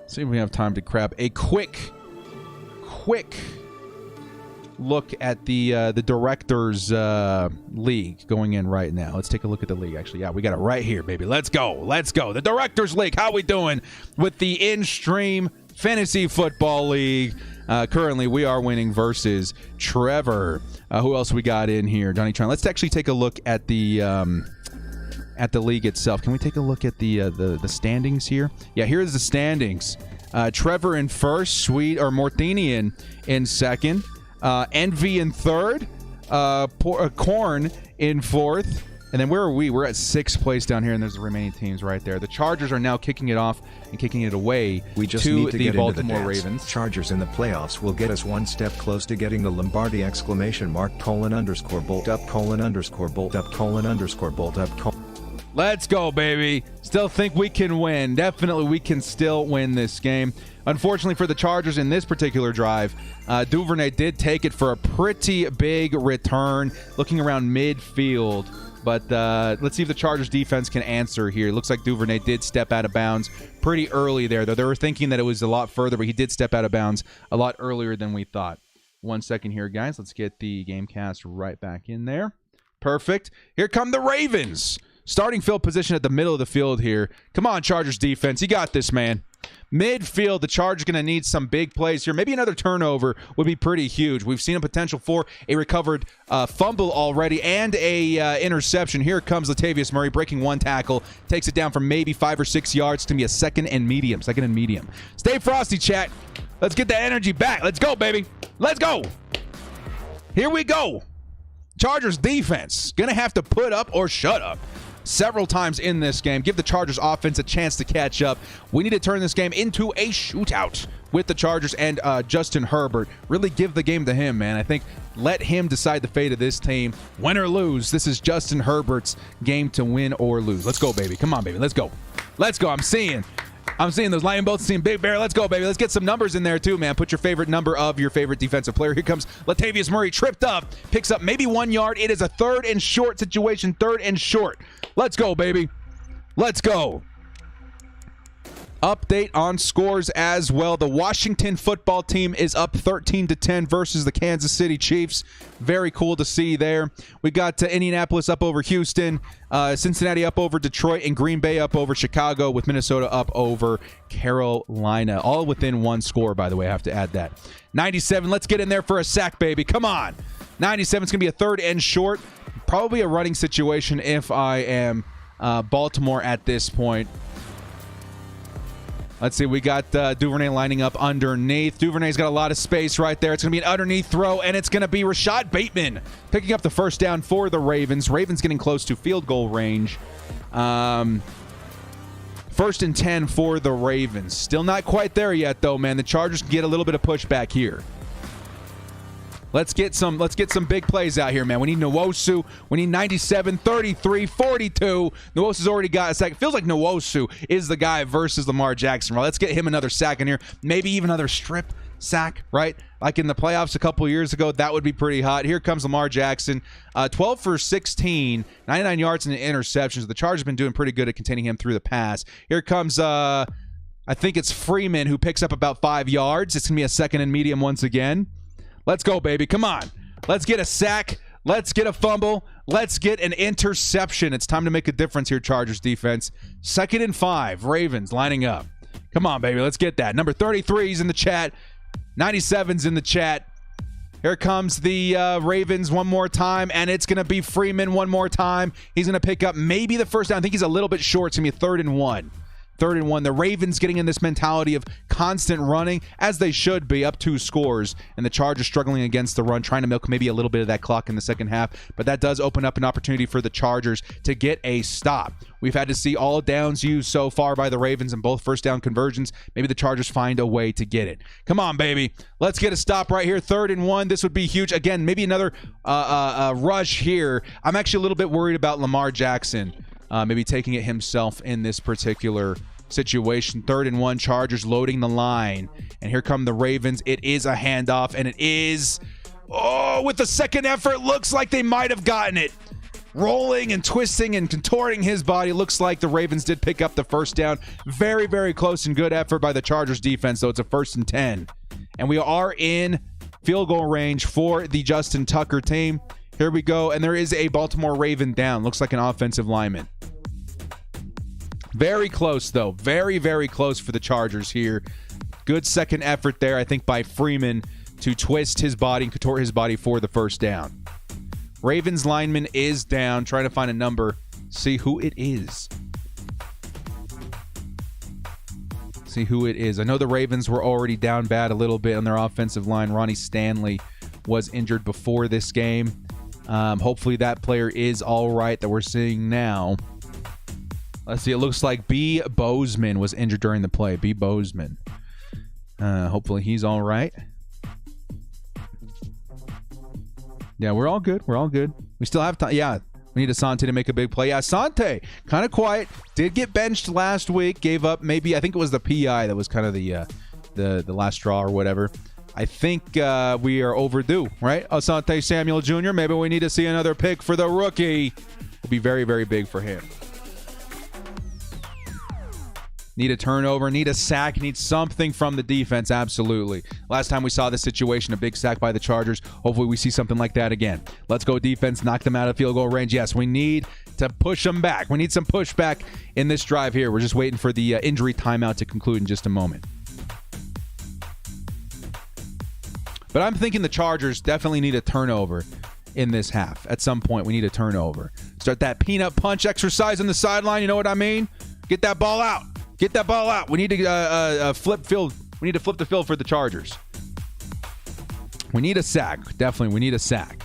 See if we have time to grab a quick look at the Directors League going in right now. Let's take a look at the league. Actually, yeah, we got it right here, baby. Let's go. The Directors League. How we doing with the in-stream Fantasy Football League? Currently, we are winning versus Trevor. Who else we got in here? Johnny Tron. Let's actually take a look at the league itself. Can we take a look at the standings here? Yeah, here's the standings. Trevor in first, Morthinian in second, Envy in third, Corn in fourth, and then where are we? We're at 6th place down here, and there's the remaining teams right there. The Chargers are now kicking it off and kicking it away we just to need to the get Baltimore into the dance. Ravens. Chargers in the playoffs will get us one step close to getting the Lombardi !! !Bolt up ! !Bolt up ! !Bolt up ! Let's go, baby. Still think we can win. Definitely we can still win this game. Unfortunately for the Chargers in this particular drive, Duvernay did take it for a pretty big return, looking around midfield. But let's see if the Chargers defense can answer here. It looks like Duvernay did step out of bounds pretty early there, though. They were thinking that it was a lot further, but he did step out of bounds a lot earlier than we thought. 1 second here, guys. Let's get the Gamecast right back in there. Perfect. Here come the Ravens. Starting field position at the middle of the field here. Come on, Chargers defense. You got this, man. Midfield, the Chargers going to need some big plays here. Maybe another turnover would be pretty huge. We've seen a potential for a recovered fumble already and a interception. Here comes Latavius Murray breaking 1 tackle. Takes it down from maybe 5 or 6 yards. It's going to be a second and medium. Stay frosty, chat. Let's get that energy back. Let's go, baby. Let's go. Here we go. Chargers defense going to have to put up or shut up several times in this game. Give the Chargers offense a chance to catch up. We need to turn this game into a shootout with the Chargers and Justin Herbert. Really give the game to him, man. I think let him decide the fate of this team. Win or lose, this is Justin Herbert's game to win or lose. Let's go, baby. Come on, baby. Let's go. Let's go. I'm seeing those lightning bolts, seeing Big Bear. Let's go, baby. Let's get some numbers in there, too, man. Put your favorite number of your favorite defensive player. Here comes Latavius Murray, tripped up, picks up maybe 1 yard. It is a 3rd and short situation, 3rd and short. Let's go, baby. Let's go. Update on scores as well. The Washington football team is up 13-10 versus the Kansas City Chiefs. Very cool to see there. We got Indianapolis up over Houston, Cincinnati up over Detroit, and Green Bay up over Chicago, with Minnesota up over Carolina. All within 1 score, by the way. I have to add that. 97, let's get in there for a sack, baby. Come on. 97 is going to be a 3rd and short. Probably a running situation if I am Baltimore at this point. Let's see, we got Duvernay lining up underneath. Duvernay's got a lot of space right there. It's going to be an underneath throw, and it's going to be Rashad Bateman picking up the 1st down for the Ravens. Ravens getting close to field goal range. 1st and 10 for the Ravens. Still not quite there yet, though, man. The Chargers can get a little bit of pushback here. Let's get some big plays out here, man. We need Nwosu. We need 97, 33, 42. Nwosu's already got a sack. It feels like Nwosu is the guy versus Lamar Jackson. Well, let's get him another sack in here. Maybe even another strip sack, right? Like in the playoffs a couple years ago, that would be pretty hot. Here comes Lamar Jackson, 12 for 16, 99 yards and interceptions. The Chargers have been doing pretty good at containing him through the pass. Here comes, I think it's Freeman who picks up about 5 yards. It's going to be a second and medium once again. Let's go, baby. Come on. Let's get a sack. Let's get a fumble. Let's get an interception. It's time to make a difference here, Chargers defense. 2nd and 5. Ravens lining up. Come on, baby. Let's get that. Number 33 is in the chat. 97's in the chat. Here comes the Ravens one more time, and it's going to be Freeman one more time. He's going to pick up maybe the first down. I think he's a little bit short. It's going to be 3rd and 1. 3rd and 1. The Ravens getting in this mentality of constant running, as they should be, up 2 scores. And the Chargers struggling against the run, trying to milk maybe a little bit of that clock in the second half. But that does open up an opportunity for the Chargers to get a stop. We've had to see all downs used so far by the Ravens in both first down conversions. Maybe the Chargers find a way to get it. Come on, baby. Let's get a stop right here. 3rd and 1. This would be huge. Again, maybe another rush here. I'm actually a little bit worried about Lamar Jackson maybe taking it himself in this particular situation. 3rd and 1. Chargers loading the line. And here come the Ravens. It is a handoff, and it is... Oh, with the second effort, looks like they might have gotten it. Rolling and twisting and contorting his body. Looks like the Ravens did pick up the first down. Very, very close and good effort by the Chargers defense, though. It's a 1st and 10. And we are in field goal range for the Justin Tucker team. Here we go. And there is a Baltimore Raven down. Looks like an offensive lineman. Very close, though. Very, very close for the Chargers here. Good second effort there, I think, by Freeman to twist his body and contort his body for the first down. Ravens lineman is down, trying to find a number. See who it is. See who it is. I know the Ravens were already down bad a little bit on their offensive line. Ronnie Stanley was injured before this game. Hopefully that player is all right that we're seeing now. Let's see. It looks like B. Bozeman was injured during the play. B. Bozeman. Hopefully he's all right. Yeah, we're all good. We're all good. We still have time. Yeah, we need Asante to make a big play. Yeah, Asante, kind of quiet. Did get benched last week. Gave up maybe, I think it was the PI that was kind of the last straw or whatever. I think we are overdue, right? Asante Samuel Jr., maybe we need to see another pick for the rookie. Will be very, very big for him. Need a turnover, need a sack, need something from the defense, absolutely. Last time we saw this situation, a big sack by the Chargers. Hopefully we see something like that again. Let's go defense, knock them out of field goal range. Yes, we need to push them back. We need some pushback in this drive here. We're just waiting for the injury timeout to conclude in just a moment. But I'm thinking the Chargers definitely need a turnover in this half. At some point, we need a turnover. Start that peanut punch exercise on the sideline, you know what I mean? Get that ball out. Get that ball out. We need to flip field. We need to flip the field for the Chargers. We need a sack. Definitely, we need a sack.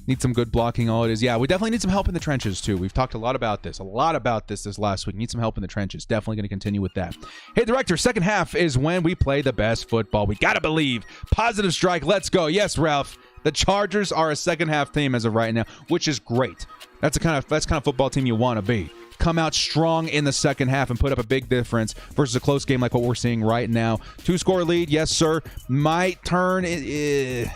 Need some good blocking, all it is. Yeah, we definitely need some help in the trenches, too. We've talked a lot about this this last week. Need some help in the trenches. Definitely going to continue with that. Hey, Director, second half is when we play the best football. We got to believe. Positive strike. Let's go. Yes, Ralph. The Chargers are a second half team as of right now, which is great. That's kind of football team you want to be. Come out strong in the second half and put up a big difference versus a close game like what we're seeing right now. 2-score lead, yes, sir. Might turn. It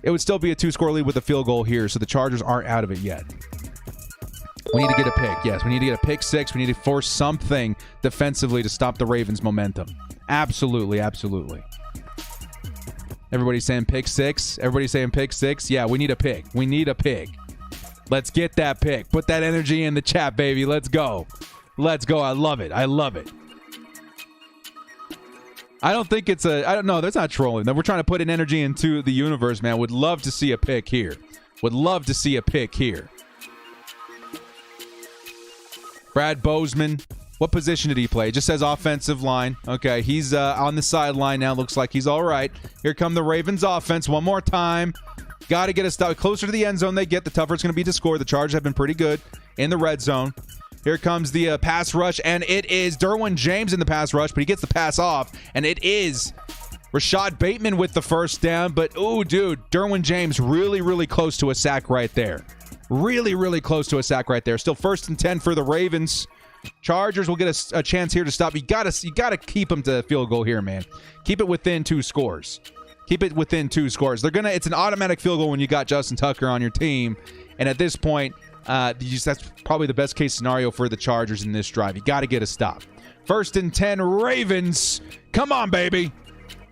would still be a 2-score lead with a field goal here, so the Chargers aren't out of it yet. We need to get a pick. Yes, we need to get a pick six. We need to force something defensively to stop the Ravens' momentum. Absolutely, absolutely. Everybody's saying pick six. Everybody's saying pick six. Yeah, we need a pick. We need a pick. Let's get that pick. Put that energy in the chat, baby. Let's go. Let's go. I love it. I love it. I don't think it's I don't know. That's not trolling. We're trying to put an energy into the universe, man. Would love to see a pick here. Would love to see a pick here. Brad Bozeman. What position did he play? It just says offensive line. Okay, he's on the sideline now. Looks like he's all right. Here come the Ravens offense one more time. Got to get a stop. Closer to the end zone they get, the tougher it's going to be to score. The Chargers have been pretty good in the red zone. Here comes the pass rush, and it is Derwin James in the pass rush, but he gets the pass off, and it is Rashad Bateman with the first down, but ooh, dude, Derwin James really, really close to a sack right there. Really, really close to a sack right there. Still 1st and 10 for the Ravens. Chargers will get a chance here to stop. You gotta keep them to field goal here, man. Keep it within 2 scores. Keep it within 2 scores. It's an automatic field goal when you got Justin Tucker on your team, and at this point, that's probably the best case scenario for the Chargers in this drive. You got to get a stop. 1st and 10, Ravens. Come on, baby.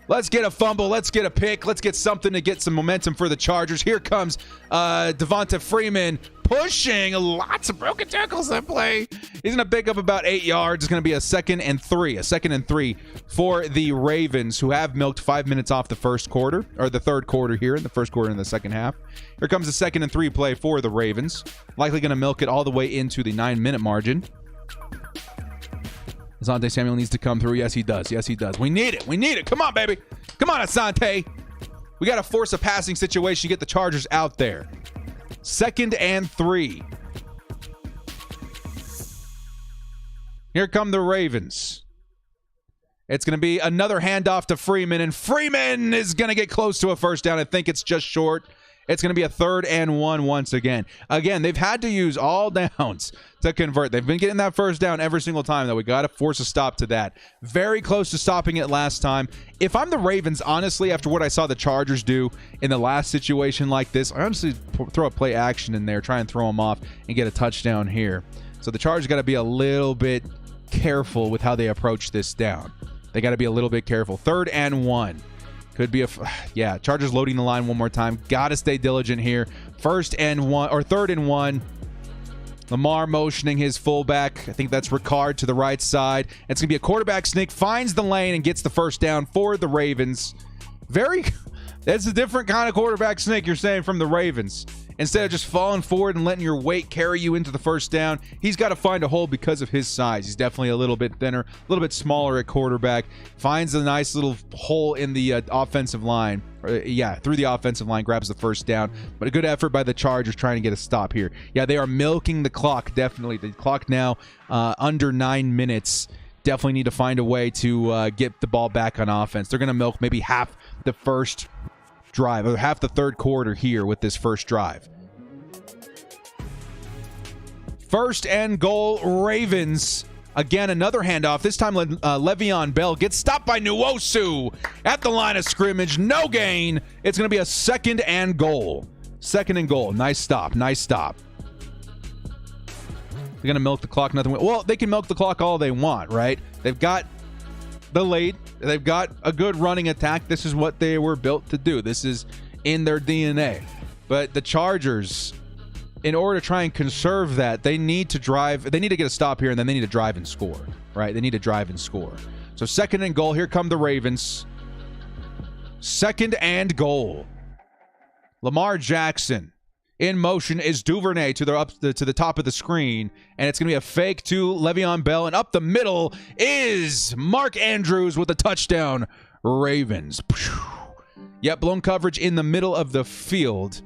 Let's get a fumble. Let's get a pick. Let's get something to get some momentum for the Chargers. Here comes Devonta Freeman pushing. Lots of broken tackles that play. He's going to pick up about 8 yards. It's going to be a 2nd and 3. A 2nd and 3 for the Ravens, who have milked 5 minutes off the first quarter, or the third quarter here in the first quarter in the second half. Here comes the 2nd and 3 play for the Ravens. Likely going to milk it all the way into the 9-minute margin. Asante Samuel needs to come through. Yes, he does. Yes, he does. We need it. We need it. Come on, baby. Come on, Asante. We got to force a passing situation. Get the Chargers out there. 2nd and 3. Here come the Ravens. It's going to be another handoff to Freeman, and Freeman is going to get close to a first down. I think it's just short. It's going to be a 3rd and 1 once again. Again, they've had to use all downs to convert. They've been getting that first down every single time, though. We got to force a stop to that. Very close to stopping it last time. If I'm the Ravens, honestly, after what I saw the Chargers do in the last situation like this, I honestly throw a play action in there, try and throw them off and get a touchdown here. So the Chargers got to be a little bit careful with how they approach this down. They got to be a little bit careful. 3rd and 1. Could be Chargers loading the line one more time. Got to stay diligent here. 1st and 1 or 3rd and 1. Lamar motioning his fullback. I think that's Ricard to the right side. It's going to be a quarterback sneak. Finds the lane and gets the first down for the Ravens. That's a different kind of quarterback sneak you're saying from the Ravens. Instead of just falling forward and letting your weight carry you into the first down, he's got to find a hole because of his size. He's definitely a little bit thinner, a little bit smaller at quarterback. Finds a nice little hole in the offensive line. Through the offensive line, grabs the first down. But a good effort by the Chargers trying to get a stop here. Yeah, they are milking the clock, definitely. The clock now under 9 minutes. Definitely need to find a way to get the ball back on offense. They're going to milk maybe half the first drive, or half the third quarter here with this first drive. 1st and goal, Ravens. Again, another handoff. This time, Le'Veon Bell gets stopped by Nwosu at the line of scrimmage. No gain. It's going to be a 2nd and goal. 2nd and goal. Nice stop. Nice stop. They're going to milk the clock. Nothing. Well, they can milk the clock all they want, right? They've got the lead. They've got a good running attack. This is what they were built to do. This is in their DNA. But the Chargers, in order to try and conserve that, they need to drive. They need to get a stop here, and then they need to drive and score, right? They need to drive and score. So 2nd and goal. Here come the Ravens. 2nd and goal. Lamar Jackson in motion is Duvernay to the top of the screen, and it's going to be a fake to Le'Veon Bell, and up the middle is Mark Andrews with a touchdown. Ravens. Yep, blown coverage in the middle of the field.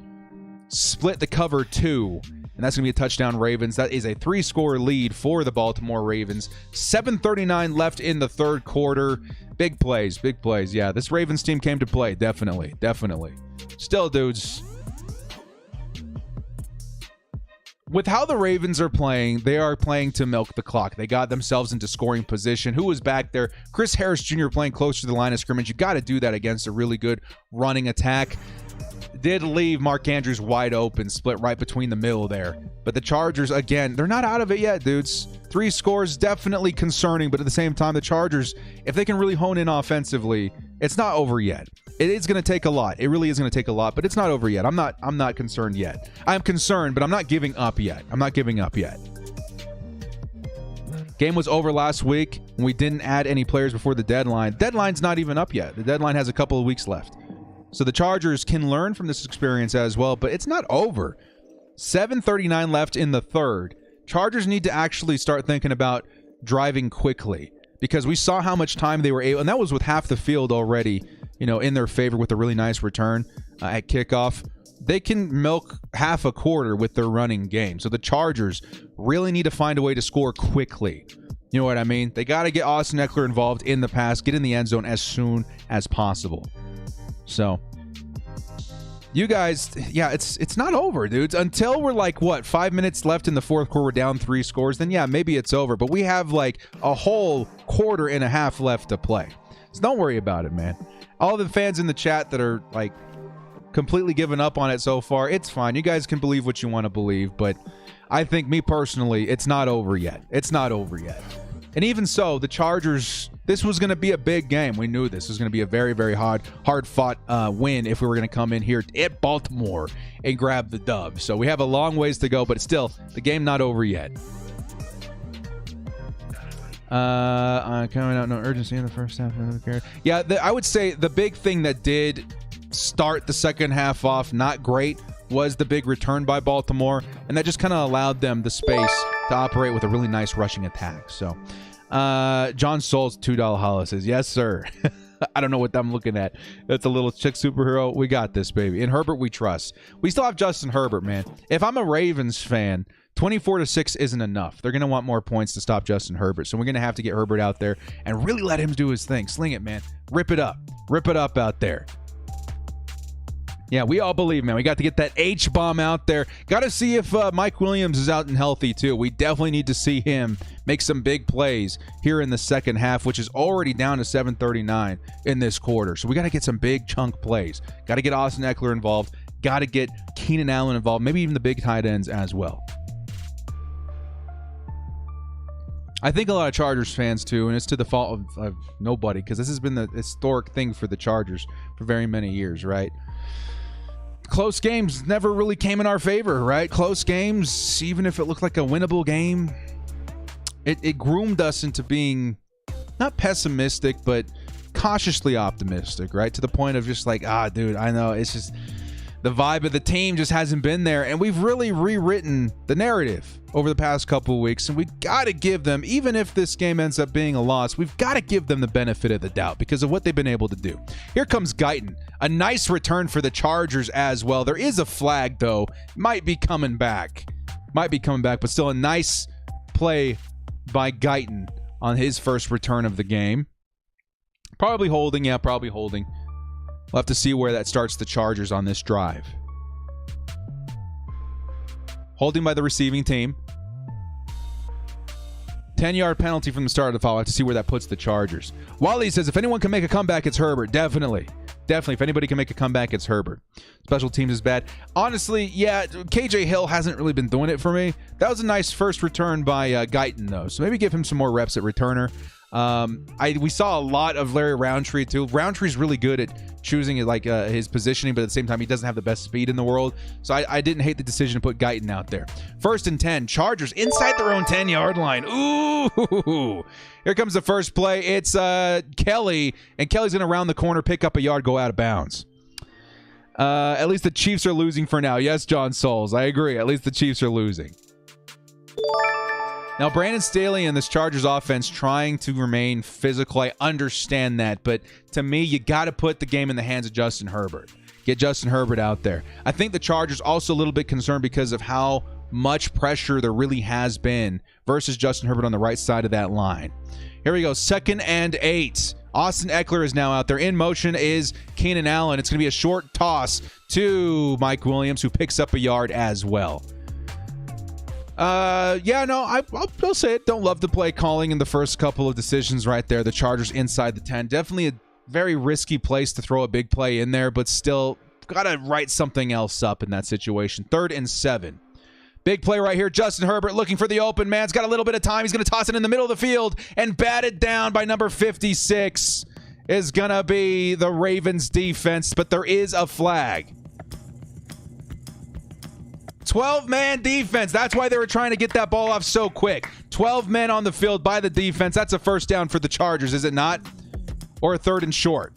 Split the cover 2, and that's going to be a touchdown, Ravens. That is a 3-score lead for the Baltimore Ravens. 7:39 left in the third quarter. Big plays, big plays. Yeah, this Ravens team came to play. Definitely, definitely. Still, dudes, with how the Ravens are playing, they are playing to milk the clock. They got themselves into scoring position. Who was back there? Chris Harris Jr. playing closer to the line of scrimmage. You got to do that against a really good running attack. Did leave Mark Andrews wide open, split right between the middle there. But the Chargers, again, they're not out of it yet, dudes. 3 scores, definitely concerning, but at the same time, the Chargers, if they can really hone in offensively, it's not over yet. It is going to take a lot. It really is going to take a lot, but it's not over yet. I'm not concerned yet. I'm concerned, but I'm not giving up yet. I'm not giving up yet. Game was over last week, and we didn't add any players before the deadline. Deadline's not even up yet. The deadline has a couple of weeks left. So the Chargers can learn from this experience as well, but it's not over. 7:39 left in the third. Chargers need to actually start thinking about driving quickly, because we saw how much time they were able, and that was with half the field already, in their favor with a really nice return at kickoff. They can milk half a quarter with their running game. So the Chargers really need to find a way to score quickly. You know what I mean? They got to get Austin Eckler involved in the pass, get in the end zone as soon as possible. So, you guys, yeah, it's not over, dudes. Until we're like, 5 minutes left in the fourth quarter, we're down 3 scores, then yeah, maybe it's over. But we have like a whole quarter and a half left to play. So don't worry about it, man. All the fans in the chat that are like completely given up on it so far, it's fine. You guys can believe what you want to believe, but I think, me personally, it's not over yet. It's not over yet. And even so, the Chargers, this was going to be a big game. We knew this was going to be a very, very hard-fought win if we were going to come in here at Baltimore and grab the dub. So we have a long ways to go, but still, the game not over yet. Coming out, no urgency in the first half. Yeah, I would say the big thing that did start the second half off not great was the big return by Baltimore, and that just kind of allowed them the space to operate with a really nice rushing attack. So, John Souls, $2 hollow says, yes, sir. I don't know what I'm looking at. That's a little chick superhero. We got this, baby. In Herbert, we trust. We still have Justin Herbert, man. If I'm a Ravens fan, 24-6 isn't enough. They're going to want more points to stop Justin Herbert. So we're going to have to get Herbert out there and really let him do his thing. Sling it, man. Rip it up. Rip it up out there. Yeah, we all believe, man. We got to get that H-bomb out there. Got to see if Mike Williams is out and healthy, too. We definitely need to see him make some big plays here in the second half, which is already down to 7:39 in this quarter. So we got to get some big chunk plays. Got to get Austin Eckler involved. Got to get Keenan Allen involved. Maybe even the big tight ends as well. I think a lot of Chargers fans, too, and it's to the fault of nobody, because this has been the historic thing for the Chargers for very many years, right? Close games never really came in our favor, right? Close games, even if it looked like a winnable game, it groomed us into being not pessimistic, but cautiously optimistic, right? To the point of just like, dude, I know it's just the vibe of the team just hasn't been there. And we've really rewritten the narrative over the past couple of weeks. And we got to give them, even if this game ends up being a loss, we've got to give them the benefit of the doubt because of what they've been able to do. Here comes Guyton. A nice return for the Chargers as well. There is a flag, though. Might be coming back. But still a nice play by Guyton on his first return of the game. Probably holding. We'll have to see where that starts the Chargers on this drive. Holding by the receiving team. 10-yard penalty from the start of the foul. We'll have to see where that puts the Chargers. Wally says, if anyone can make a comeback, it's Herbert. Definitely. If anybody can make a comeback, it's Herbert. Special teams is bad. Honestly, yeah, KJ Hill hasn't really been doing it for me. That was a nice first return by Guyton, though. So maybe give him some more reps at returner. We saw a lot of Larry Roundtree, too. Roundtree's really good at choosing his positioning, but at the same time, he doesn't have the best speed in the world. So I didn't hate the decision to put Guyton out there. 1st and 10. Chargers inside their own 10-yard line. Ooh. Here comes the first play. It's Kelly, and Kelly's going to round the corner, pick up a yard, go out of bounds. At least the Chiefs are losing for now. Yes, John Souls. I agree. At least the Chiefs are losing. Now, Brandon Staley and this Chargers offense trying to remain physical. I understand that. But to me, you got to put the game in the hands of Justin Herbert. Get Justin Herbert out there. I think the Chargers also a little bit concerned because of how much pressure there really has been versus Justin Herbert on the right side of that line. Here we go. 2nd and 8. Austin Eckler is now out there. In motion is Keenan Allen. It's going to be a short toss to Mike Williams, who picks up a yard as well. I'll say it. Don't love the play calling in the first couple of decisions right there. The Chargers inside the 10. Definitely a very risky place to throw a big play in there, but still got to write something else up in that situation. 3rd and 7. Big play right here. Justin Herbert looking for the open man. He's got a little bit of time. He's going to toss it in the middle of the field and bat it down by number 56 is going to be the Ravens defense, but there is a flag. 12-man defense. That's why they were trying to get that ball off so quick. 12 men on the field by the defense. That's a first down for the Chargers, is it not? Or a 3rd and short.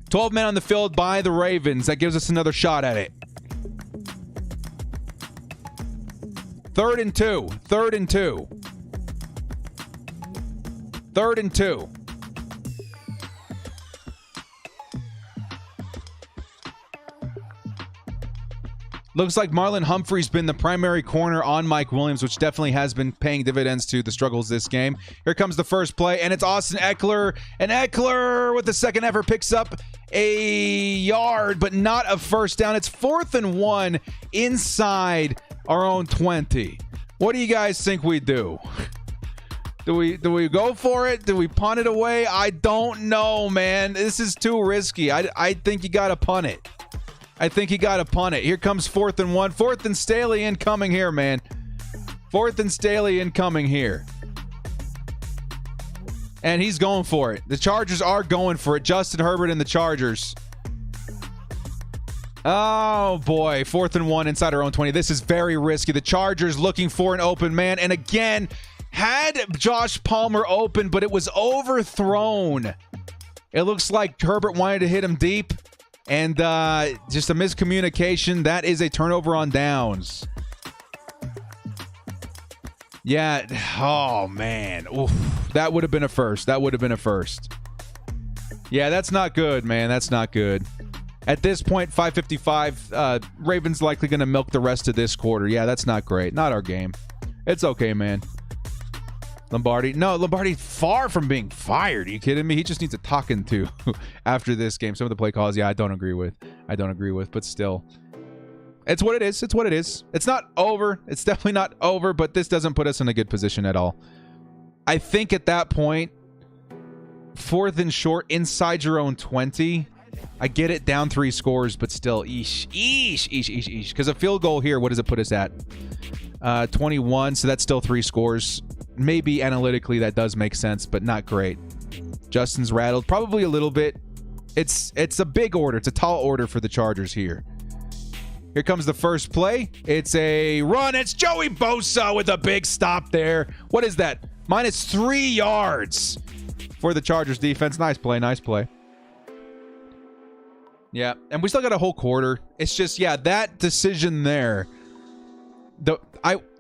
12 men on the field by the Ravens. That gives us another shot at it. 3rd and 2. 3rd and 2. 3rd and 2. Looks like Marlon Humphrey's been the primary corner on Mike Williams, which definitely has been paying dividends to the struggles this game. Here comes the first play, and it's Austin Eckler. And Eckler, with the second effort, picks up a yard, but not a first down. It's 4th and 1 inside our own 20. What do you guys think we do? Do we go for it? Do we punt it away? I don't know, man. This is too risky. I think you got to punt it. I think you got to punt it. Here comes 4th and 1. 4th and Staley incoming here, man. 4th and Staley incoming here. And he's going for it. The Chargers are going for it. Justin Herbert and the Chargers. Oh, boy. 4th and 1 inside our own 20. This is very risky. The Chargers looking for an open man. And again, had Josh Palmer open, but it was overthrown. It looks like Herbert wanted to hit him deep. And just a miscommunication. That is a turnover on downs. Yeah. Oh, man. Oof. That would have been a first. That would have been a first. Yeah, that's not good, man. That's not good. At this point, 5:55, Ravens likely going to milk the rest of this quarter. Yeah, that's not great. Not our game. It's okay, man. Lombardi. No, Lombardi far from being fired. Are you kidding me? He just needs a talking to after this game. Some of the play calls, yeah, I don't agree with. But still. It's what it is. It's what it is. It's not over. It's definitely not over, but this doesn't put us in a good position at all. I think at that point, 4th and short inside your own 20. I get it, down 3 scores, but still, eesh. Because a field goal here, what does it put us at? 21, so that's still 3 scores. Maybe analytically that does make sense, but not great. Justin's rattled probably a little bit. It's a big order. It's a tall order for the Chargers here. Here comes the first play. It's a run. It's Joey Bosa with a big stop there. What is that? -3 yards for the Chargers defense. Nice play. Nice play. Yeah, and we still got a whole quarter. It's just, yeah, that decision there.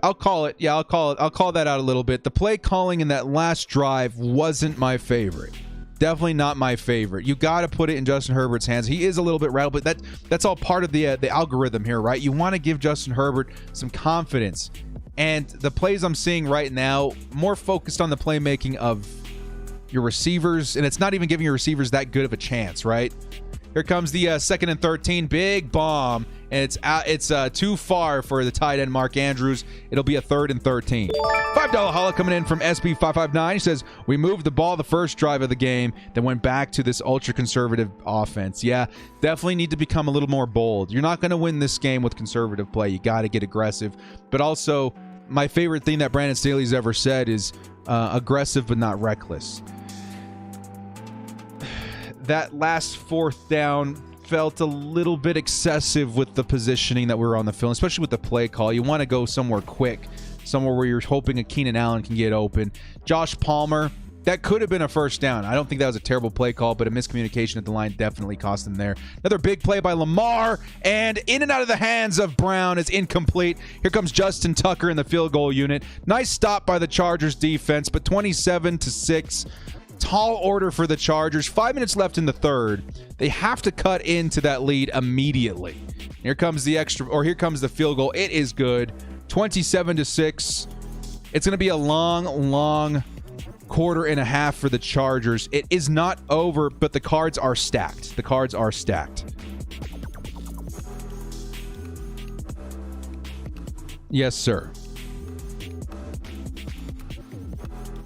I'll call it. Yeah, I'll call that out a little bit. The play calling in that last drive wasn't my favorite. Definitely not my favorite. You got to put it in Justin Herbert's hands. He is a little bit rattled, but that's all part of the algorithm here, right? You want to give Justin Herbert some confidence. And the plays I'm seeing right now, more focused on the playmaking of your receivers, and it's not even giving your receivers that good of a chance, right? Here comes the 2nd and 13, big bomb, and it's too far for the tight end Mark Andrews. It'll be a 3rd and 13. $5 holla coming in from SB559. He says, we moved the ball the first drive of the game, then went back to this ultra-conservative offense. Yeah, definitely need to become a little more bold. You're not going to win this game with conservative play. You got to get aggressive. But also, my favorite thing that Brandon Staley's ever said is aggressive but not reckless. That last 4th down felt a little bit excessive with the positioning that we were on the field, especially with the play call. You want to go somewhere quick, somewhere where you're hoping a Keenan Allen can get open. Josh Palmer, that could have been a first down. I don't think that was a terrible play call, but a miscommunication at the line definitely cost him there. Another big play by Lamar, and in and out of the hands of Brown is incomplete. Here comes Justin Tucker in the field goal unit. Nice stop by the Chargers defense, but 27-6. Tall order for the Chargers. 5 minutes left in the third. They have to cut into that lead immediately. Here comes here comes the field goal. It is good. 27-6. It's going to be a long quarter and a half for the Chargers. It is not over, but the cards are stacked. The cards are stacked. Yes, sir.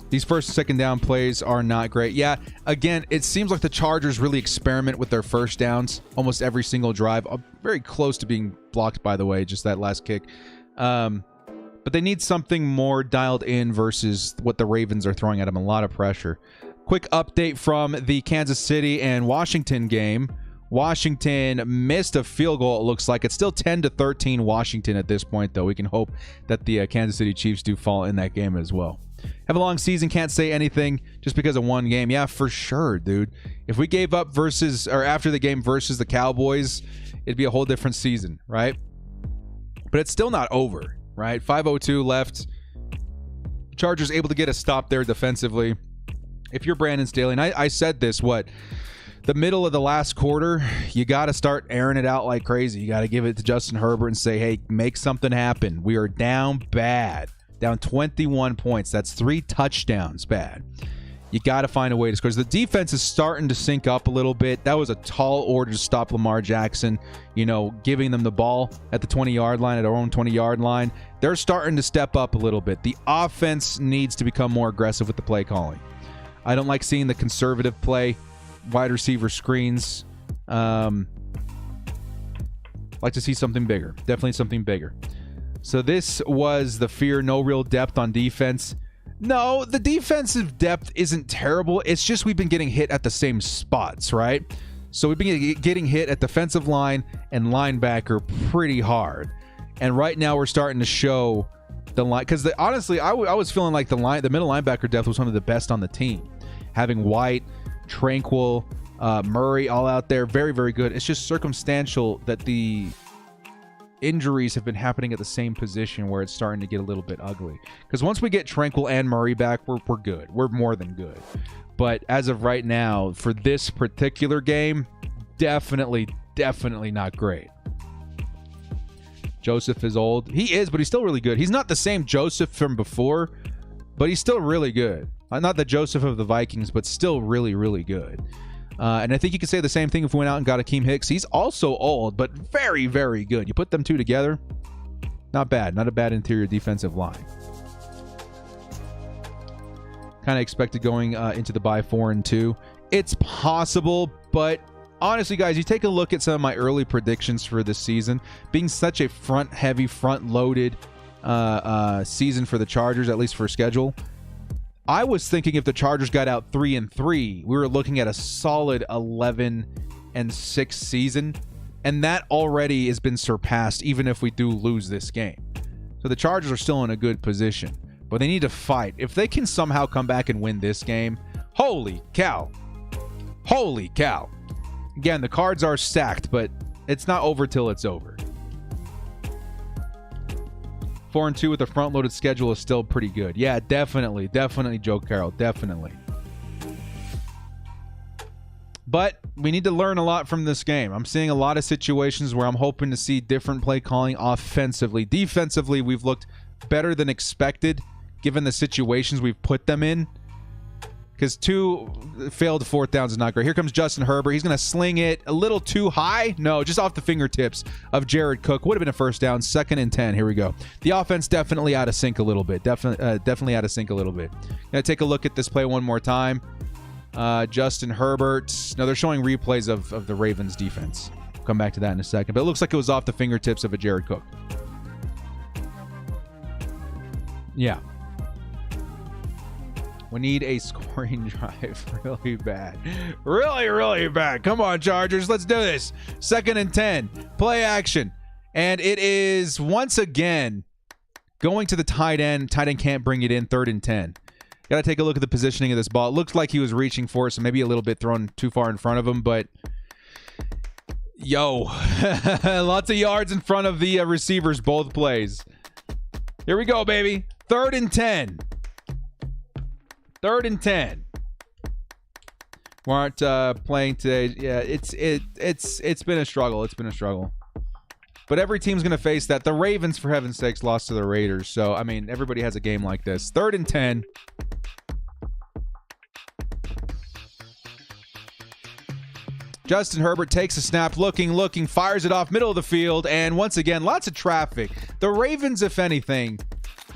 These 1st and 2nd down plays are not great. Yeah, again, it seems like the Chargers really experiment with their first downs almost every single drive. Very close to being blocked, by the way, just that last kick. But they need something more dialed in versus what the Ravens are throwing at them. A lot of pressure. Quick update from the Kansas City and Washington game. Washington missed a field goal, it looks like. It's still 10-13 Washington at this point, though. We can hope that the Kansas City Chiefs do fall in that game as well. Have a long season, can't say anything just because of one game. Yeah, for sure, dude. If we gave up after the game versus the Cowboys, it'd be a whole different season, right? But it's still not over, right? 5:02 left. Chargers able to get a stop there defensively. If you're Brandon Staley, and I said this, the middle of the last quarter, you got to start airing it out like crazy. You got to give it to Justin Herbert and say, hey, make something happen. We are down bad. Down 21 points. That's 3 touchdowns bad. You got to find a way to score. The defense is starting to sync up a little bit. That was a tall order to stop Lamar Jackson, giving them the ball at the 20-yard line, at our own 20-yard line. They're starting to step up a little bit. The offense needs to become more aggressive with the play calling. I don't like seeing the conservative play, wide receiver screens. Like to see something bigger. Definitely something bigger. So this was the fear, no real depth on defense. No, the defensive depth isn't terrible. It's just we've been getting hit at the same spots, right? So we've been getting hit at defensive line and linebacker pretty hard. And right now we're starting to show the line. Because honestly, I was feeling like the middle linebacker depth was one of the best on the team. Having White, Tranquil, Murray all out there, very, very good. It's just circumstantial that the injuries have been happening at the same position where it's starting to get a little bit ugly. Because once we get Tranquil and Murray back, we're good. We're more than good. But as of right now, for this particular game, definitely not great. Joseph is old. He is, but he's still really good. He's not the same Joseph from before, but he's still really good. Not the Joseph of the Vikings, but still really, really good. And I think you could say the same thing if we went out and got Akeem Hicks. He's also old, but very, very good. You put them two together, not bad. Not a bad interior defensive line. Kind of expected going into the bye 4-2. It's possible, but honestly, guys, you take a look at some of my early predictions for this season. Being such a front-heavy, front-loaded season for the Chargers, at least for schedule, I was thinking if the Chargers got out 3-3, we were looking at a solid 11-6 season, and that already has been surpassed even if we do lose this game. So the Chargers are still in a good position, but they need to fight. If they can somehow come back and win this game, holy cow. Holy cow. Again, the cards are stacked, but it's not over till it's over. 4-2 with a front-loaded schedule is still pretty good. Yeah, definitely, Joe Carroll, definitely. But we need to learn a lot from this game. I'm seeing a lot of situations where I'm hoping to see different play calling offensively. Defensively, we've looked better than expected, given the situations we've put them in. Because 2 failed 4th downs is not great. Here comes Justin Herbert. He's going to sling it a little too high. No, just off the fingertips of Jared Cook. Would have been a 1st down. 2nd and 10. Here we go. The offense definitely out of sync a little bit. Definitely out of sync a little bit. Going to take a look at this play one more time. Justin Herbert. No, they're showing replays of the Ravens defense. Come back to that in a second. But it looks like it was off the fingertips of a Jared Cook. Yeah. We need a scoring drive really bad. Really, really bad. Come on, Chargers. Let's do this. 2nd and 10. Play action. And it is, once again, going to the tight end. Tight end can't bring it in. 3rd and 10. Got to take a look at the positioning of this ball. It looks like he was reaching for it, so maybe a little bit thrown too far in front of him. But, yo, lots of yards in front of the receivers, both plays. Here we go, baby. 3rd and 10. 3rd and 10. We aren't playing today. Yeah, it's been a struggle. It's been a struggle. But every team's going to face that. The Ravens, for heaven's sakes, lost to the Raiders. So, I mean, everybody has a game like this. 3rd and 10. Justin Herbert takes a snap, looking, fires it off, middle of the field, and once again, lots of traffic. The Ravens, if anything,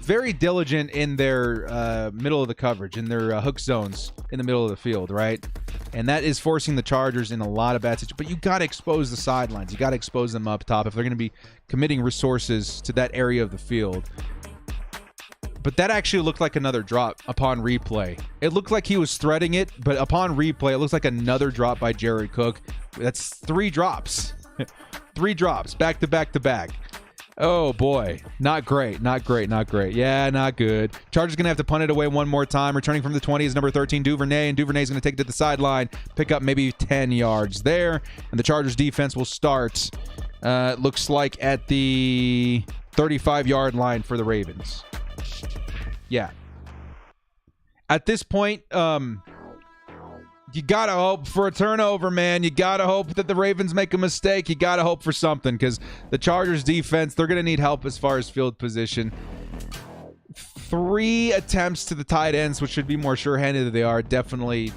very diligent in their middle of the coverage, in their hook zones in the middle of the field, right? And that is forcing the Chargers in a lot of bad situations. But you got to expose the sidelines. You got to expose them up top if they're going to be committing resources to that area of the field. But that actually looked like another drop upon replay. It looked like he was threading it, but upon replay, it looks like another drop by Jared Cook. That's 3 drops. 3 drops, back to back to back. Oh, boy. Not great. Yeah, not good. Chargers going to have to punt it away one more time. Returning from the 20 is number 13, Duvernay. And Duvernay's going to take it to the sideline, pick up maybe 10 yards there. And the Chargers defense will start, looks like, at the 35-yard line for the Ravens. Yeah. At this point, You got to hope for a turnover, man. You got to hope that the Ravens make a mistake. You got to hope for something because the Chargers defense, they're going to need help as far as field position. 3 attempts to the tight ends, which should be more sure-handed than they are, definitely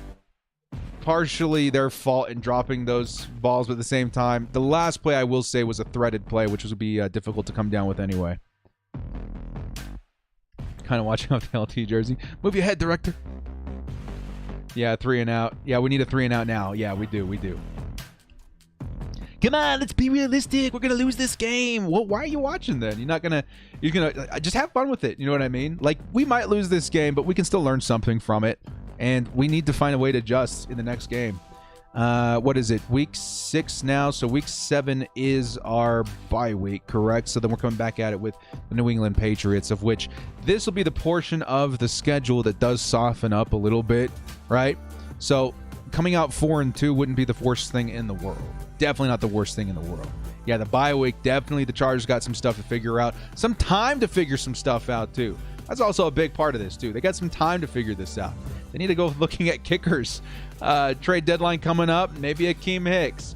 partially their fault in dropping those balls, but at the same time, the last play I will say was a threaded play, which would be difficult to come down with anyway. Kind of watching off the LT jersey. Move your head, director. Yeah, 3 and out. Yeah, we need a 3 and out now. Yeah, we do. Come on, let's be realistic. We're going to lose this game. Well, why are you watching then? You're going to just have fun with it. You know what I mean? Like, we might lose this game, but we can still learn something from it. And we need to find a way to adjust in the next game. What is it? Week 6 now. So week 7 is our bye week, correct? So then we're coming back at it with the New England Patriots, of which this will be the portion of the schedule that does soften up a little bit, right? So coming out 4-2 wouldn't be the worst thing in the world. Definitely not the worst thing in the world. Yeah, the bye week, definitely the Chargers got some stuff to figure out. Some time to figure some stuff out, too. That's also a big part of this, too. They got some time to figure this out. They need to go looking at kickers. Trade deadline coming up. Maybe Akeem Hicks.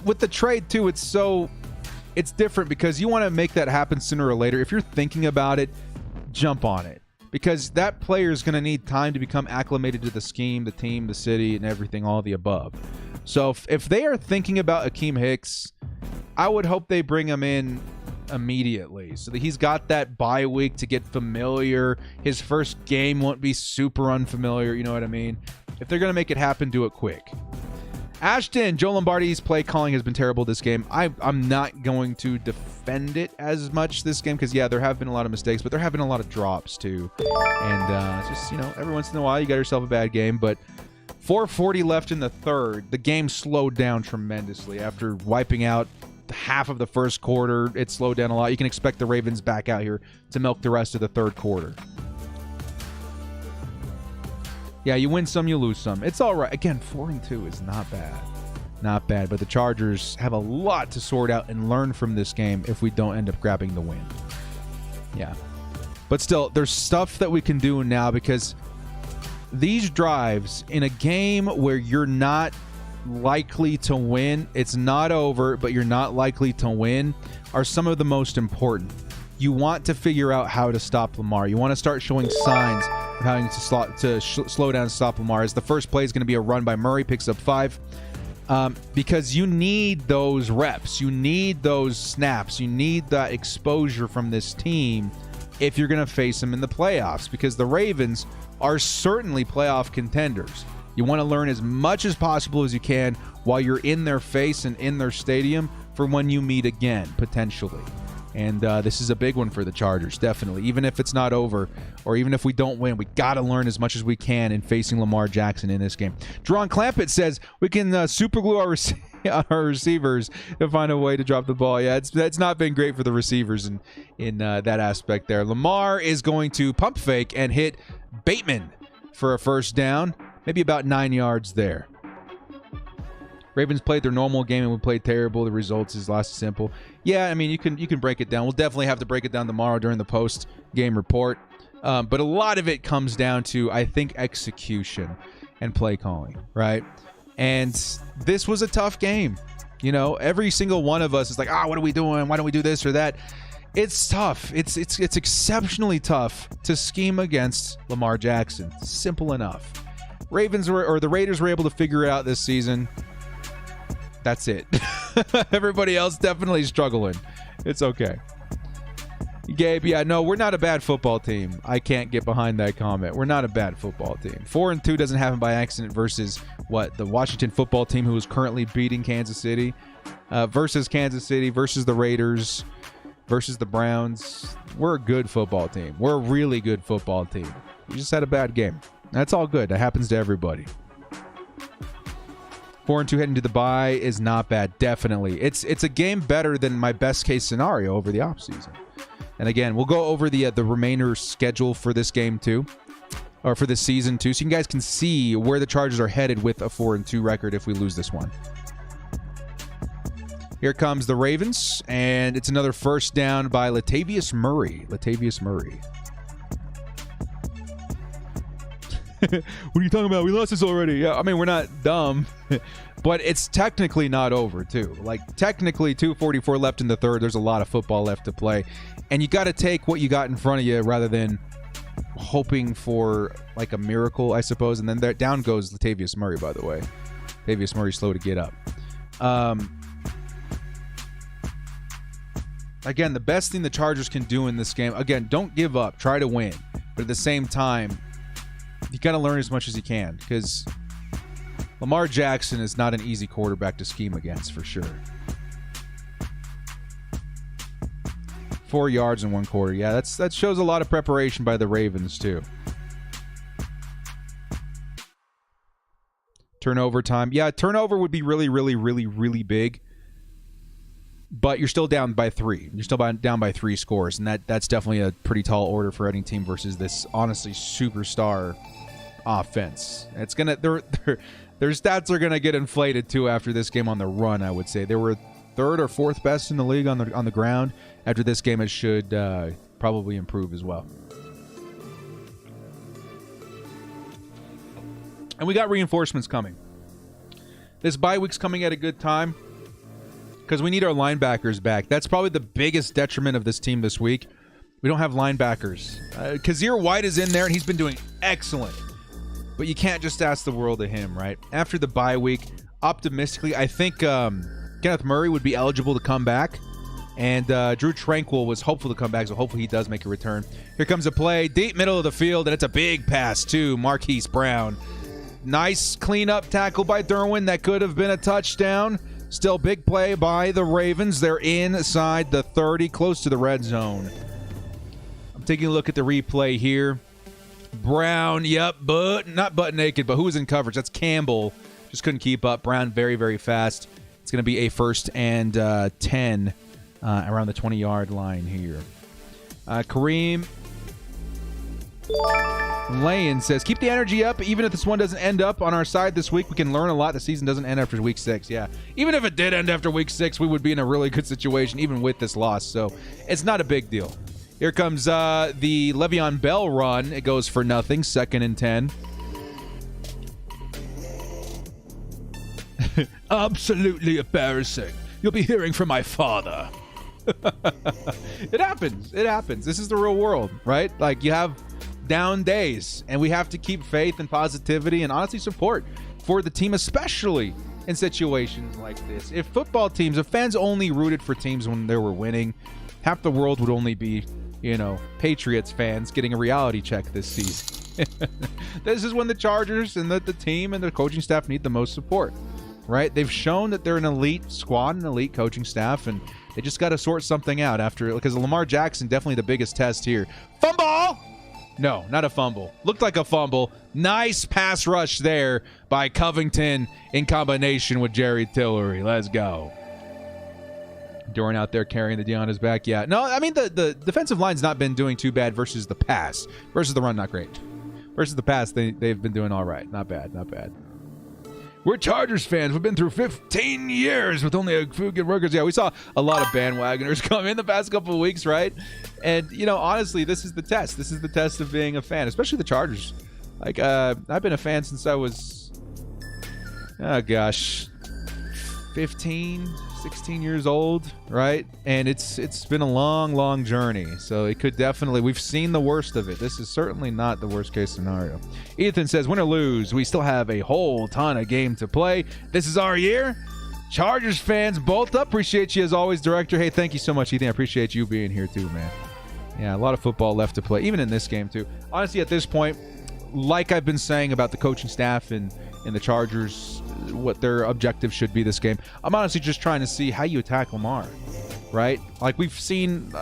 With the trade, too, it's different because you want to make that happen sooner or later. If you're thinking about it, jump on it. Because that player is going to need time to become acclimated to the scheme, the team, the city, and everything, all the above. So if they are thinking about Akeem Hicks, I would hope they bring him in immediately so that he's got that bye week to get familiar. His first game won't be super unfamiliar, you know what I mean? If they're going to make it happen, do it quick. Ashton, Joe Lombardi's play calling has been terrible this game. I'm not going to defend it as much this game because, yeah, there have been a lot of mistakes, but there have been a lot of drops too. And just, every once in a while you got yourself a bad game, but 4:40 left in the third. The game slowed down tremendously after wiping out half of the first quarter. It slowed down a lot. You can expect the Ravens back out here to milk the rest of the third quarter. Yeah, you win some, you lose some. It's all right. Again, 4-2 is not bad. Not bad, but the Chargers have a lot to sort out and learn from this game if we don't end up grabbing the win. Yeah. But still, there's stuff that we can do now because these drives in a game where you're not likely to win, it's not over, but you're not likely to win, are some of the most important. You want to figure out how to stop Lamar. You want to start showing signs of having to slow down and stop Lamar. As the first play is going to be a run by Murray, picks up 5. Because you need those reps. You need those snaps. You need that exposure from this team if you're going to face them in the playoffs. Because the Ravens are certainly playoff contenders. You want to learn as much as possible as you can while you're in their face and in their stadium for when you meet again, potentially. And this is a big one for the Chargers, definitely. Even if it's not over, or even if we don't win, we got to learn as much as we can in facing Lamar Jackson in this game. Dron Clampett says we can superglue our receivers to find a way to drop the ball. Yeah, it's not been great for the receivers in that aspect there. Lamar is going to pump fake and hit Bateman for a first down, maybe about 9 yards there. Ravens played their normal game and we played terrible. The results is last simple. Yeah, I mean, you can break it down. We'll definitely have to break it down tomorrow during the post-game report. But a lot of it comes down to, I think, execution and play calling, right? And this was a tough game. Every single one of us is like, what are we doing? Why don't we do this or that? It's tough. It's exceptionally tough to scheme against Lamar Jackson. Simple enough. The Raiders were able to figure it out this season. That's it. Everybody else definitely struggling. It's okay. Gabe, yeah, no, we're not a bad football team. I can't get behind that comment. We're not a bad football team. 4-2 doesn't happen by accident versus the Washington football team who is currently beating Kansas City, versus Kansas City, versus the Raiders, versus the Browns. We're a good football team. We're a really good football team. We just had a bad game. That's all good. That happens to everybody. 4-2 heading to the bye is not bad, definitely. It's a game better than my best case scenario over the offseason. And again, we'll go over the remainder schedule for this game too, or for this season too, so you guys can see where the Chargers are headed with a 4-2 record if we lose this one. Here comes the Ravens, and it's another first down by Latavius Murray. What are you talking about? We lost this already. Yeah, I mean, we're not dumb, but it's technically not over, too. Like, technically, 2:44 left in the third. There's a lot of football left to play. And you got to take what you got in front of you rather than hoping for, like, a miracle, I suppose. And then there, down goes Latavius Murray, by the way. Latavius Murray slow to get up. Again, the best thing the Chargers can do in this game, again, don't give up. Try to win. But at the same time, you got to learn as much as you can because Lamar Jackson is not an easy quarterback to scheme against for sure. 4 yards in 1 quarter. Yeah, that shows a lot of preparation by the Ravens too. Turnover time. Yeah, turnover would be really, really, really, really big. But you're still down by 3. You're still down by 3 scores, and that's definitely a pretty tall order for any team versus this honestly superstar offense. It's gonna their stats are gonna get inflated too after this game on the run. I would say they were 3rd or 4th best in the league on the ground. After this game, it should probably improve as well. And we got reinforcements coming. This bye week's coming at a good time. Because we need our linebackers back. That's probably the biggest detriment of this team this week. We don't have linebackers. Kazir White is in there, and he's been doing excellent. But you can't just ask the world of him, right? After the bye week, optimistically, I think Kenneth Murray would be eligible to come back. And Drew Tranquil was hopeful to come back, so hopefully he does make a return. Here comes a play, deep middle of the field, and it's a big pass to Marquise Brown. Nice cleanup tackle by Derwin. That could have been a touchdown. Still big play by the Ravens. They're inside the 30, close to the red zone. I'm taking a look at the replay here. Brown, yep, but not butt naked, but who was in coverage? That's Campbell. Just couldn't keep up. Brown very, very fast. It's going to be a 1st and 10 around the 20-yard line here. Kareem Lane says, keep the energy up. Even if this one doesn't end up on our side this week, we can learn a lot. The season doesn't end after week 6. Yeah. Even if it did end after week 6, we would be in a really good situation, even with this loss. So it's not a big deal. Here comes the Le'Veon Bell run. It goes for nothing. 2nd and 10. Absolutely embarrassing. You'll be hearing from my father. It happens. It happens. This is the real world, right? Like, you have down days, and we have to keep faith and positivity and honestly support for the team, especially in situations like this. If football teams, if fans only rooted for teams when they were winning, half the world would only be, Patriots fans getting a reality check this season. This is when the Chargers and the team and the coaching staff need the most support, right? They've shown that they're an elite squad, an elite coaching staff, and they just got to sort something out after, because Lamar Jackson, definitely the biggest test here. Fumble! No, not a fumble. Looked like a fumble. Nice pass rush there by Covington in combination with Jerry Tillery. Let's go. Doran out there carrying the D on his back. Yeah. No, I mean, the defensive line's not been doing too bad versus the pass. Versus the run, not great. Versus the pass, they've been doing all right. Not bad, not bad. We're Chargers fans. We've been through 15 years with only a few good workers. Yeah, we saw a lot of bandwagoners come in the past couple of weeks, right? And, honestly, this is the test. This is the test of being a fan, especially the Chargers. Like, I've been a fan since I was, 15, 16 years old, right? And it's been a long, long journey. So it could definitely, we've seen the worst of it. This is certainly not the worst case scenario. Ethan says, win or lose, we still have a whole ton of game to play. This is our year. Chargers fans, bolt up. Appreciate you as always, Director. Hey, thank you so much, Ethan. I appreciate you being here too, man. Yeah, a lot of football left to play, even in this game too. Honestly, at this point, like I've been saying about the coaching staff and the Chargers, what their objective should be this game, I'm honestly just trying to see how you attack Lamar, right? Like, we've seen,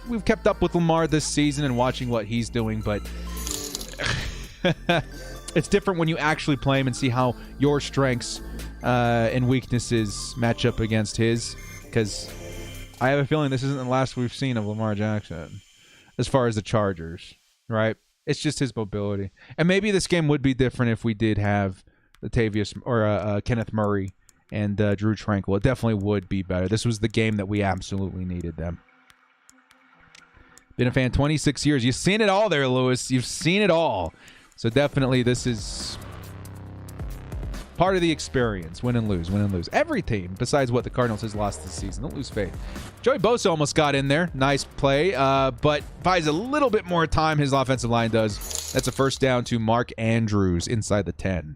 we've kept up with Lamar this season and watching what he's doing, but it's different when you actually play him and see how your strengths and weaknesses match up against his, because I have a feeling this isn't the last we've seen of Lamar Jackson as far as the Chargers, right? It's just his mobility. And maybe this game would be different if we did have Latavius or Kenneth Murray and Drew Tranquil. It definitely would be better. This was the game that we absolutely needed them. Been a fan 26 years. You've seen it all there, Lewis. You've seen it all. So definitely this is part of the experience. Win and lose, win and lose. Every team, besides what the Cardinals has lost this season. Don't lose faith. Joey Bosa almost got in there. Nice play, but buys a little bit more time. His offensive line does. That's a first down to Mark Andrews inside the 10.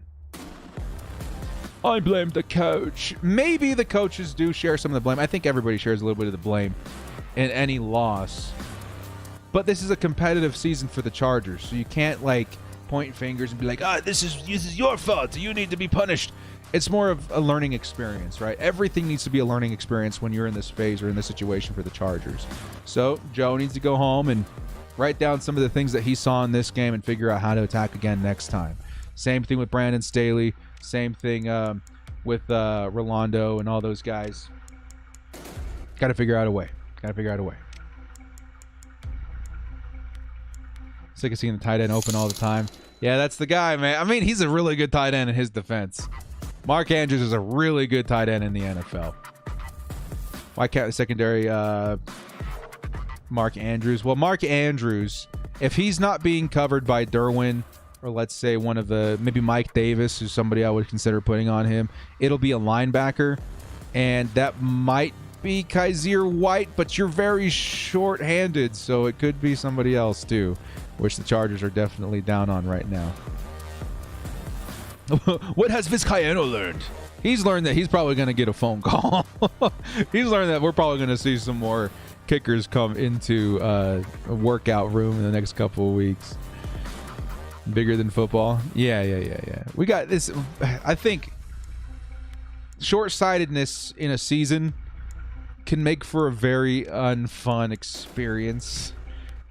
I blame the coach. Maybe the coaches do share some of the blame. I think everybody shares a little bit of the blame in any loss. But this is a competitive season for the Chargers, so you can't like point fingers and be like, this is your fault. You need to be punished. It's more of a learning experience, right? Everything needs to be a learning experience when you're in this phase or in this situation for the Chargers. So Joe needs to go home and write down some of the things that he saw in this game and figure out how to attack again next time. Same thing with Brandon Staley. Same thing with Rolando and all those guys. Got to figure out a way. Sick of seeing the tight end open all the time. Yeah, that's the guy, man. I mean, he's a really good tight end in his defense. Mark Andrews is a really good tight end in the NFL. Why can't the secondary Mark Andrews? Well, Mark Andrews, if he's not being covered by Derwin, or let's say one of the, maybe Mike Davis, who's somebody I would consider putting on him, it'll be a linebacker, and that might be Kaiser White, but you're very short-handed, so it could be somebody else too, which the Chargers are definitely down on right now. What has Vizcaino learned? He's learned that he's probably going to get a phone call. He's learned that we're probably going to see some more kickers come into a workout room in the next couple of weeks. Bigger than football. Yeah. We got this. I think short-sightedness in a season can make for a very unfun experience,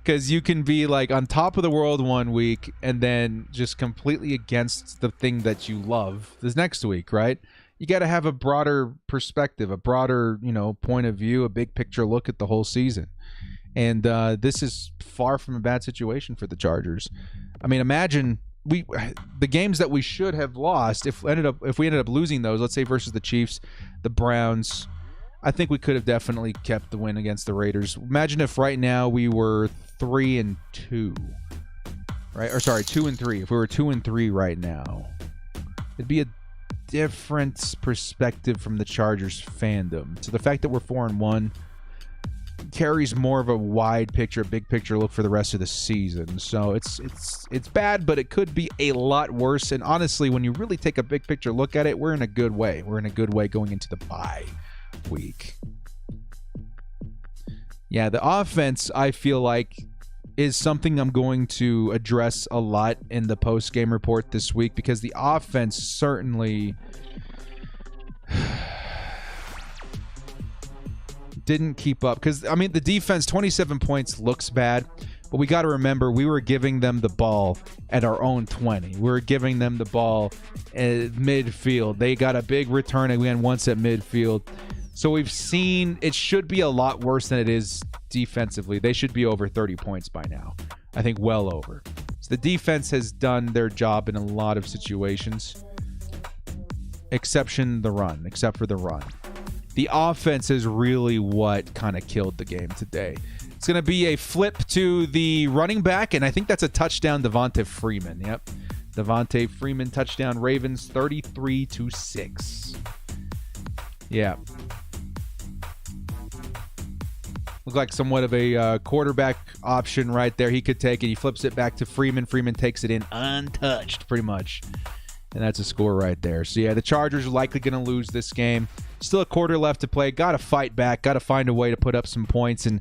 because you can be like on top of the world one week and then just completely against the thing that you love this next week, right? You got to have a broader perspective, a broader, point of view, a big picture look at the whole season. And this is far from a bad situation for the Chargers. I mean, imagine the games that we should have lost, if we ended up losing those, let's say versus the Chiefs, the Browns, I think we could have definitely kept the win against the Raiders. Imagine if right now we were 3-2, right? Or sorry, 2-3. If we were 2-3 right now, it'd be a different perspective from the Chargers fandom. So the fact that we're 4-1 carries more of a wide picture, big picture look for the rest of the season. So it's bad, but it could be a lot worse. And honestly, when you really take a big picture look at it, we're in a good way. We're in a good way going into the bye week. Yeah, the offense, I feel like, is something I'm going to address a lot in the post-game report this week, because the offense certainly didn't keep up. Because, I mean, the defense, 27 points looks bad, but we got to remember we were giving them the ball at our own 20. We were giving them the ball at midfield. They got a big return again once at midfield. So we've seen it should be a lot worse than it is defensively. They should be over 30 points by now. I think well over. So the defense has done their job in a lot of situations, except for the run. The offense is really what kind of killed the game today. It's going to be a flip to the running back, and I think that's a touchdown, Devonta Freeman. Yep. Devonta Freeman touchdown, Ravens 33-6. Yeah. Look like somewhat of a quarterback option right there. He could take it. He flips it back to Freeman. Freeman takes it in untouched, pretty much. And that's a score right there. So, yeah, the Chargers are likely going to lose this game. Still a quarter left to play. Got to fight back. Got to find a way to put up some points and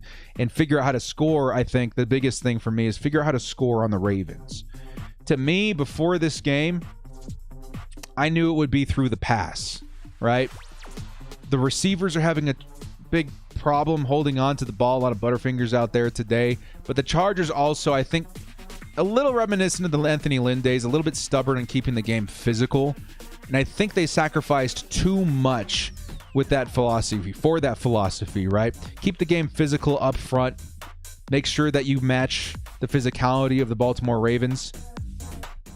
figure out how to score. I think the biggest thing for me is figure out how to score on the Ravens. To me, before this game, I knew it would be through the pass, right? The receivers are having a big problem holding on to the ball. A lot of Butterfingers out there today. But the Chargers also, I think, a little reminiscent of the Anthony Lynn days, a little bit stubborn in keeping the game physical. And I think they sacrificed too much with that philosophy, right? Keep the game physical up front. Make sure that you match the physicality of the Baltimore Ravens.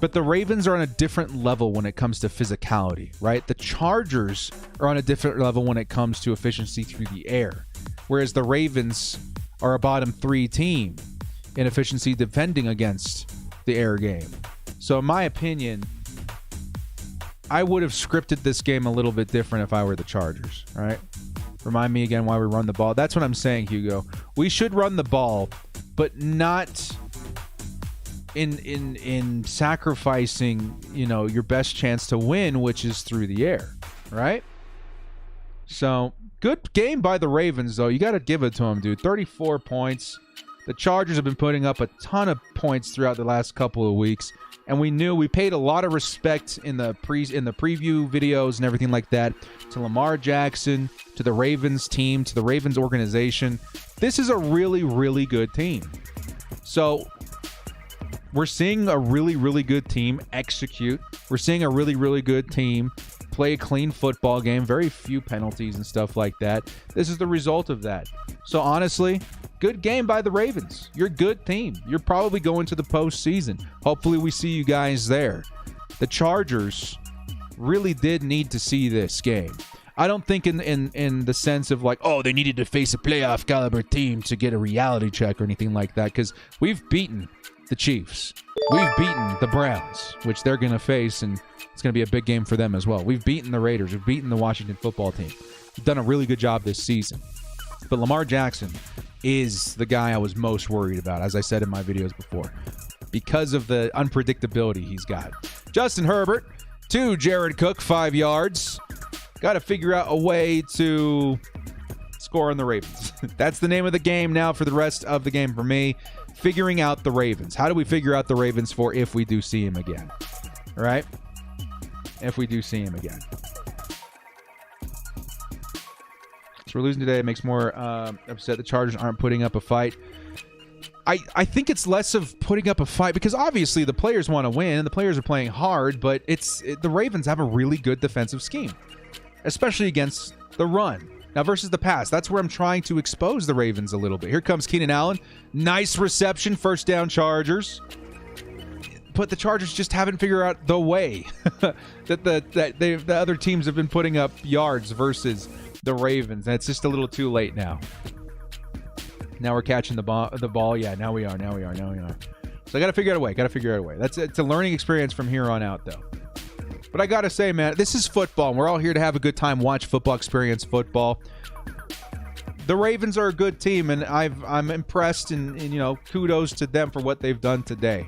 But the Ravens are on a different level when it comes to physicality, right? The Chargers are on a different level when it comes to efficiency through the air, whereas the Ravens are a bottom 3 team in efficiency defending against the air game. So in my opinion, I would have scripted this game a little bit different if I were the Chargers, all right? Remind me again why we run the ball. That's what I'm saying, Hugo. We should run the ball, but not in sacrificing, your best chance to win, which is through the air, right? So, good game by the Ravens, though. You got to give it to them, dude. 34 points. The Chargers have been putting up a ton of points throughout the last couple of weeks, and we paid a lot of respect in the preview videos and everything like that to Lamar Jackson, to the Ravens team, to the Ravens organization. This is a really, really good team. So we're seeing a really, really good team execute. We're seeing a really, really good team play a clean football game, very few penalties and stuff like that. This is the result of that. So honestly, good game by the Ravens. You're a good team. You're probably going to the postseason. Hopefully we see you guys there. The Chargers really did need to see this game. I don't think in the sense of like, oh, they needed to face a playoff caliber team to get a reality check or anything like that, because we've beaten the Chiefs. We've beaten the Browns, which they're going to face, and it's going to be a big game for them as well. We've beaten the Raiders. We've beaten the Washington football team. We've done a really good job this season. But Lamar Jackson is the guy I was most worried about, as I said in my videos before, because of the unpredictability he's got. Justin Herbert, 2 Jared Cook, 5 yards. Got to figure out a way to score on the Ravens. That's the name of the game now for the rest of the game for me. Figuring out the Ravens. How do we figure out the Ravens for if we do see him again? All right? If we do see him again. So we're losing today. It makes more upset. The Chargers aren't putting up a fight. I think it's less of putting up a fight because obviously the players want to win and the players are playing hard, but the Ravens have a really good defensive scheme, especially against the run. Now versus the pass, that's where I'm trying to expose the Ravens a little bit. Here comes Keenan Allen. Nice reception, first down Chargers. But the Chargers just haven't figured out the way that the other teams have been putting up yards versus the Ravens. And it's just a little too late now. Now we're catching the ball. Yeah, now we are. So I got to figure out a way. It's a learning experience from here on out, though. But I got to say, man, this is football. And we're all here to have a good time, watch football, experience football. The Ravens are a good team, and I'm impressed, and kudos to them for what they've done today.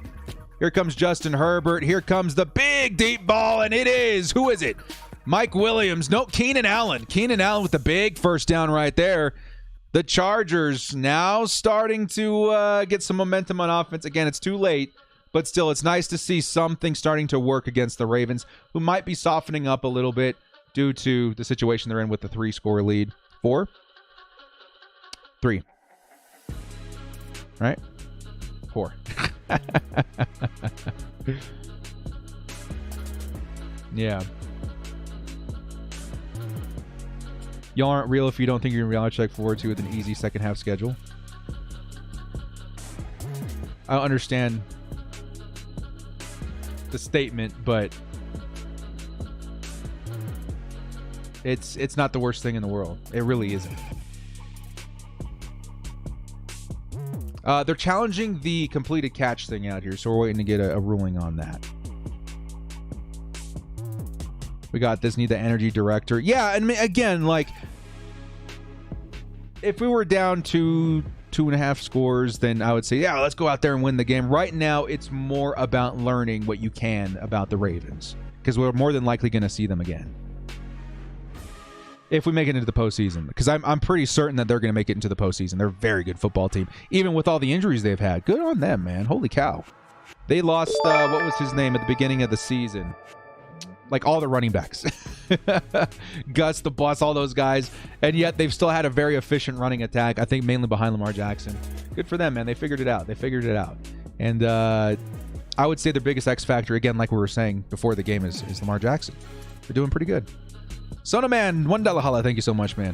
Here comes Justin Herbert. Here comes the big deep ball, and it is. Who is it? Mike Williams. No, Keenan Allen. Keenan Allen with the big first down right there. The Chargers now starting to get some momentum on offense. Again, it's too late, but still, it's nice to see something starting to work against the Ravens, who might be softening up a little bit due to the situation they're in with the 3-score lead. 4? 3. Right? 4. Yeah. Y'all aren't real if you don't think you're going to reality check forward to with an easy second half schedule. I understand the statement, but it's not the worst thing in the world. It really isn't. They're challenging the completed catch thing out here, so we're waiting to get a ruling on that. We got this. Need the energy director. Yeah, and again, like, if we were down to 2.5 scores, then I would say, yeah, let's go out there and win the game. Right now, it's more about learning what you can about the Ravens, because we're more than likely going to see them again if we make it into the postseason, because I'm pretty certain that they're going to make it into the postseason. They're a very good football team, even with all the injuries they've had. Good on them, man. Holy cow. They lost, what was his name at the beginning of the season? Like all the running backs. Gus, the boss, all those guys. And yet they've still had a very efficient running attack, I think mainly behind Lamar Jackson. Good for them, man. They figured it out. And I would say their biggest X factor, again, like we were saying before the game, is Lamar Jackson. They're doing pretty good. Soda Man, $1 holla. Thank you so much, man.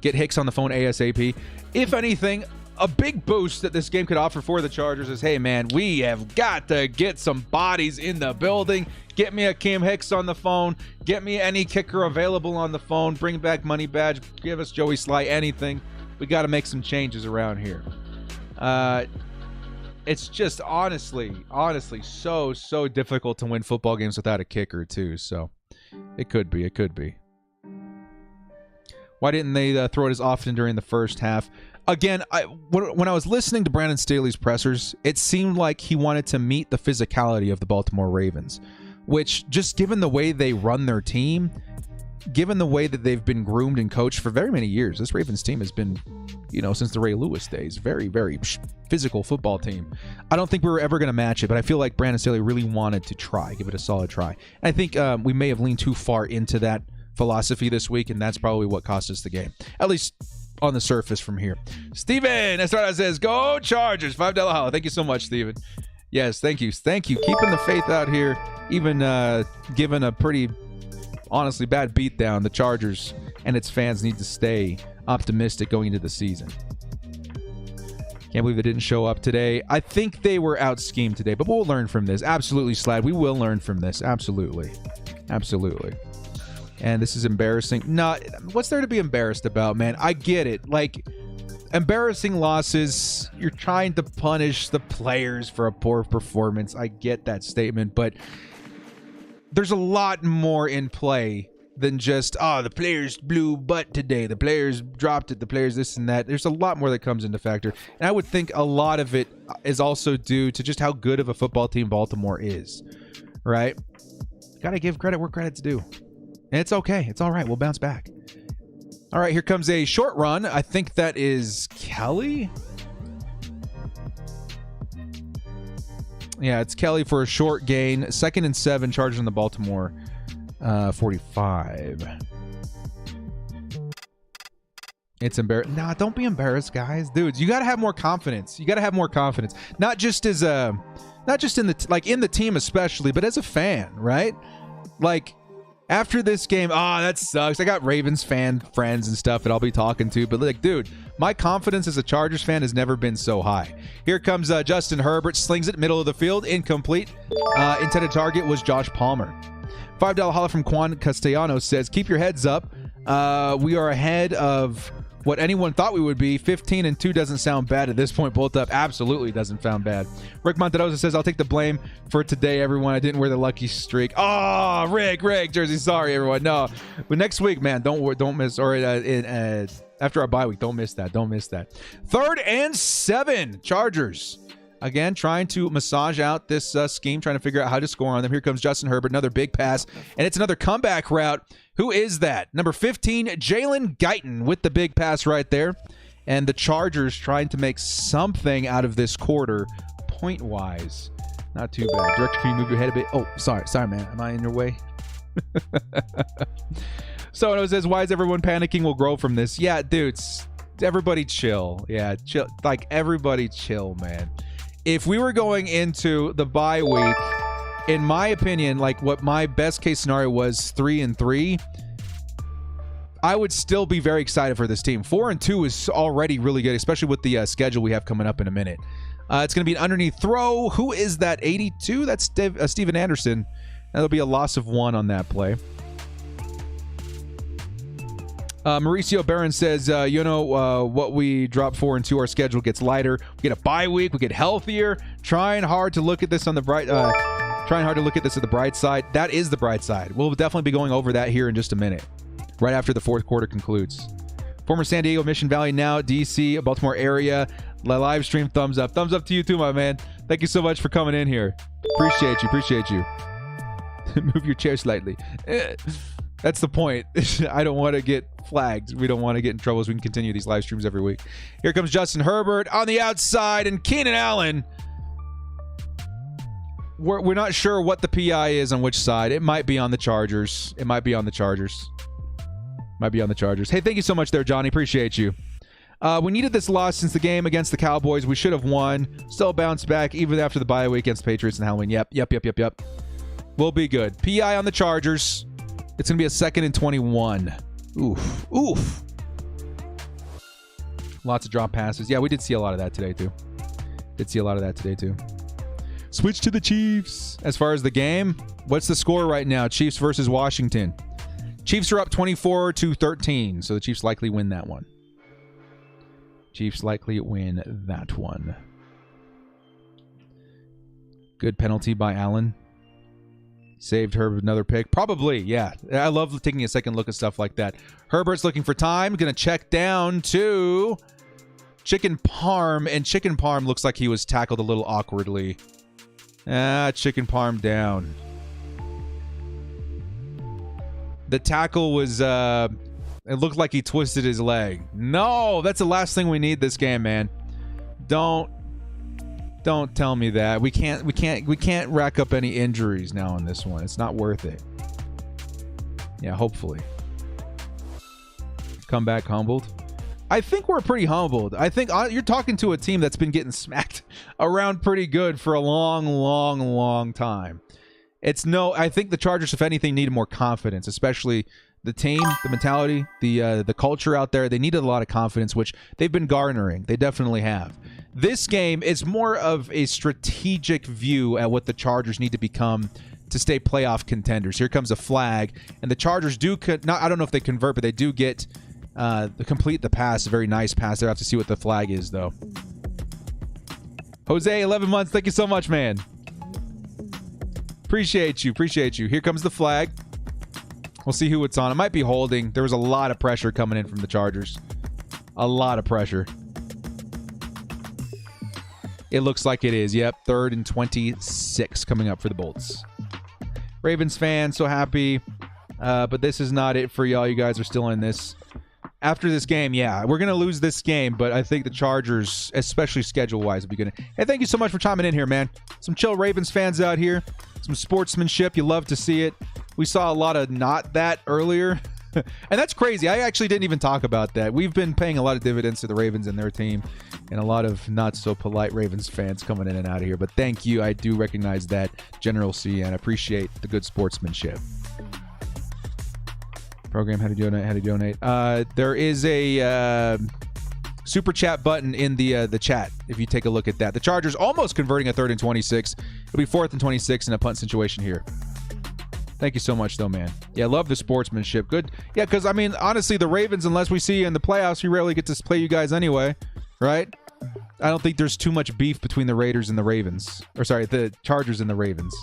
Get Hicks on the phone ASAP. If anything, a big boost that this game could offer for the Chargers is, hey, man, we have got to get some bodies in the building. Get me a Kim Hicks on the phone. Get me any kicker available on the phone. Bring back Money Badge. Give us Joey Sly, anything. We got to make some changes around here. It's just honestly so difficult to win football games without a kicker too. So it could be. Why didn't they throw it as often during the first half? Again, when I was listening to Brandon Staley's pressers, it seemed like he wanted to meet the physicality of the Baltimore Ravens, which, just given the way they run their team, given the way that they've been groomed and coached for very many years, this Ravens team has been, since the Ray Lewis days, very, very physical football team. I don't think we were ever going to match it, but I feel like Brandon Staley really wanted to give it a solid try. And I think we may have leaned too far into that philosophy this week, and that's probably what cost us the game, at least on the surface from here. Steven Estrada says, go Chargers, $5 holla. Thank you so much, Steven. Yes, thank you. Keeping the faith out here, even given a pretty honestly bad beatdown. The Chargers and its fans need to stay optimistic going into the season. Can't believe they didn't show up today. I think they were out schemed today, but we'll learn from this. Absolutely, Slad. We will learn from this. Absolutely. And this is embarrassing. No, what's there to be embarrassed about, man? I get it. Like, embarrassing losses, you're trying to punish the players for a poor performance. I get that statement, but there's a lot more in play than just, the players blew butt today, the players dropped it, the players this and that. There's a lot more that comes into factor. And I would think a lot of it is also due to just how good of a football team Baltimore is, right? Gotta give credit where credit's due. And it's okay. It's all right. We'll bounce back. All right, here comes a short run. I think that is Kelly. Yeah, it's Kelly for a short gain. 2nd and 7, Chargers on the Baltimore 45. It's embarrassing. Nah, don't be embarrassed, guys. Dudes, you got to have more confidence. Not just as not just in the in the team especially, but as a fan, right? Like, after this game, that sucks. I got Ravens fan friends and stuff that I'll be talking to, but like, dude, my confidence as a Chargers fan has never been so high. Here comes Justin Herbert, slings it middle of the field, incomplete. Intended target was Josh Palmer. $5 holla from Juan Castellanos says, keep your heads up. We are ahead of what anyone thought we would be. 15-2 doesn't sound bad at this point. Both up absolutely doesn't sound bad. Rick Monterosa says, I'll take the blame for today, everyone. I didn't wear the lucky streak. Oh, Rick, Jersey. Sorry, everyone. No, but next week, man, don't miss. Or after our bye week, don't miss that. 3rd and 7, Chargers. Again, trying to massage out this scheme, trying to figure out how to score on them. Here comes Justin Herbert, another big pass, and it's another comeback route. Who is that? Number 15, Jalen Guyton with the big pass right there. And the Chargers trying to make something out of this quarter, point-wise. Not too bad. Director, can you move your head a bit? Oh, sorry, man. Am I in your way? So it says, why is everyone panicking? We'll grow from this. Yeah, dudes, everybody chill. Yeah, chill. Like, everybody chill, man. If we were going into the bye week, in my opinion, like what my best case scenario was 3-3, I would still be very excited for this team. 4-2 is already really good, especially with the schedule we have coming up in a minute. It's going to be an underneath throw. Who is that? 82? That's Steven Anderson. That'll be a loss of 1 on that play. Mauricio Barron says, what we drop 4-2, our schedule gets lighter. We get a bye week. We get healthier. Trying hard to look at this at the bright side. That is the bright side. We'll definitely be going over that here in just a minute, right after the fourth quarter concludes. Former San Diego, Mission Valley, now DC, Baltimore area. Live stream, thumbs up. Thumbs up to you too, my man. Thank you so much for coming in here. Appreciate you. Move your chair slightly. That's the point. I don't want to get flagged. We don't want to get in trouble as we can continue these live streams every week. Here comes Justin Herbert on the outside, and Keenan Allen. We're not sure what the PI is on which side. It might be on the Chargers. Hey, thank you so much there, Johnny. Appreciate you. We needed this loss since the game against the Cowboys. We should have won. Still bounced back even after the bye week against the Patriots and Halloween. Yep. We'll be good. PI on the Chargers. It's going to be a 2nd and 21. Oof. Lots of drop passes. Yeah, we did see a lot of that today, too. Switch to the Chiefs. As far as the game, what's the score right now? Chiefs versus Washington. Chiefs are up 24-13, so the Chiefs likely win that one. Good penalty by Allen. Saved Herbert another pick. Probably, yeah. I love taking a second look at stuff like that. Herbert's looking for time. Going to check down to Chicken Parm. And Chicken Parm looks like he was tackled a little awkwardly. Chicken Parm down. The tackle was, it looked like he twisted his leg. No, that's the last thing we need this game, man. Don't tell me that. We can't rack up any injuries now on this one. It's not worth it. Yeah, hopefully. Come back humbled. I think we're pretty humbled. I think you're talking to a team that's been getting smacked around pretty good for a long time. I think the Chargers, if anything, needed more confidence, especially the team, the mentality, the culture out there. They needed a lot of confidence, which they've been garnering. They definitely have. This game is more of a strategic view at what the Chargers need to become to stay playoff contenders. Here comes a flag, and the Chargers do I don't know if they convert, but they do get complete the pass. A very nice pass there. I have to see what the flag is, though. Jose, 11 months. Thank you so much, man. Appreciate you. Here comes the flag. We'll see who it's on. It might be holding. There was a lot of pressure coming in from the Chargers. A lot of pressure. It looks like it is. Yep, 3rd and 26 coming up for the Bolts. Ravens fans, so happy. But this is not it for y'all. You guys are still in this. After this game, yeah, we're going to lose this game, but I think the Chargers, especially schedule-wise, will be good. Hey, thank you so much for chiming in here, man. Some chill Ravens fans out here. Some sportsmanship. You love to see it. We saw a lot of not that earlier. And that's crazy. I actually didn't even talk about that. We've been paying a lot of dividends to the Ravens and their team, and a lot of not-so-polite Ravens fans coming in and out of here. But thank you. I do recognize that, General C, and appreciate the good sportsmanship. Program, how to donate. There is a super chat button in the chat if you take a look at that. The Chargers almost converting a 3rd and 26. It'll be 4th and 26 in a punt situation here. Thank you so much, though, man. Yeah, love the sportsmanship. Good. Yeah, because, I mean, honestly, the Ravens, unless we see you in the playoffs, we rarely get to play you guys anyway, right? I don't think there's too much beef between the Raiders and the Ravens. Or, sorry, the Chargers and the Ravens.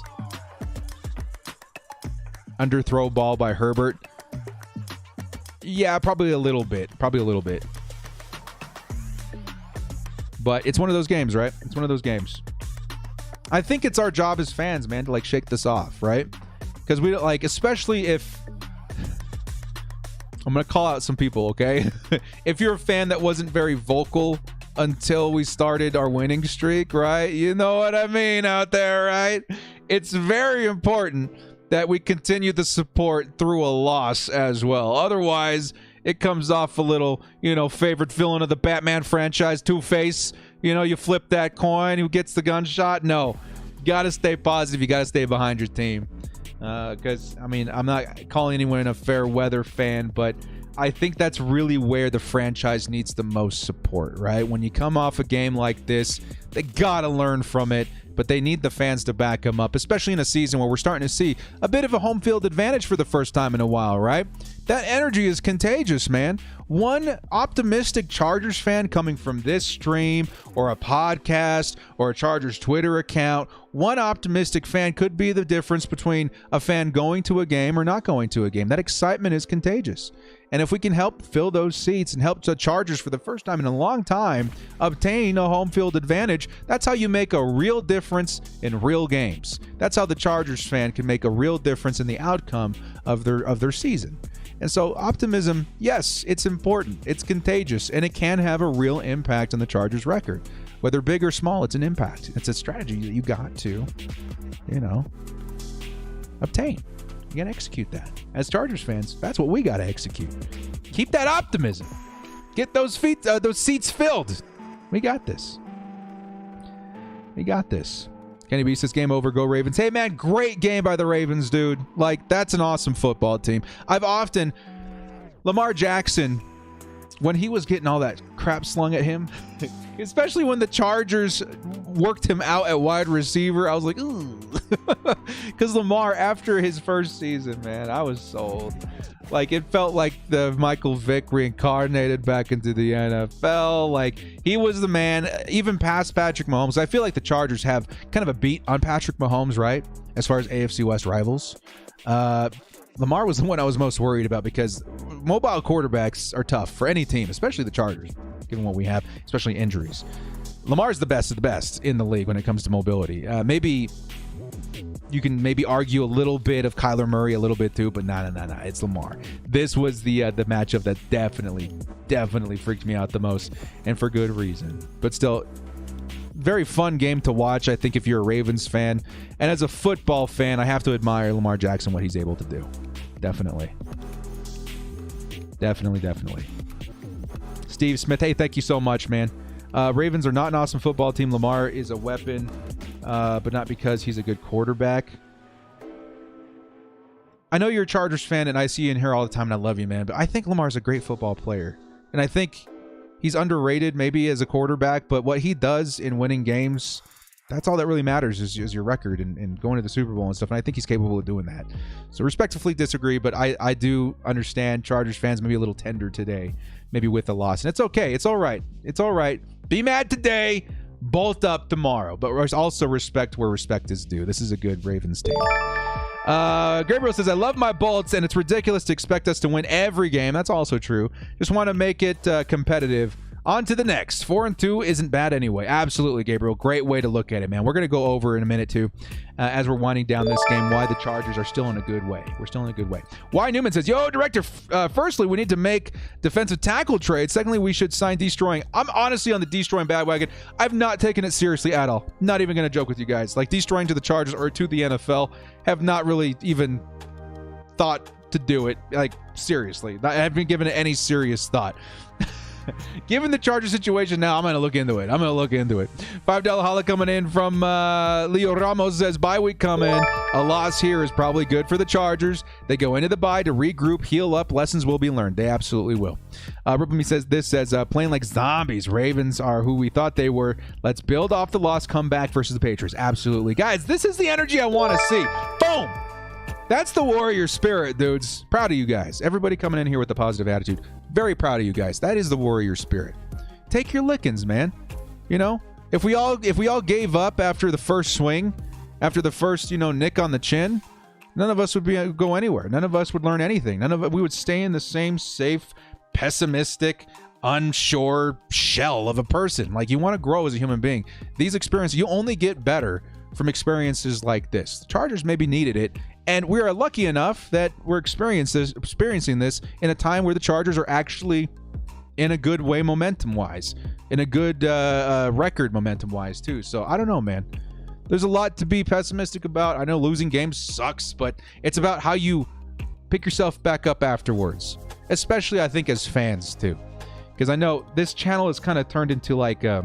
Underthrow ball by Herbert. Yeah, probably a little bit. But it's one of those games, right? It's one of those games. I think it's our job as fans, man, to, like, shake this off, right? Because we don't, like, especially if... I'm going to call out some people, okay? If you're a fan that wasn't very vocal until we started our winning streak, right? You know what I mean out there, right? It's very important that we continue the support through a loss as well. Otherwise, it comes off a little, favorite villain of the Batman franchise, Two-Face. You flip that coin, who gets the gunshot? No. You got to stay positive. You got to stay behind your team. Because, I mean, I'm not calling anyone a fair weather fan, but I think that's really where the franchise needs the most support, right? When you come off a game like this, they got to learn from it. But they need the fans to back them up, especially in a season where we're starting to see a bit of a home field advantage for the first time in a while, right? That energy is contagious, man. One optimistic Chargers fan coming from this stream or a podcast or a Chargers Twitter account, one optimistic fan could be the difference between a fan going to a game or not going to a game. That excitement is contagious. And if we can help fill those seats and help the Chargers for the first time in a long time obtain a home field advantage, that's how you make a real difference in real games. That's how the Chargers fan can make a real difference in the outcome of their season. And so optimism, yes, it's important. It's contagious, and it can have a real impact on the Chargers record. Whether big or small, it's an impact. It's a strategy that you got to, obtain. You got to execute that. As Chargers fans, that's what we got to execute. Keep that optimism. Get those seats filled. We got this. Kenny B says, game over, go Ravens. Hey, man, great game by the Ravens, dude. Like, that's an awesome football team. Lamar Jackson, when he was getting all that crap slung at him, especially when the Chargers worked him out at wide receiver, I was like, ooh. Because Lamar, after his first season, man, I was sold. Like, it felt like the Michael Vick reincarnated back into the NFL. Like, he was the man, even past Patrick Mahomes. I feel like the Chargers have kind of a beat on Patrick Mahomes, right? As far as AFC West rivals. Lamar was the one I was most worried about because mobile quarterbacks are tough for any team, especially the Chargers, given what we have, especially injuries. Lamar's the best of the best in the league when it comes to mobility. Maybe you can argue a little bit of Kyler Murray, a little bit too, but nah, it's Lamar. This was the matchup that definitely freaked me out the most, and for good reason. But still, very fun game to watch, I think, if you're a Ravens fan. And as a football fan, I have to admire Lamar Jackson, what he's able to do. Definitely. Steve Smith, hey, thank you so much, man. Ravens are not an awesome football team. Lamar is a weapon, but not because he's a good quarterback. I know you're a Chargers fan, and I see you in here all the time, and I love you, man. But I think Lamar's a great football player. And I think he's underrated maybe as a quarterback, but what he does in winning games, that's all that really matters is your record and going to the Super Bowl and stuff. And I think he's capable of doing that. So respectfully disagree, but I do understand Chargers fans may be a little tender today, maybe with the loss. And it's okay. It's all right. Be mad today, bolt up tomorrow. But also respect where respect is due. This is a good Ravens team. Gabriel says, I love my Bolts, and it's ridiculous to expect us to win every game. That's also true. Just want to make it competitive. On to the next. 4-2 isn't bad anyway. Absolutely, Gabriel. Great way to look at it, man. We're going to go over in a minute, too, as we're winding down this game, why the Chargers are still in a good way. We're still in a good way. Y. Newman says, yo, Director, firstly, we need to make defensive tackle trades. Secondly, we should sign destroying. I'm honestly on the destroying bandwagon. I've not taken it seriously at all. Not even going to joke with you guys. Like, destroying to the Chargers or to the NFL, have not really even thought to do it. Like, seriously. I haven't given it any serious thought. Given the Charger situation now, I'm going to look into it. $5 holla coming in from Leo Ramos says, bye week coming. A loss here is probably good for the Chargers. They go into the bye to regroup, heal up. Lessons will be learned. They absolutely will. Ripami says, playing like zombies. Ravens are who we thought they were. Let's build off the loss comeback versus the Patriots. Absolutely. Guys, this is the energy I want to see. Boom! That's the warrior spirit, dudes. Proud of you guys. Everybody coming in here with a positive attitude. Very proud of you guys. That is the warrior spirit. Take your lickings, man. You know, if we all gave up after the first swing, after the first, nick on the chin, none of us would go anywhere. None of us would learn anything. We would stay in the same safe, pessimistic, unsure shell of a person. Like, you want to grow as a human being. These experiences, you only get better from experiences like this. The Chargers maybe needed it. And we are lucky enough that we're experiencing this in a time where the Chargers are actually in a good way momentum-wise, in a good record momentum-wise too. So I don't know, man. There's a lot to be pessimistic about. I know losing games sucks, but it's about how you pick yourself back up afterwards, especially I think as fans too. Because I know this channel has kind of turned into like, I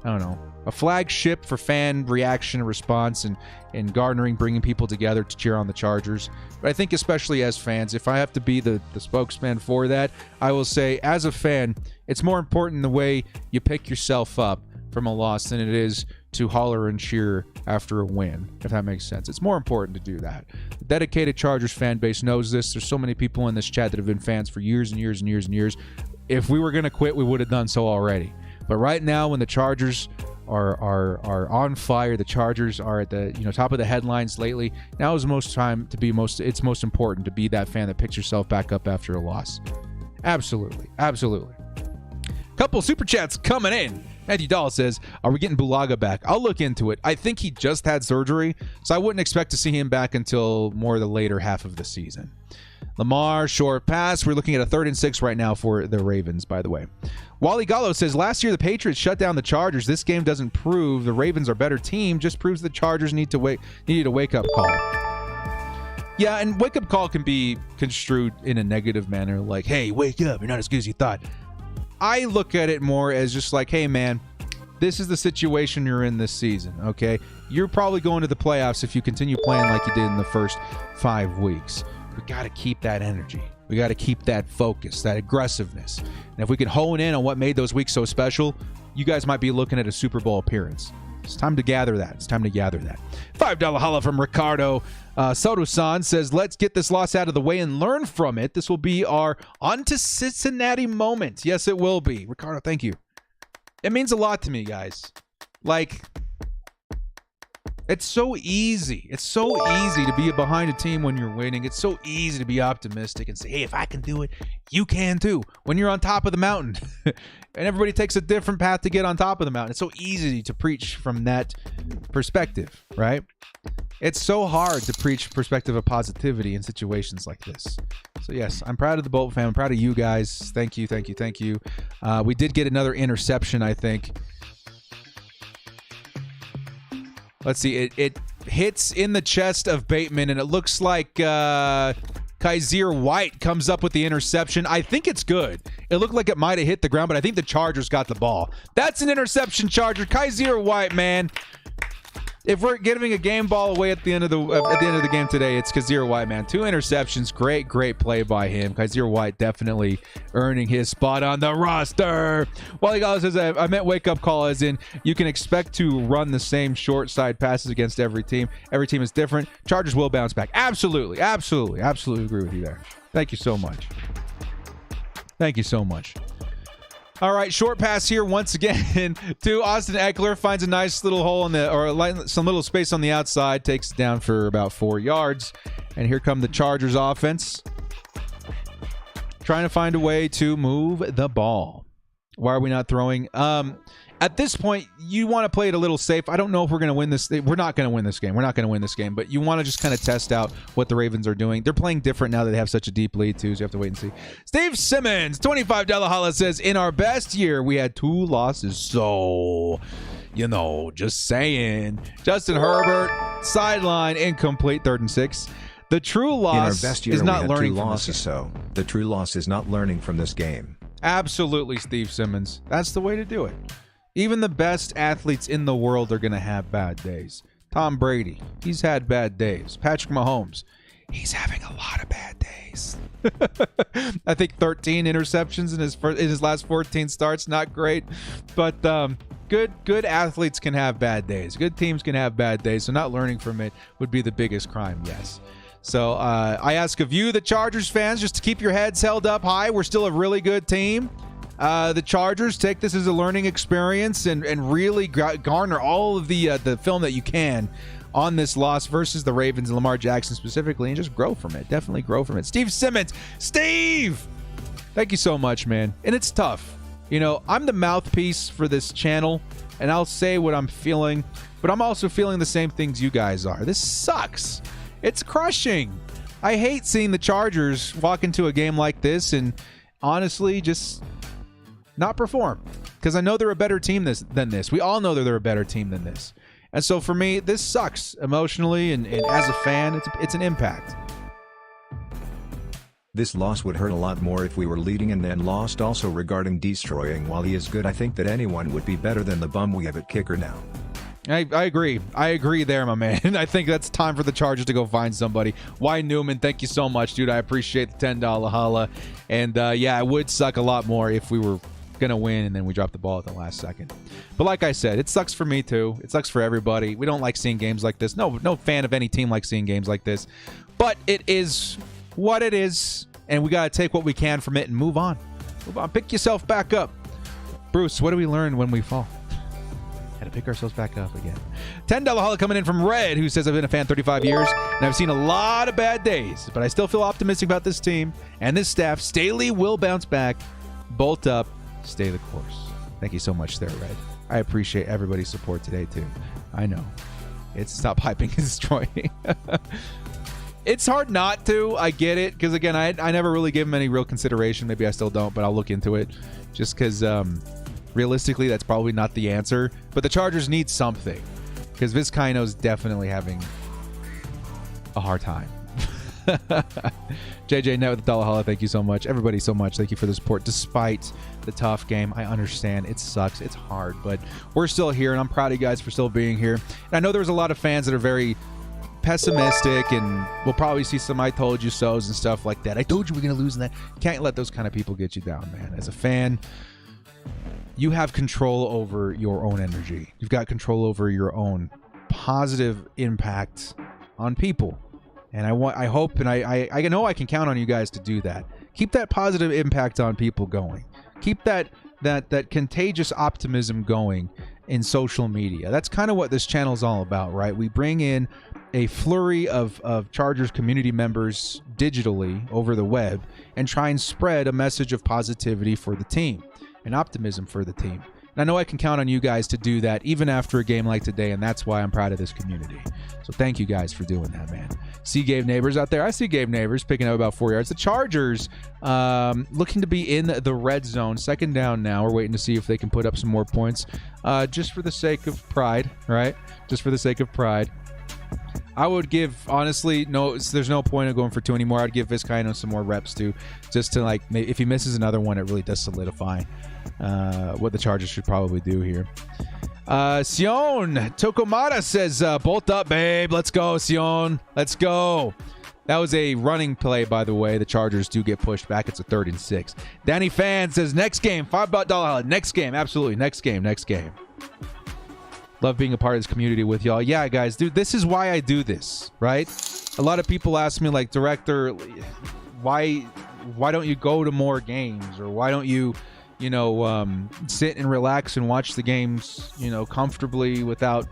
don't know, a flagship for fan reaction and response and garnering, bringing people together to cheer on the Chargers. But I think especially as fans, if I have to be the spokesman for that, I will say as a fan, it's more important the way you pick yourself up from a loss than it is to holler and cheer after a win, if that makes sense. It's more important to do that. The dedicated Chargers fan base knows this. There's so many people in this chat that have been fans for years and years and years and years. If we were going to quit, we would have done so already. But right now, when the Chargers are on fire, the Chargers are at the top of the headlines lately. Now is it's most important to be that fan that picks yourself back up after a loss. Absolutely. Couple super chats coming in. Matthew Dahl says, are we getting Bulaga back? I'll look into it. I think he just had surgery, so I wouldn't expect to see him back until more the later half of the season. Lamar, short pass. We're looking at a 3rd and 6 right now for the Ravens, by the way. Wally Gallo says, last year the Patriots shut down the Chargers. This game doesn't prove the Ravens are a better team, just proves the Chargers needed a wake-up call. Yeah, and wake-up call can be construed in a negative manner, like, hey, wake up, you're not as good as you thought. I look at it more as just like, hey, man, this is the situation you're in this season, okay? You're probably going to the playoffs if you continue playing like you did in the first 5 weeks. We got to keep that energy. We got to keep that focus, that aggressiveness. And if we can hone in on what made those weeks so special, you guys might be looking at a Super Bowl appearance. It's time to gather that. It's time to gather that. $5 holla from Ricardo. Soto-san says, let's get this loss out of the way and learn from it. This will be our on to Cincinnati moment. Yes, it will be. Ricardo, thank you. It means a lot to me, guys. Like, it's so easy. It's so easy to be behind a team when you're winning. It's so easy to be optimistic and say, hey, if I can do it, you can too. When you're on top of the mountain and everybody takes a different path to get on top of the mountain, it's so easy to preach from that perspective, right? It's so hard to preach perspective of positivity in situations like this. So yes, I'm proud of the Bolt fam. I'm proud of you guys. Thank you, thank you, thank you. We did get another interception, I think. Let's see. It hits in the chest of Bateman, and it looks like Kaiser White comes up with the interception. I think it's good. It looked like it might have hit the ground, but I think the Chargers got the ball. That's an interception, Charger. Kaiser White, man. If we're giving a game ball away at the end of the game today, it's Kaiser White, man. 2 interceptions. Great play by him. Kaiser White definitely earning his spot on the roster. Wally Gallo says, I meant wake up call as in you can expect to run the same short side passes against every team. Every team is different. Chargers will bounce back. Absolutely agree with you there. Thank you so much. Thank you so much. All right, short pass here once again to Austin Eckler. Finds a nice little hole in some little space on the outside. Takes it down for about 4 yards. And here come the Chargers offense. Trying to find a way to move the ball. Why are we not throwing? At this point, you want to play it a little safe. I don't know if we're going to win this. We're not going to win this game. We're not going to win this game. But you want to just kind of test out what the Ravens are doing. They're playing different now that they have such a deep lead, too. So you have to wait and see. Steve Simmons, $25 holla says, in our best year, we had 2 losses. So, just saying. Justin Herbert, sideline, incomplete, 3rd and 6. The true loss is not learning from this game. So the true loss is not learning from this game. Absolutely, Steve Simmons. That's the way to do it. Even the best athletes in the world are going to have bad days. Tom Brady, he's had bad days. Patrick Mahomes, he's having a lot of bad days. I think 13 interceptions in his last 14 starts. Not great, but good athletes can have bad days. Good teams can have bad days. So not learning from it would be the biggest crime, yes. So I ask of you, the Chargers fans, just to keep your heads held up high. We're still a really good team. The Chargers, take this as a learning experience and really garner all of the film that you can on this loss versus the Ravens and Lamar Jackson specifically, and just grow from it. Definitely grow from it. Steve Simmons. Steve! Thank you so much, man. And it's tough. I'm the mouthpiece for this channel, and I'll say what I'm feeling, but I'm also feeling the same things you guys are. This sucks. It's crushing. I hate seeing the Chargers walk into a game like this and honestly just not perform, because I know they're a better team than this. We all know that they're a better team than this. And so for me, this sucks emotionally, and as a fan, it's an impact. This loss would hurt a lot more if we were leading and then lost. Also regarding destroying, while he is good, I think that anyone would be better than the bum we have at kicker now. I agree. I agree there, my man. I think that's time for the Chargers to go find somebody. Y Newman, thank you so much, dude. I appreciate the $10 holla. And yeah, it would suck a lot more if we were going to win and then we dropped the ball at the last second. But like I said, it sucks for me too. It sucks for everybody. We don't like seeing games like this. No fan of any team likes seeing games like this. But it is what it is, and we got to take what we can from it and move on. Move on. Pick yourself back up. Bruce, what do we learn when we fall? Got to pick ourselves back up again. $10 holla coming in from Red, who says, I've been a fan 35 years, and I've seen a lot of bad days, but I still feel optimistic about this team and this staff. Staley will bounce back. Bolt up. Stay the course. Thank you so much there, Red. I appreciate everybody's support today, too. I know. It's stop hyping and destroying. It's hard not to. I get it. Because, again, I never really give him any real consideration. Maybe I still don't, but I'll look into it. Just because, realistically, that's probably not the answer. But the Chargers need something. Because Vizcaino's definitely having a hard time. JJ Net with the $1 holla, thank you so much. Everybody so much. Thank you for the support. Despite the tough game, I understand it sucks. It's hard, but we're still here, and I'm proud of you guys for still being here. And I know there's a lot of fans that are very pessimistic, and we'll probably see some I told you so's and stuff like that. I told you we're going to lose, and that. Can't let those kind of people get you down, man. As a fan, you have control over your own energy. You've got control over your own positive impact on people. And I hope, and I know I can count on you guys to do that. Keep that positive impact on people going. Keep that contagious optimism going in social media. That's kind of what this channel is all about, right? We bring in a flurry of Chargers community members digitally over the web and try and spread a message of positivity for the team and optimism for the team. And I know I can count on you guys to do that even after a game like today, and that's why I'm proud of this community. So thank you guys for doing that, man. See Gabe Neighbors out there. I see Gabe Neighbors picking up about 4 yards. The Chargers looking to be in the red zone. Second down now. We're waiting to see if they can put up some more points just for the sake of pride, right? Just for the sake of pride. I would give, honestly, there's no point of going for 2 anymore. I'd give Vizcaino some more reps too, just to like, if he misses another one, it really does solidify what the Chargers should probably do here. Sion Tokomata says, bolt up, babe. Let's go, Sion. Let's go. That was a running play, by the way. The Chargers do get pushed back. It's a 3rd and 6. Danny Fan says, next game, $5 next game. Absolutely. Next game. Love being a part of this community with y'all. Yeah, guys, dude, this is why I do this, right? A lot of people ask me, like, director, why don't you go to more games? Or why don't you, sit and relax and watch the games, comfortably without,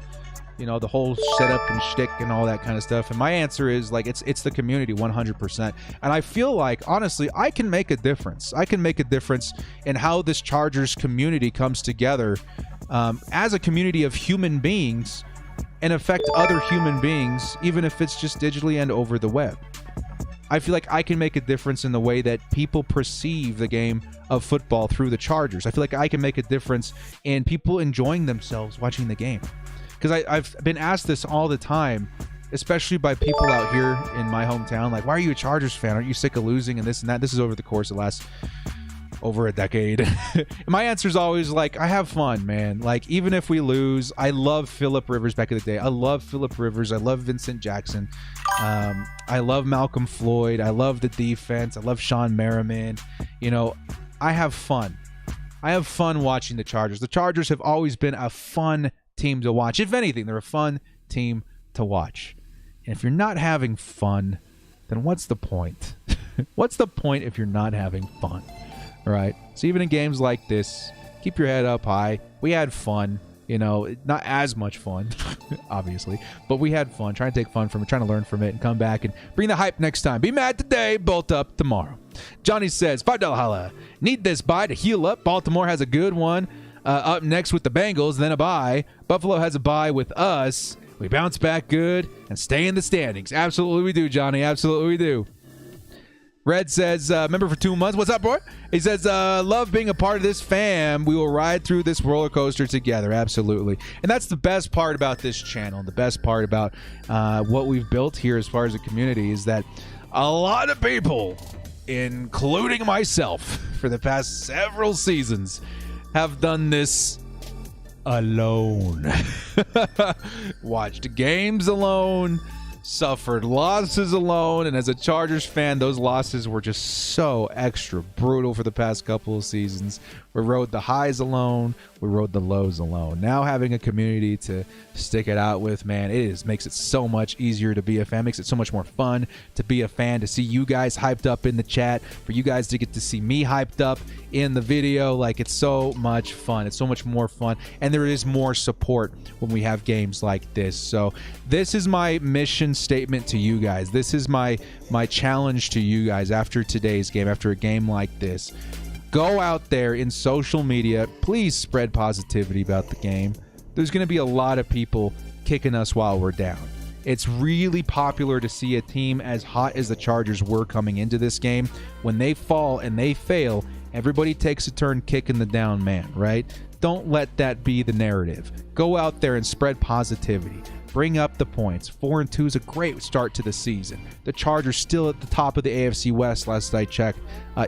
the whole setup and shtick and all that kind of stuff? And my answer is, like, it's the community 100%. And I feel like, honestly, I can make a difference. I can make a difference in how this Chargers community comes together as a community of human beings and affect other human beings, even if it's just digitally and over the web. I feel like I can make a difference in the way that people perceive the game of football through the Chargers. I feel like I can make a difference in people enjoying themselves watching the game. Because I've been asked this all the time, especially by people out here in my hometown, like, why are you a Chargers fan? Aren't you sick of losing and this and that? This is over the course of the last over a decade. My answer is always like, I have fun, man. Like, even if we lose, I love Phillip Rivers back in the day. I love Phillip Rivers. I love Vincent Jackson. I love Malcolm Floyd. I love the defense. I love Sean Merriman. I have fun. I have fun watching the Chargers. The Chargers have always been a fun team to watch. If anything, they're a fun team to watch. And if you're not having fun, then what's the point? What's the point if you're not having fun? All right. So even in games like this, keep your head up high. We had fun, not as much fun, obviously, but we had fun, trying to take fun from it, trying to learn from it and come back and bring the hype next time. Be mad today, bolt up tomorrow. Johnny says, $5 holla. Need this bye to heal up. Baltimore has a good one up next with the Bengals, then a bye. Buffalo has a bye with us. We bounce back good and stay in the standings. Absolutely we do, Johnny. Absolutely we do. Red says, member for 2 months. What's up, boy? He says, love being a part of this fam. We will ride through this roller coaster together. Absolutely. And that's the best part about this channel. The best part about what we've built here as far as a community is that a lot of people, including myself, for the past several seasons, have done this alone. Watched games alone. Suffered losses alone, and as a Chargers fan, those losses were just so extra brutal for the past couple of seasons. We rode the highs alone, we rode the lows alone. Now having a community to stick it out with, man, makes it so much easier to be a fan, makes it so much more fun to be a fan, to see you guys hyped up in the chat, for you guys to get to see me hyped up in the video. Like, it's so much fun. It's so much more fun, and there is more support when we have games like this. So this is my mission statement to you guys. This is my challenge to you guys after today's game, after a game like this. Go out there in social media. Please spread positivity about the game. There's going to be a lot of people kicking us while we're down. It's really popular to see a team as hot as the Chargers were coming into this game. When they fall and they fail, everybody takes a turn kicking the down man, right? Don't let that be the narrative. Go out there and spread positivity. Bring up the points. 4-2 is a great start to the season. The Chargers still at the top of the AFC West last I checked,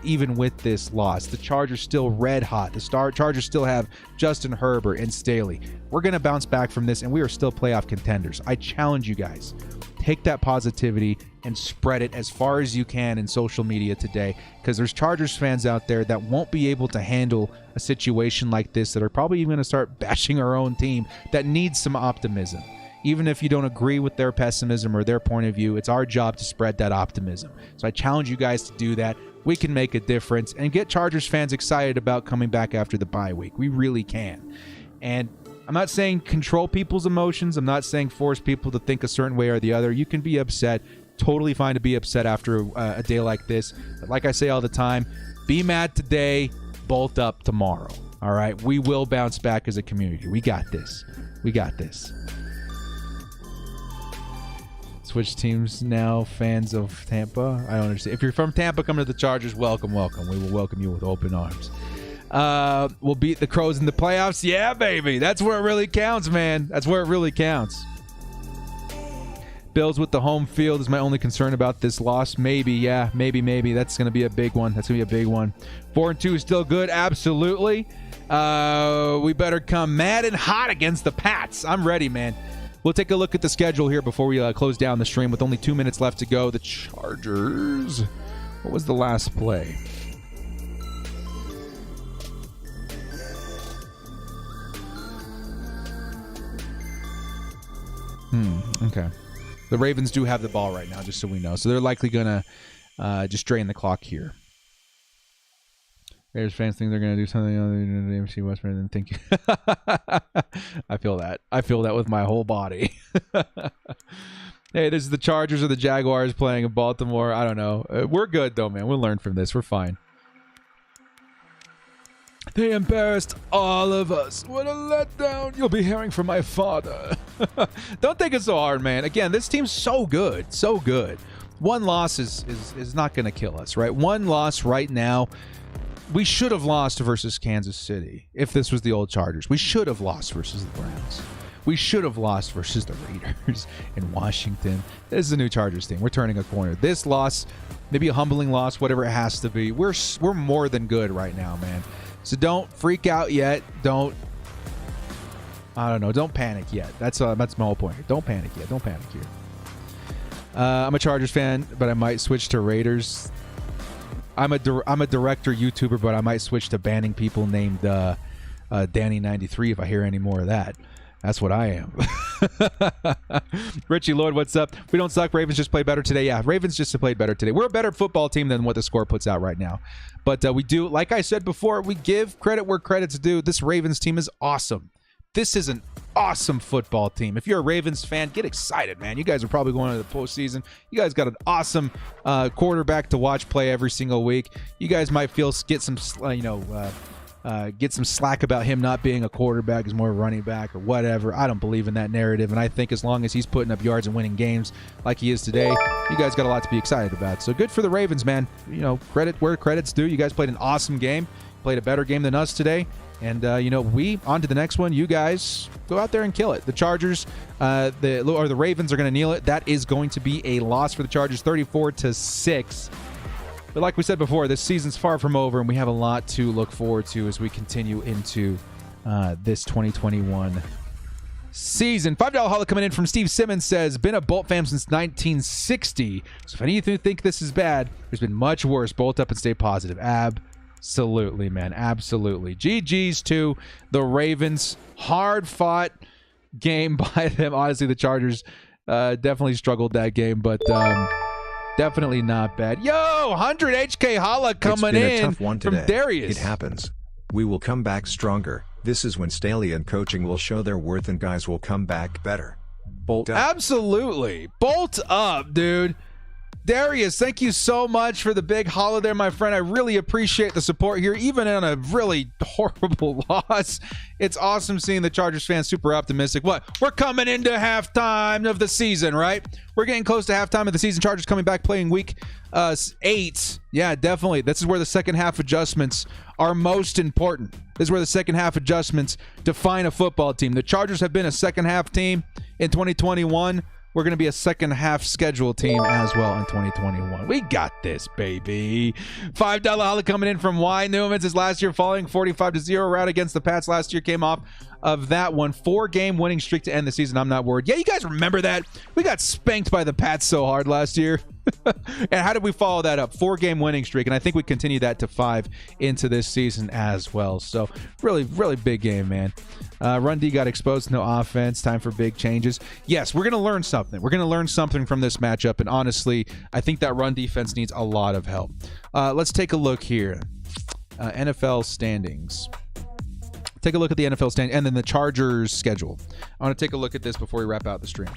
even with this loss. The Chargers still red hot. The Chargers still have Justin Herbert and Staley. We're going to bounce back from this, and we are still playoff contenders. I challenge you guys. take that positivity and spread it as far as you can in social media today, because there's Chargers fans out there that won't be able to handle a situation like this, that are probably even going to start bashing our own team, that needs some optimism. Even if you don't agree with their pessimism or their point of view, it's our job to spread that optimism. So I challenge you guys to do that. We can make a difference and get Chargers fans excited about coming back after the bye week. We really can. And I'm not saying control people's emotions. I'm not saying force people to think a certain way or the other. You can be upset. Totally fine to be upset after a day like this. But like I say all the time, be mad today, bolt up tomorrow. All right? We will bounce back as a community. We got this. We got this. Switch teams now, fans of Tampa. I don't understand. If you're from Tampa, come to the Chargers. Welcome, welcome. We will welcome you with open arms. We'll beat the Crows in the playoffs. Yeah, baby. That's where it really counts, man. That's where it really counts. Bills with the home field is my only concern about this loss. Maybe, yeah. Maybe. That's going to be a big one. 4-2 is still good. Absolutely. We better come mad and hot against the Pats. I'm ready, man. We'll take a look at the schedule here before we close down the stream with only 2 minutes left to go. The Chargers. What was the last play? Okay. The Ravens do have the ball right now, just so we know. So they're likely going to just drain the clock here. Raiders fans think they're going to do something other than the AFC West rather than thinking. I feel that. I feel that with my whole body. Hey, this is the Chargers or the Jaguars playing in Baltimore. I don't know. We're good, though, man. We'll learn from this. We're fine. They embarrassed all of us. What a letdown. You'll be hearing from my father. Don't take it so hard, man. Again, this team's so good. So good. One loss is not going to kill us, right? One loss right now. We should have lost versus Kansas City if this was the old Chargers. We should have lost versus the Browns. We should have lost versus the Raiders in Washington. This is a new Chargers team. We're turning a corner. This loss, maybe a humbling loss, whatever it has to be. We're more than good right now, man. So don't freak out yet. Don't panic yet. That's my whole point. Don't panic yet. Don't panic here. I'm a Chargers fan, but I might switch to Raiders. I'm a director YouTuber, but I might switch to banning people named Danny93 if I hear any more of that. That's what I am. Richie Lloyd, what's up? We don't suck. Ravens just played better today. Yeah, Ravens just played better today. We're a better football team than what the score puts out right now. But we do, like I said before, we give credit where credit's due. This Ravens team is awesome. This is an awesome football team. If you're a Ravens fan, get excited, man. You guys are probably going to the postseason. You guys got an awesome quarterback to watch play every single week. You guys might get some slack about him not being a quarterback, is more a running back or whatever. I don't believe in that narrative, and I think as long as he's putting up yards and winning games like he is today, you guys got a lot to be excited about. So good for the Ravens, man. Credit where credit's due. You guys played an awesome game, played a better game than us today. And, we, on to the next one. You guys go out there and kill it. The Chargers, the Ravens are going to kneel it. That is going to be a loss for the Chargers, 34-6. But like we said before, this season's far from over, and we have a lot to look forward to as we continue into this 2021 season. $5 holla coming in from Steve Simmons says, been a Bolt fan since 1960. So if any of you think this is bad, there's been much worse. Bolt up and stay positive. Absolutely, man. Absolutely. GG's to the Ravens. Hard-fought game by them. Honestly, the Chargers definitely struggled that game, but definitely not bad. Yo, 100 HK holla coming in a tough one today. From Darius. It happens. We will come back stronger. This is when Staley and coaching will show their worth and guys will come back better. Bolt up. Absolutely. Bolt up, dude. Darius, thank you so much for the big holla there, my friend. I really appreciate the support here, even on a really horrible loss. It's awesome seeing the Chargers fans super optimistic. What? We're coming into halftime of the season, right? We're getting close to halftime of the season. Chargers coming back playing week 8. Yeah, definitely. This is where the second half adjustments are most important. This is where the second half adjustments define a football team. The Chargers have been a second half team in 2021 we're going to be a second half schedule team as well in 2021. We got this, baby. $5 Holly coming in from Y. Newman's his last year falling 45-0 rout against the Pats last year. Came off of that one. 4-game winning streak to end the season. I'm not worried. Yeah, you guys remember that? We got spanked by the Pats so hard last year. And how did we follow that up? 4-game winning streak. And I think we continue that to 5 into this season as well. So really, really big game, man. Run D got exposed. No offense. Time for big changes. Yes, we're going to learn something. We're going to learn something from this matchup. And honestly, I think that run defense needs a lot of help. Let's take a look here. NFL standings. Take a look at the NFL standings and then the Chargers schedule. I want to take a look at this before we wrap out the stream,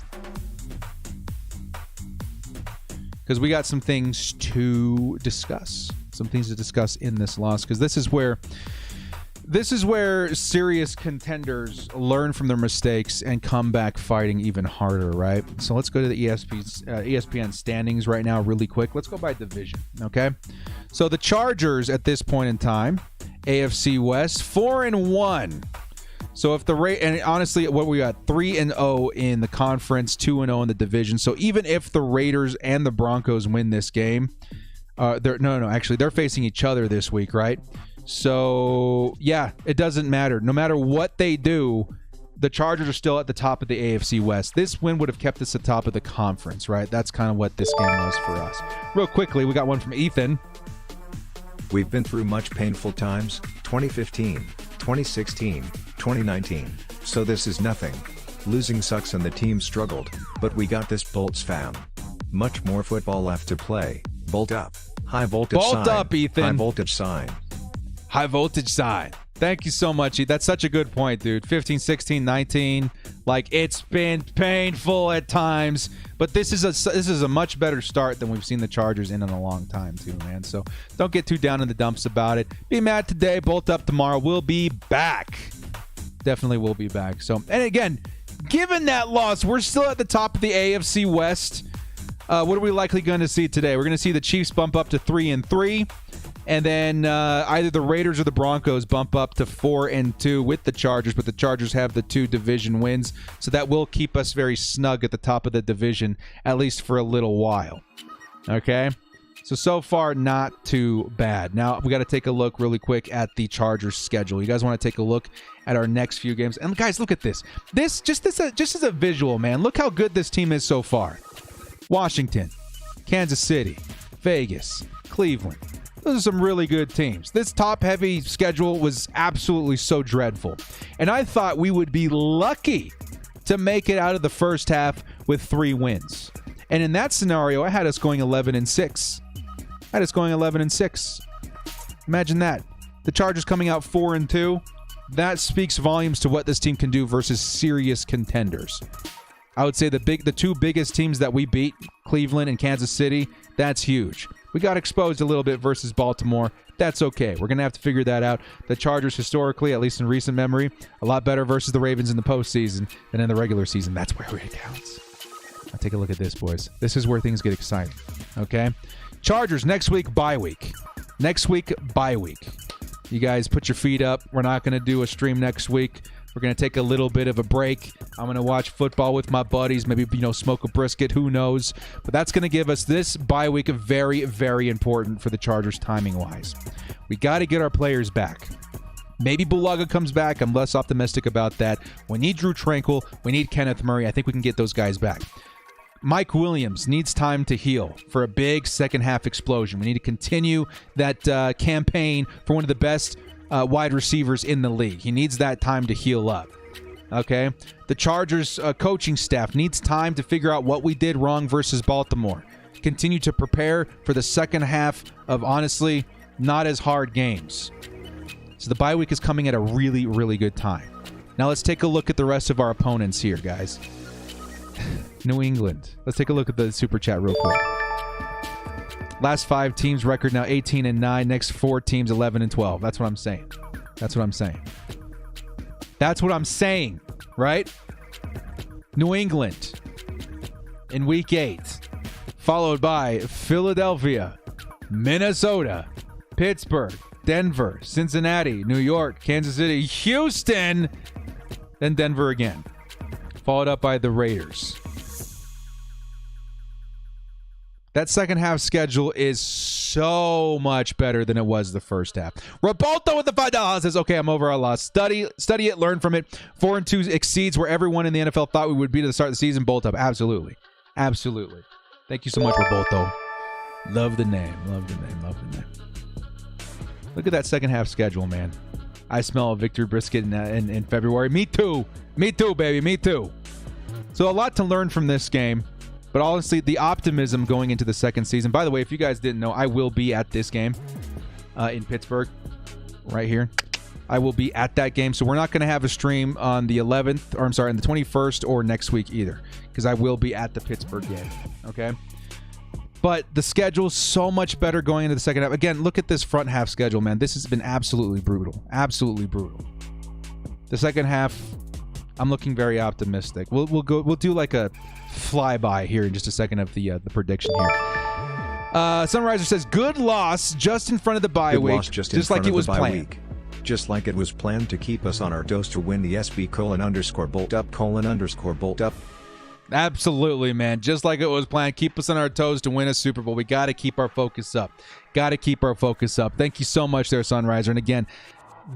because we got some things to discuss. Some things to discuss in this loss, because this is where serious contenders learn from their mistakes and come back fighting even harder, right? So let's go to the ESPN standings right now really quick. Let's go by division, okay? So the Chargers at this point in time, AFC West, 4-1. So if the rate, and honestly, what we got, 3-0 in the conference, 2-0 in the division. So even if the Raiders and the Broncos win this game, they're facing each other this week, right? So yeah, it doesn't matter. No matter what they do, the Chargers are still at the top of the AFC West. This win would have kept us at the top of the conference, right? That's kind of what this game was for us. Real quickly, we got one from Ethan. We've been through much painful times, 2015, 2016, 2019, so this is nothing. Losing sucks and the team struggled, but we got this, Bolts fam. Much more football left to play. Bolt up. High voltage sign. Bolt up, Ethan. High voltage sign. High voltage sign. Thank you so much. That's such a good point, dude. 15, 16, 19. Like, it's been painful at times, but this is a much better start than we've seen the Chargers in a long time, too, man. So don't get too down in the dumps about it. Be mad today, bolt up tomorrow. We'll be back. Definitely will be back. So, and again, given that loss, we're still at the top of the AFC West. What are we likely going to see today? We're going to see the Chiefs bump up to 3-3. And then either the Raiders or the Broncos bump up to 4-2 with the Chargers, but the Chargers have the 2 division wins, so that will keep us very snug at the top of the division, at least for a little while. Okay? So far, not too bad. Now, we got to take a look really quick at the Chargers schedule. You guys want to take a look at our next few games? And guys, look at this. Just as a visual, man, look how good this team is so far. Washington, Kansas City, Vegas, Cleveland. Those are some really good teams. This top-heavy schedule was absolutely so dreadful. And I thought we would be lucky to make it out of the first half with 3 wins. And in that scenario, I had us going 11-6. Imagine that. The Chargers coming out 4-2. That speaks volumes to what this team can do versus serious contenders. I would say the 2 biggest teams that we beat, Cleveland and Kansas City, that's huge. We got exposed a little bit versus Baltimore. That's okay. We're going to have to figure that out. The Chargers historically, at least in recent memory, a lot better versus the Ravens in the postseason than in the regular season. That's where it counts. Now take a look at this, boys. This is where things get exciting. Okay? Chargers, next week, bye week. You guys put your feet up. We're not going to do a stream next week. We're going to take a little bit of a break. I'm going to watch football with my buddies, maybe, smoke a brisket, who knows. But that's going to give us this bye week very, very important for the Chargers timing-wise. We got to get our players back. Maybe Bulaga comes back. I'm less optimistic about that. We need Drew Tranquil. We need Kenneth Murray. I think we can get those guys back. Mike Williams needs time to heal for a big second-half explosion. We need to continue that campaign for one of the best wide receivers in the league. He needs that time to heal up. Okay? The Chargers coaching staff needs time to figure out what we did wrong versus Baltimore. Continue to prepare for the second half of, honestly, not as hard games. So the bye week is coming at a really, really good time. Now let's take a look at the rest of our opponents here, guys. New England. Let's take a look at the super chat real quick. Last 5 teams record now 18-9. Next 4 teams 11-12. That's what I'm saying. Right? New England in week 8, followed by Philadelphia, Minnesota, Pittsburgh, Denver, Cincinnati, New York, Kansas City, Houston, then Denver again. Followed up by the Raiders. That second half schedule is so much better than it was the first half. Roberto with the $5 says, okay, I'm over our loss. Study it, learn from it. 4-2 exceeds where everyone in the NFL thought we would be to the start of the season. Bolt up. Absolutely. Absolutely. Thank you so much, Roberto. Love the name. Love the name. Love the name. Look at that second half schedule, man. I smell a victory brisket in February. Me too. Me too, baby. Me too. So a lot to learn from this game. But honestly, the optimism going into the second season. By the way, if you guys didn't know, I will be at this game in Pittsburgh, right here. I will be at that game. So we're not going to have a stream on the 11th, or I'm sorry, on the 21st or next week either, because I will be at the Pittsburgh game. Okay. But the schedule's so much better going into the second half. Again, look at this front half schedule, man. This has been absolutely brutal. Absolutely brutal. The second half, I'm looking very optimistic. We'll do like a flyby here in just a second of the prediction here. Sunriser says, good loss just in front of the bye week. Just like it was planned. Just like it was planned to keep us on our toes to win the SB:_bolt up. Absolutely, man. Just like it was planned. Keep us on our toes to win a Super Bowl. We got to keep our focus up. Got to keep our focus up. Thank you so much there, Sunriser. And again,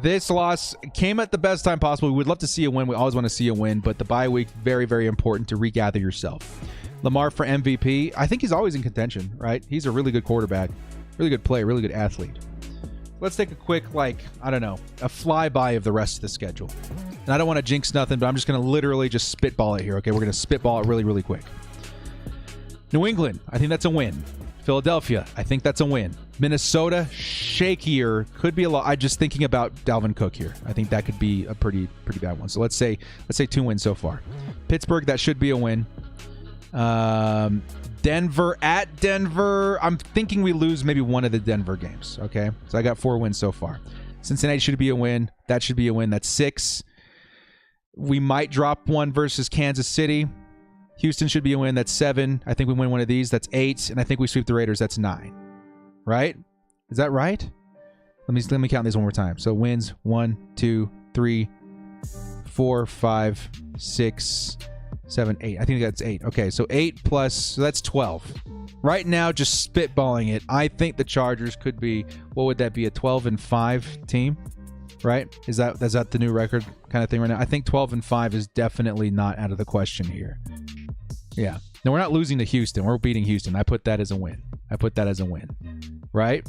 this loss came at the best time possible. We would love to see a win. We always want to see a win, but the bye week, very, very important to regather yourself. Lamar for MVP. I think he's always in contention, right? He's a really good quarterback, really good player, really good athlete. Let's take a quick, a flyby of the rest of the schedule. And I don't want to jinx nothing, but I'm just going to literally just spitball it here, okay? We're going to spitball it really, really quick. New England, I think that's a win. Philadelphia, I think that's a win. Minnesota, shakier, could be a lot. I'm just thinking about Dalvin Cook here. I think that could be a pretty bad one. So let's say 2 wins so far. Pittsburgh, that should be a win. Denver at Denver. I'm thinking we lose maybe one of the Denver games. Okay, so I got 4 wins so far. Cincinnati should be a win. That should be a win. That's 6. We might drop one versus Kansas City. Houston should be a win. That's 7. I think we win one of these. That's 8. And I think we sweep the Raiders. That's 9. Right? Is that right? Let me count these one more time. So wins 1, 2, 3, 4, 5, 6, 7, 8. I think that's 8. Okay, so 8 plus, so that's 12. Right now, just spitballing it, I think the Chargers could be, what would that be, a 12-5 team? Right? Is that the new record kind of thing right now? I think 12-5 is definitely not out of the question here. Yeah. No, we're not losing to Houston. We're beating Houston. I put that as a win. Right?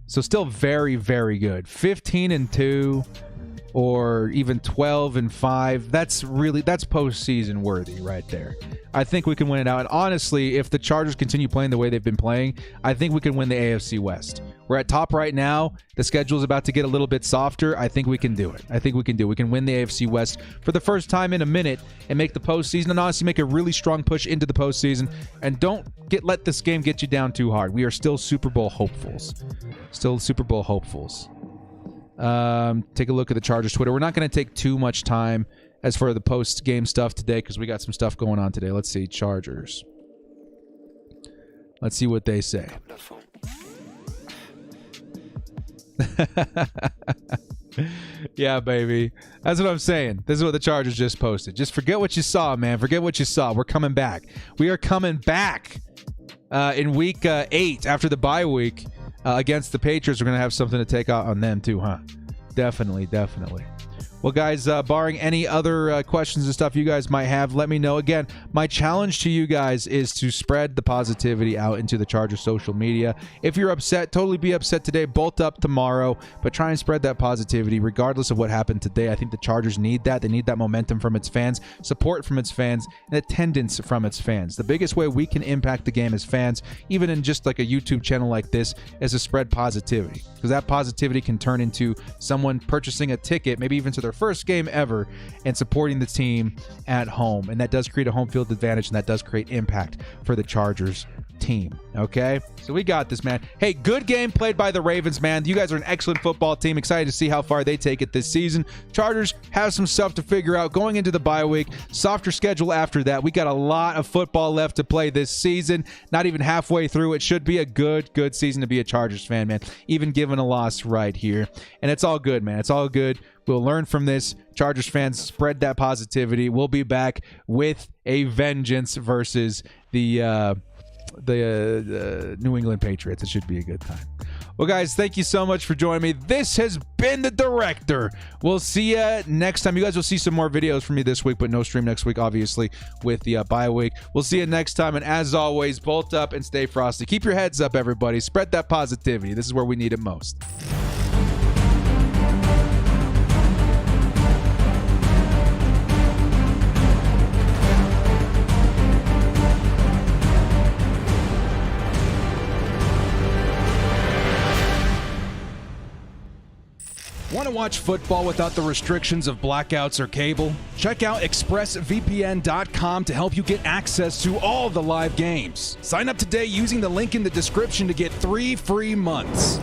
So still very, very good. 15-2 or even 12-5. That's postseason worthy right there. I think we can win it out. And honestly, if the Chargers continue playing the way they've been playing, I think we can win the AFC West. We're at top right now. The schedule is about to get a little bit softer. I think we can do it. We can win the AFC West for the first time in a minute and make the postseason, and honestly make a really strong push into the postseason. And don't let this game get you down too hard. We are still Super Bowl hopefuls. Take a look at the Chargers Twitter. We're not going to take too much time as for the post-game stuff today because we got some stuff going on today. Let's see. Chargers. Let's see what they say. Yeah, baby. That's what I'm saying. This is what the Chargers just posted. Just forget what you saw, man. Forget what you saw. We're coming back. We are coming back in week 8 after the bye week against the Patriots. We're going to have something to take out on them too, huh? Definitely. Well, guys, barring any other questions and stuff you guys might have, let me know. Again, my challenge to you guys is to spread the positivity out into the Chargers social media. If you're upset, totally be upset today. Bolt up tomorrow, but try and spread that positivity regardless of what happened today. I think the Chargers need that. They need that momentum from its fans, support from its fans, and attendance from its fans. The biggest way we can impact the game as fans, even in just like a YouTube channel like this, is to spread positivity, because that positivity can turn into someone purchasing a ticket, maybe even to their first game ever, and supporting the team at home. And that does create a home field advantage, and that does create impact for the Chargers team. Okay, so we got this, man. Hey, good game played by the Ravens, man. You guys are an excellent football team. Excited to see how far they take it this season. Chargers have some stuff to figure out going into the bye week. Softer schedule after that. We got a lot of football left to play this season. Not even halfway through. It should be a good season to be a Chargers fan, man. Even given a loss right here. And it's all good, man. It's all good. We'll learn from this. Chargers fans, spread that positivity. We'll be back with a vengeance versus the New England Patriots. It should be a good time. Well, guys, thank you so much for joining me. This has been The Director. We'll see you next time. You guys will see some more videos from me this week, but no stream next week, obviously, with the bye week. We'll see you next time. And as always, bolt up and stay frosty. Keep your heads up, everybody. Spread that positivity. This is where we need it most. Want to watch football without the restrictions of blackouts or cable? Check out expressvpn.com to help you get access to all the live games. Sign up today using the link in the description to get 3 free months.